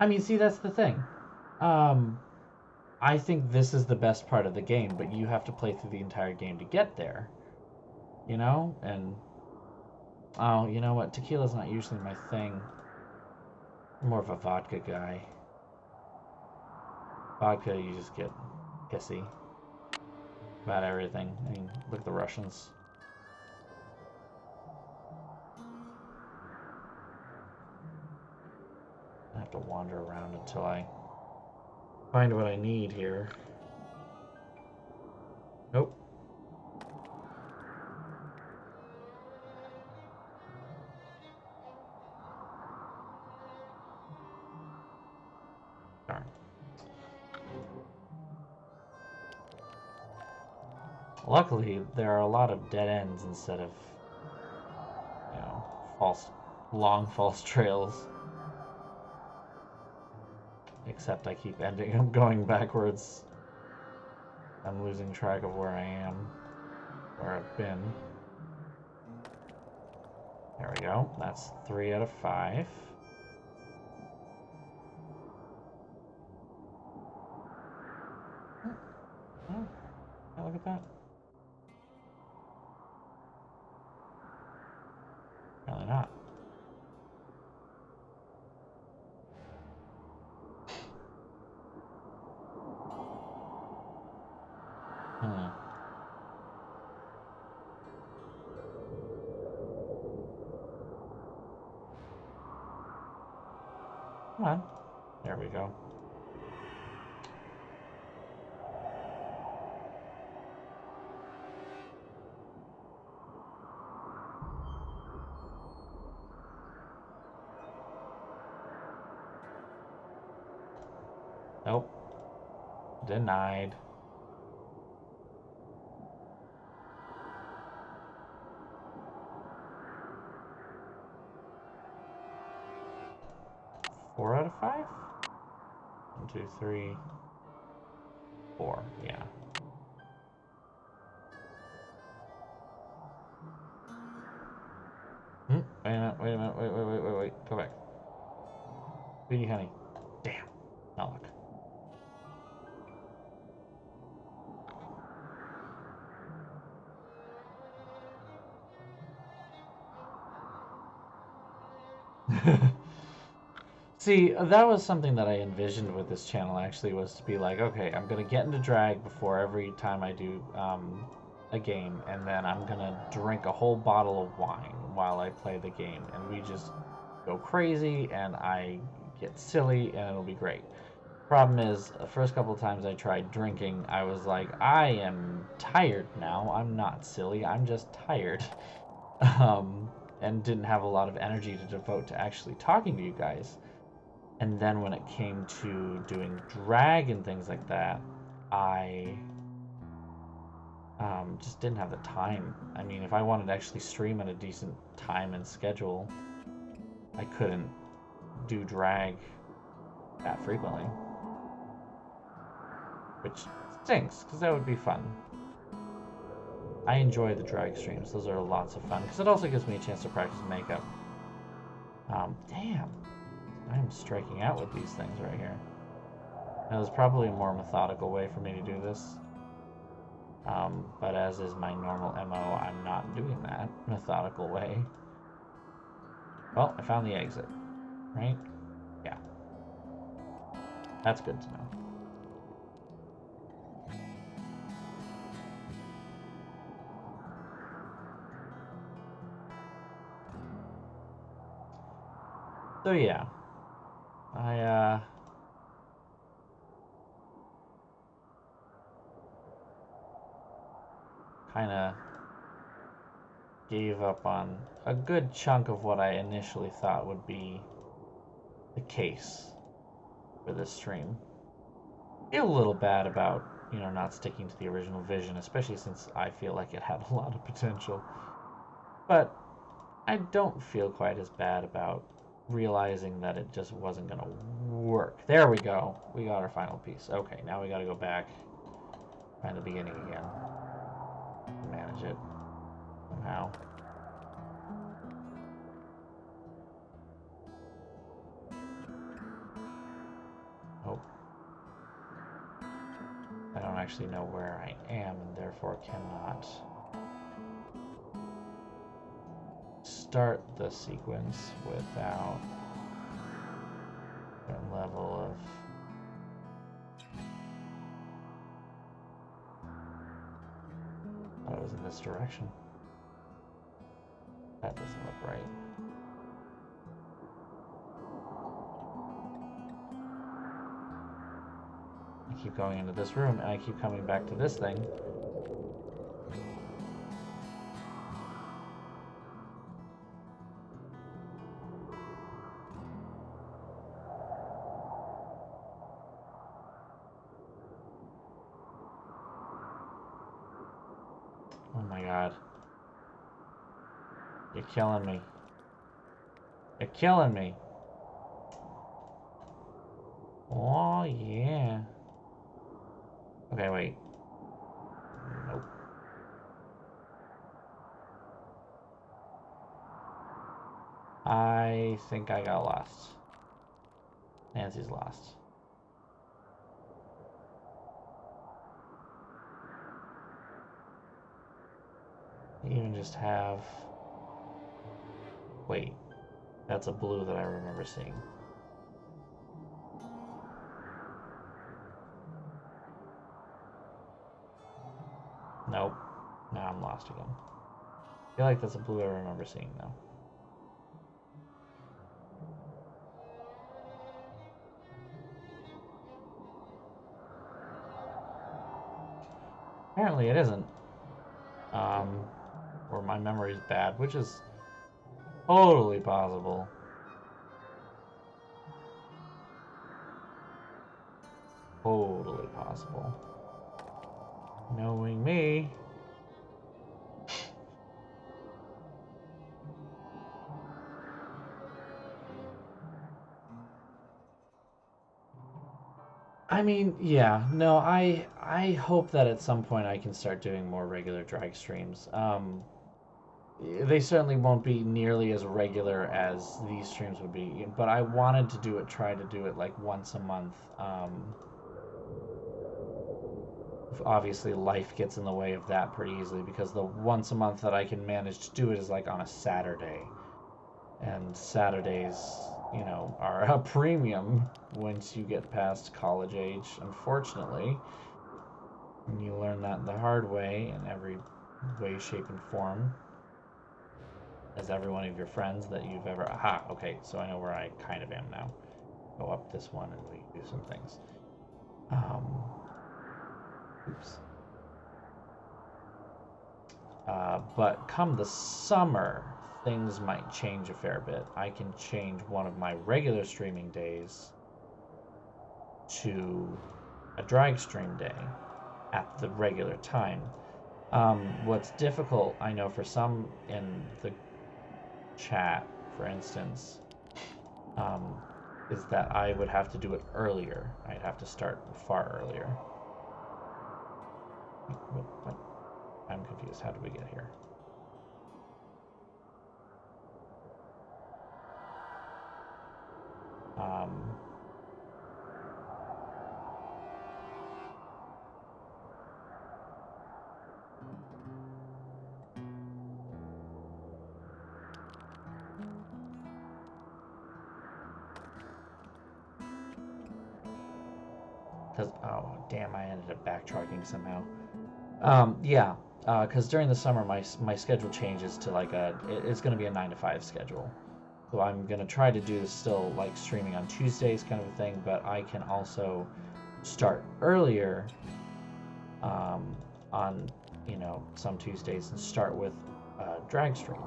I mean, see, that's the thing. I think this is the best part of the game, but you have to play through the entire game to get there. You know? And... oh, you know what? Tequila's not usually my thing. I'm more of a vodka guy. Vodka, you just get pissy about everything. I mean, look at the Russians. I have to wander around until I find what I need here. Nope. Darn. Luckily, there are a lot of dead ends instead of, you know, long false trails. Except I keep ending up going backwards. I'm losing track of where I am, where I've been. There we go. That's 3 out of 5. Oh, look at that. Come on. There we go. Nope. Denied. Four out of 5? 1, 2, 3, 4. Yeah. Wait a minute, wait a minute, wait. Go back. Sweetie honey. Damn. Not luck. See, that was something that I envisioned with this channel, actually, was to be like, okay, I'm going to get into drag before every time I do a game, and then I'm going to drink a whole bottle of wine while I play the game, and we just go crazy, and I get silly, and it'll be great. Problem is, the first couple of times I tried drinking, I was like, I am tired now. I'm not silly, I'm just tired. And didn't have a lot of energy to devote to actually talking to you guys. And then when it came to doing drag and things like that, I just didn't have the time. I mean, if I wanted to actually stream at a decent time and schedule, I couldn't do drag that frequently. Which stinks, because that would be fun. I enjoy the drag streams. Those are lots of fun, because it also gives me a chance to practice makeup. Damn. I am striking out with these things right here. Now, there's probably a more methodical way for me to do this. But as is my normal MO, I'm not doing that methodical way. Well, I found the exit, right? Yeah. That's good to know. So yeah, I kind of gave up on a good chunk of what I initially thought would be the case for this stream. Feel a little bad about, you know, not sticking to the original vision, especially since I feel like it had a lot of potential. But I don't feel quite as bad about realizing that it just wasn't going to work. There we go. We got our final piece. Okay, now we got to go back, find the beginning again, manage it somehow. Oh. I don't actually know where I am and therefore cannot start the sequence without a certain level of I thought it was in this direction. That doesn't look right. I keep going into this room and I keep coming back to this thing. Oh my god. You're killing me. You're killing me. Oh yeah. Okay, wait. Nope. I think I got lost. Nancy's lost. You even just have... Wait. That's a blue that I remember seeing. Nope. Now I'm lost again. I feel like that's a blue I remember seeing, though. Apparently it isn't. Or my memory's bad, which is totally possible. Totally possible. Knowing me. I mean, yeah, no, I hope that at some point I can start doing more regular drag streams. They certainly won't be nearly as regular as these streams would be, but I wanted to do it, try to do it like once a month. Obviously life gets in the way of that pretty easily because the once a month that I can manage to do it is like on a Saturday. And Saturdays, you know, are a premium once you get past college age, unfortunately. And you learn that the hard way in every way, shape, and form. As every one of your friends that you've ever... Aha, okay, so I know where I kind of am now. Go up this one and we do some things. Oops. But come the summer, things might change a fair bit. I can change one of my regular streaming days to a drag stream day at the regular time. What's difficult, I know for some in the chat, for instance, is that I would have to do it earlier. I'd have to start far earlier. What? I'm confused. How did we get here? Because, oh, damn, I ended up backtracking somehow. Yeah, because during the summer, my schedule changes to like it's going to be a 9 to 5 schedule. So I'm going to try to do this still like streaming on Tuesdays kind of a thing, but I can also start earlier on, you know, some Tuesdays and start with drag stream.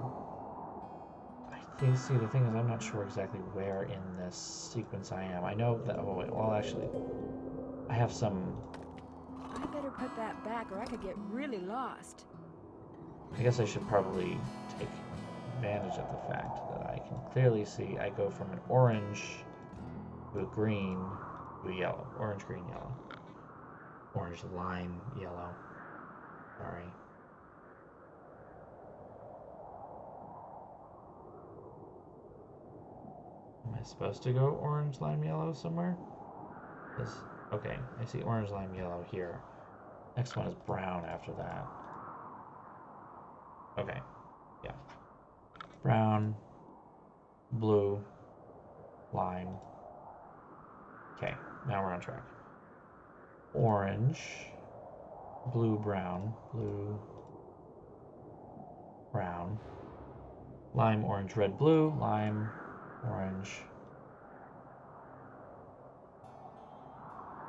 See, the thing is, I'm not sure exactly where in this sequence I am. I know that, oh wait, well actually, I have some... I better put that back or I could get really lost. I guess I should probably take advantage of the fact that I can clearly see I go from an orange to a green to a yellow. Orange, green, yellow. Orange, lime, yellow. Sorry. Am I supposed to go orange, lime, yellow somewhere? Okay, I see orange, lime, yellow here. Next one is brown after that. Okay, yeah. Brown, blue, lime. Okay, now we're on track. Orange, blue, brown, lime, orange, red, blue, lime, orange,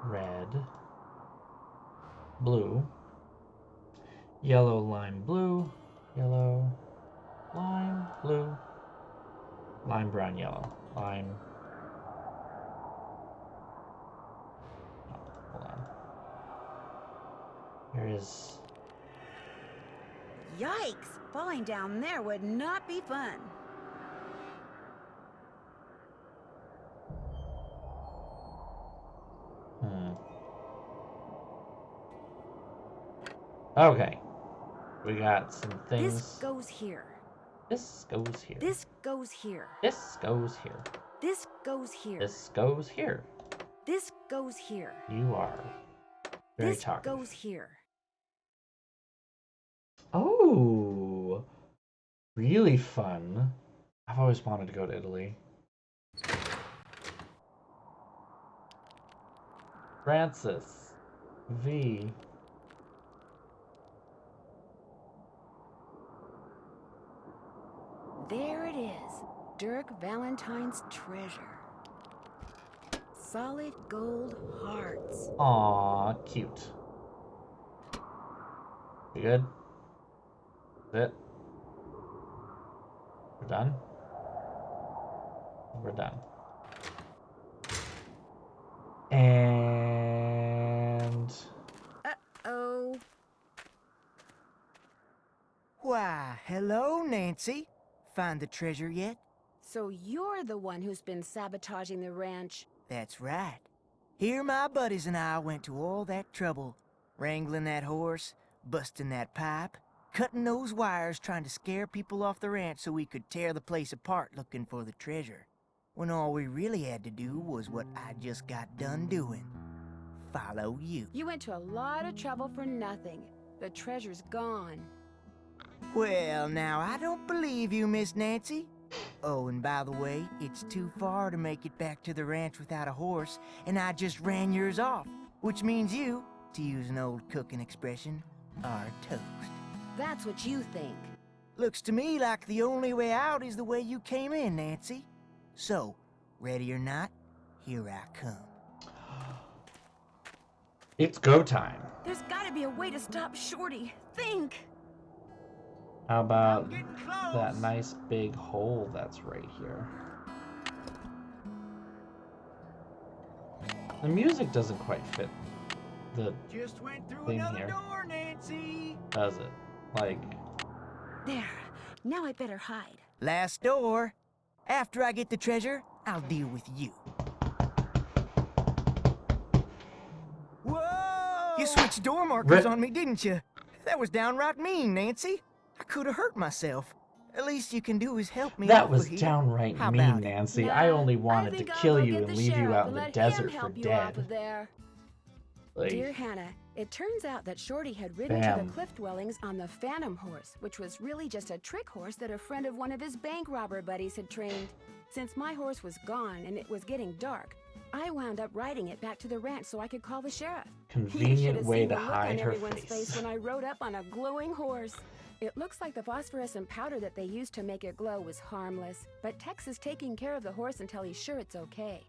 red, blue, yellow, lime, blue, yellow, lime, blue, lime, brown, yellow, lime. Oh, hold on. Here is... Yikes! Falling down there would not be fun. Okay. We got some things. This goes here. This goes here. This goes here. This goes here. This goes here. This goes here. This goes here. You are very this talkative. Goes here. Oh, really fun. I've always wanted to go to Italy. Francis V. There it is. Dirk Valentine's treasure. Solid gold hearts. Aw, cute. You good? That's it? We're done? We're done. And... Uh-oh. Why, hello, Nancy. Find the treasure yet? So you're the one who's been sabotaging the ranch. That's right. Here my buddies and I went to all that trouble. Wrangling that horse, busting that pipe, cutting those wires trying to scare people off the ranch so we could tear the place apart looking for the treasure. When all we really had to do was what I just got done doing. Follow you. You went to a lot of trouble for nothing. The treasure's gone. Well, now, I don't believe you, Miss Nancy. Oh, and by the way, it's too far to make it back to the ranch without a horse, and I just ran yours off, which means you, to use an old cooking expression, are toast. That's what you think. Looks to me like the only way out is the way you came in, Nancy. So, ready or not, here I come. It's go time. There's gotta be a way to stop Shorty. Think! How about that nice big hole that's right here? The music doesn't quite fit the Just went through thing another here. door, Nancy. Does it? Like, There. Now I better hide. Last door. After I get the treasure, I'll deal with you. Whoa! You switched door markers on me, didn't you? That was downright mean, Nancy. I could have hurt myself. At least you can do is help me that over was here. downright How mean, about it? Nancy. Nah, I only wanted to think I'll kill go you get and the leave you sheriff out in and the let desert him for help you off dead. of there. Like, Dear Hannah, it turns out that Shorty had ridden to Bam. the cliff dwellings on the Phantom horse, which was really just a trick horse that a friend of one of his bank robber buddies had trained. Since my horse was gone and it was getting dark, I wound up riding it back to the ranch so I could call the sheriff. You should convenient have way seen to the look hide on her everyone's face. face when I rode up on a glowing horse. It looks like the phosphorescent powder that they used to make it glow was harmless, but Tex is taking care of the horse until he's sure it's okay.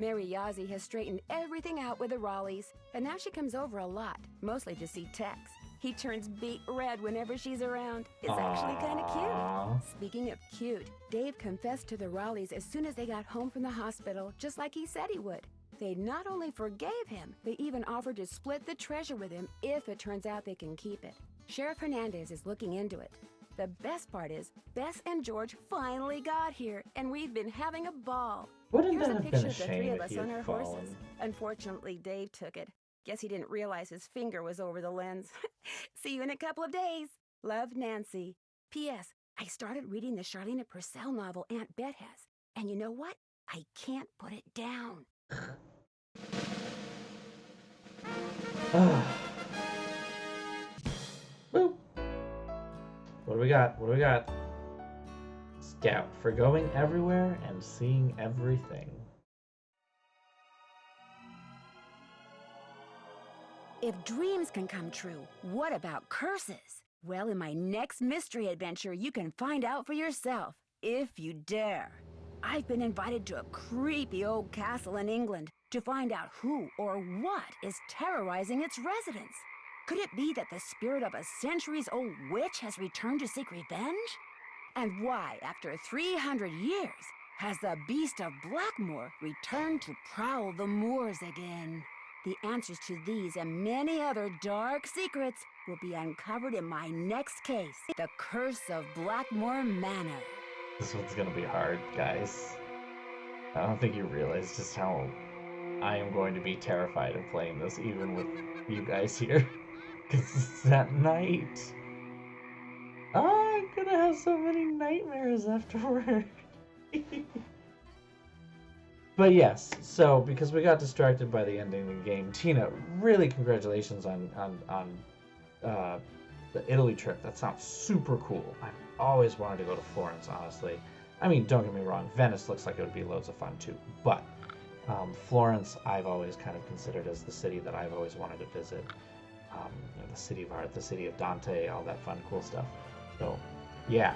Mary Yazzie has straightened everything out with the Raleighs, and now she comes over a lot, mostly to see Tex. He turns beet red whenever she's around. It's actually kind of Aww. cute. Speaking of cute, Dave confessed to the Raleighs as soon as they got home from the hospital, just like he said he would. They not only forgave him, they even offered to split the treasure with him if it turns out they can keep it. Sheriff Hernandez is looking into it. The best part is, Bess and George finally got here, and we've been having a ball. Wouldn't Here's that a have picture been a of the shame three of if us he on our had horses. fallen? Unfortunately, Dave took it. Guess he didn't realize his finger was over the lens. See you in a couple of days. Love, Nancy. P.S. I started reading the Charlene Purcell novel Aunt Bet has. And you know what? I can't put it down. Boop. What do we got? What do we got? Scout for going everywhere and seeing everything. If dreams can come true, what about curses? Well, in my next mystery adventure, you can find out for yourself, if you dare. I've been invited to a creepy old castle in England to find out who or what is terrorizing its residents. Could it be that the spirit of a centuries-old witch has returned to seek revenge? And why, after 300 years, has the beast of Blackmoor returned to prowl the moors again? The answers to these and many other dark secrets will be uncovered in my next case, The Curse of Blackmoor Manor. This one's gonna be hard, guys. I don't think you realize just how I am going to be terrified of playing this, even with you guys here. Because it's at night. Oh, I'm gonna have so many nightmares afterward. But yes, so because we got distracted by the ending of the game, Tina, really congratulations on the Italy trip. That sounds super cool. I've always wanted to go to Florence, honestly. I mean, don't get me wrong, Venice looks like it would be loads of fun too, but Florence I've always kind of considered as the city that I've always wanted to visit. You know, the city of art, the city of Dante, all that fun, cool stuff. So, yeah.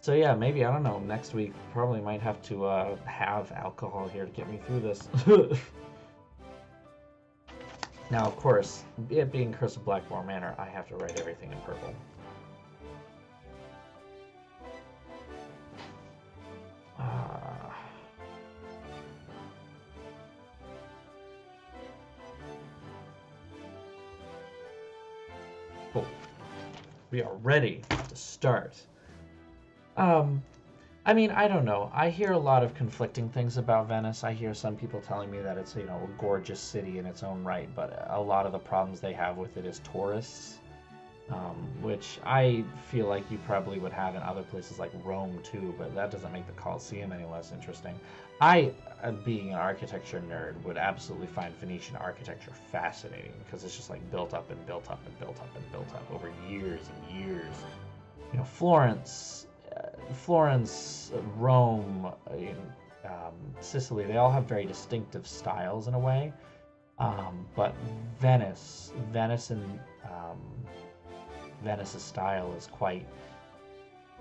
So yeah, maybe, I don't know, next week probably might have to have alcohol here to get me through this. Now, of course, it being Curse of Blackmore Manor, I have to write everything in purple. Cool. We are ready to start. I mean, I don't know. I hear a lot of conflicting things about Venice. I hear some people telling me that it's, you know, a gorgeous city in its own right, but a lot of the problems they have with it is tourists, which I feel like you probably would have in other places like Rome too, but that doesn't make the Colosseum any less interesting. I, being an architecture nerd, would absolutely find Venetian architecture fascinating because it's just like built up and built up and built up and built up over years and years. You know, Florence, Rome, Sicily, they all have very distinctive styles in a way. But Venice's style is quite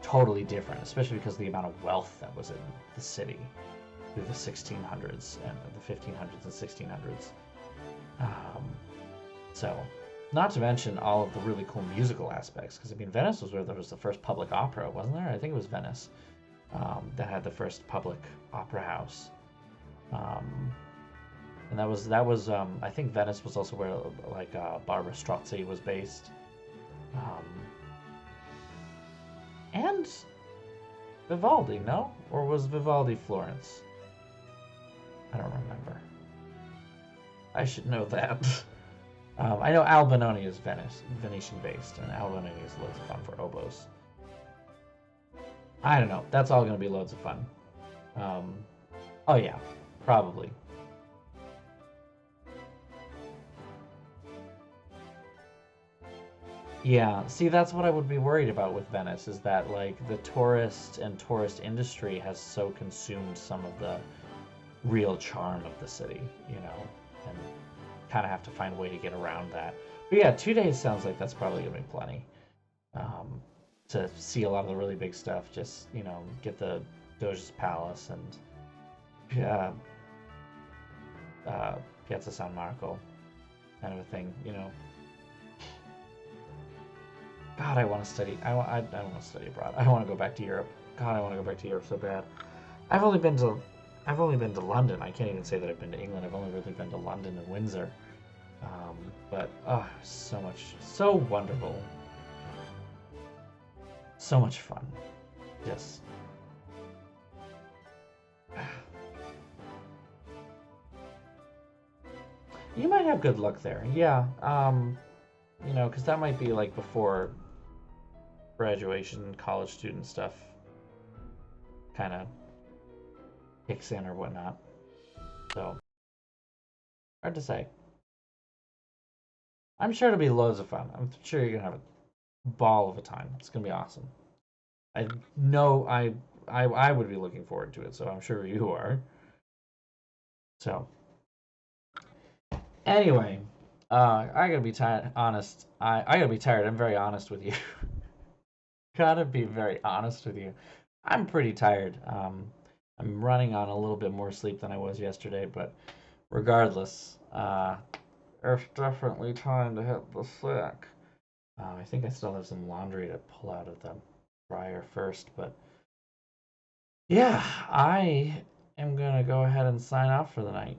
totally different, especially because of the amount of wealth that was in the city through the 1600s and the 1500s and 1600s. So, not to mention all of the really cool musical aspects, because I mean, Venice was where there was the first public opera, wasn't there? I think it was Venice that had the first public opera house, and that was I think Venice was also where like Barbara Strozzi was based, and Vivaldi, no? Or was Vivaldi Florence? I don't remember. I should know that. I know Albinoni is Venetian based, and Albinoni is loads of fun for oboes. I don't know. That's all going to be loads of fun. Oh yeah, probably. Yeah, see, that's what I would be worried about with Venice, is that like the tourist industry has so consumed some of the real charm of the city, you know, and kind of have to find a way to get around that. But yeah, 2 days sounds like that's probably gonna be plenty to see a lot of the really big stuff. Just, you know, get the Doge's Palace and Piazza San Marco kind of a thing, you know. God, I want to study. I want to study abroad. I want to go back to Europe. God, I want to go back to Europe so bad. I've only been to London. I can't even say that I've been to England. I've only really been to London and Windsor. But so wonderful, so much fun. Just you might have good luck there. Yeah. You know, because that might be like before graduation, college student stuff kind of kicks in or whatnot. So, hard to say. I'm sure it'll be loads of fun. I'm sure you're gonna have a ball of a time. It's gonna be awesome. I know I would be looking forward to it, so I'm sure you are. So, anyway, I gotta be honest. I gotta be tired. I'm very honest with you. Gotta be very honest with you. I'm pretty tired. I'm running on a little bit more sleep than I was yesterday, but regardless, it's definitely time to hit the sack. I think I still have some laundry to pull out of the dryer first, but yeah, I am gonna go ahead and sign off for the night.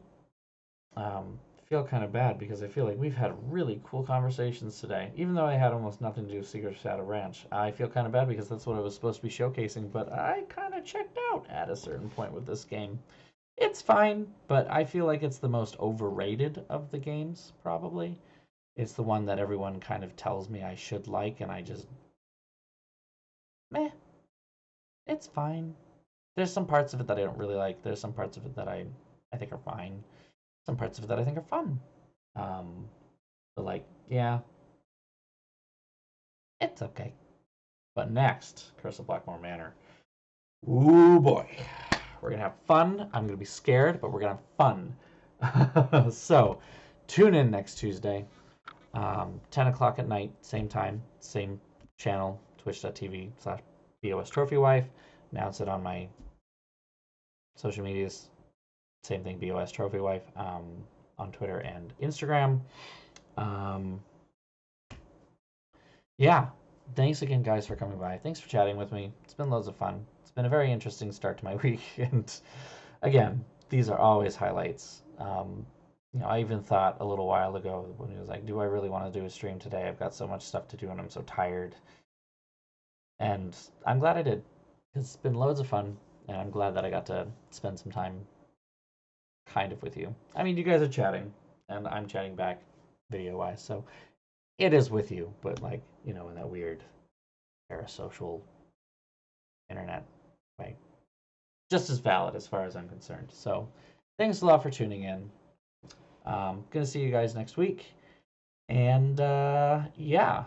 Feel kind of bad because I feel like we've had really cool conversations today, even though I had almost nothing to do with Secret Shadow Ranch. I feel kind of bad because that's what I was supposed to be showcasing, but I kind of checked out at a certain point with this game. It's fine, but I feel like it's the most overrated of the games, probably. It's the one that everyone kind of tells me I should like, and I just... meh. It's fine. There's some parts of it that I don't really like. There's some parts of it that I think are fine. Some parts of it that I think are fun. But like, yeah. It's okay. But next, Curse of Blackmore Manor. Ooh boy. We're gonna have fun. I'm gonna be scared, but we're gonna have fun. So, tune in next Tuesday. 10 o'clock at night, same time, same channel, twitch.tv/BOSTrophyWife. Announce it on my social medias. Same thing, BOSTrophyWife. on Twitter and Instagram. Yeah, thanks again, guys, for coming by. Thanks for chatting with me. It's been loads of fun. It's been a very interesting start to my week, and again, these are always highlights. I even thought a little while ago when he was like, do I really want to do a stream today? I've got so much stuff to do and I'm so tired. And I'm glad I did. It's been loads of fun, and I'm glad that I got to spend some time kind of with you. I mean, you guys are chatting, and I'm chatting back video-wise, so it is with you, but like, in that weird parasocial internet way. Just as valid as far as I'm concerned. So thanks a lot for tuning in. Gonna see you guys next week. And yeah.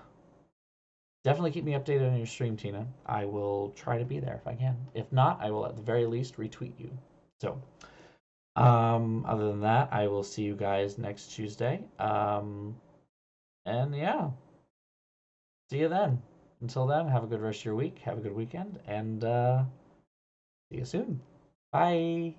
Definitely keep me updated on your stream, Tina. I will try to be there if I can. If not, I will at the very least retweet you. So other than that, I will see you guys next Tuesday. And yeah. See you then. Until then, have a good rest of your week. Have a good weekend. And see you soon. Bye.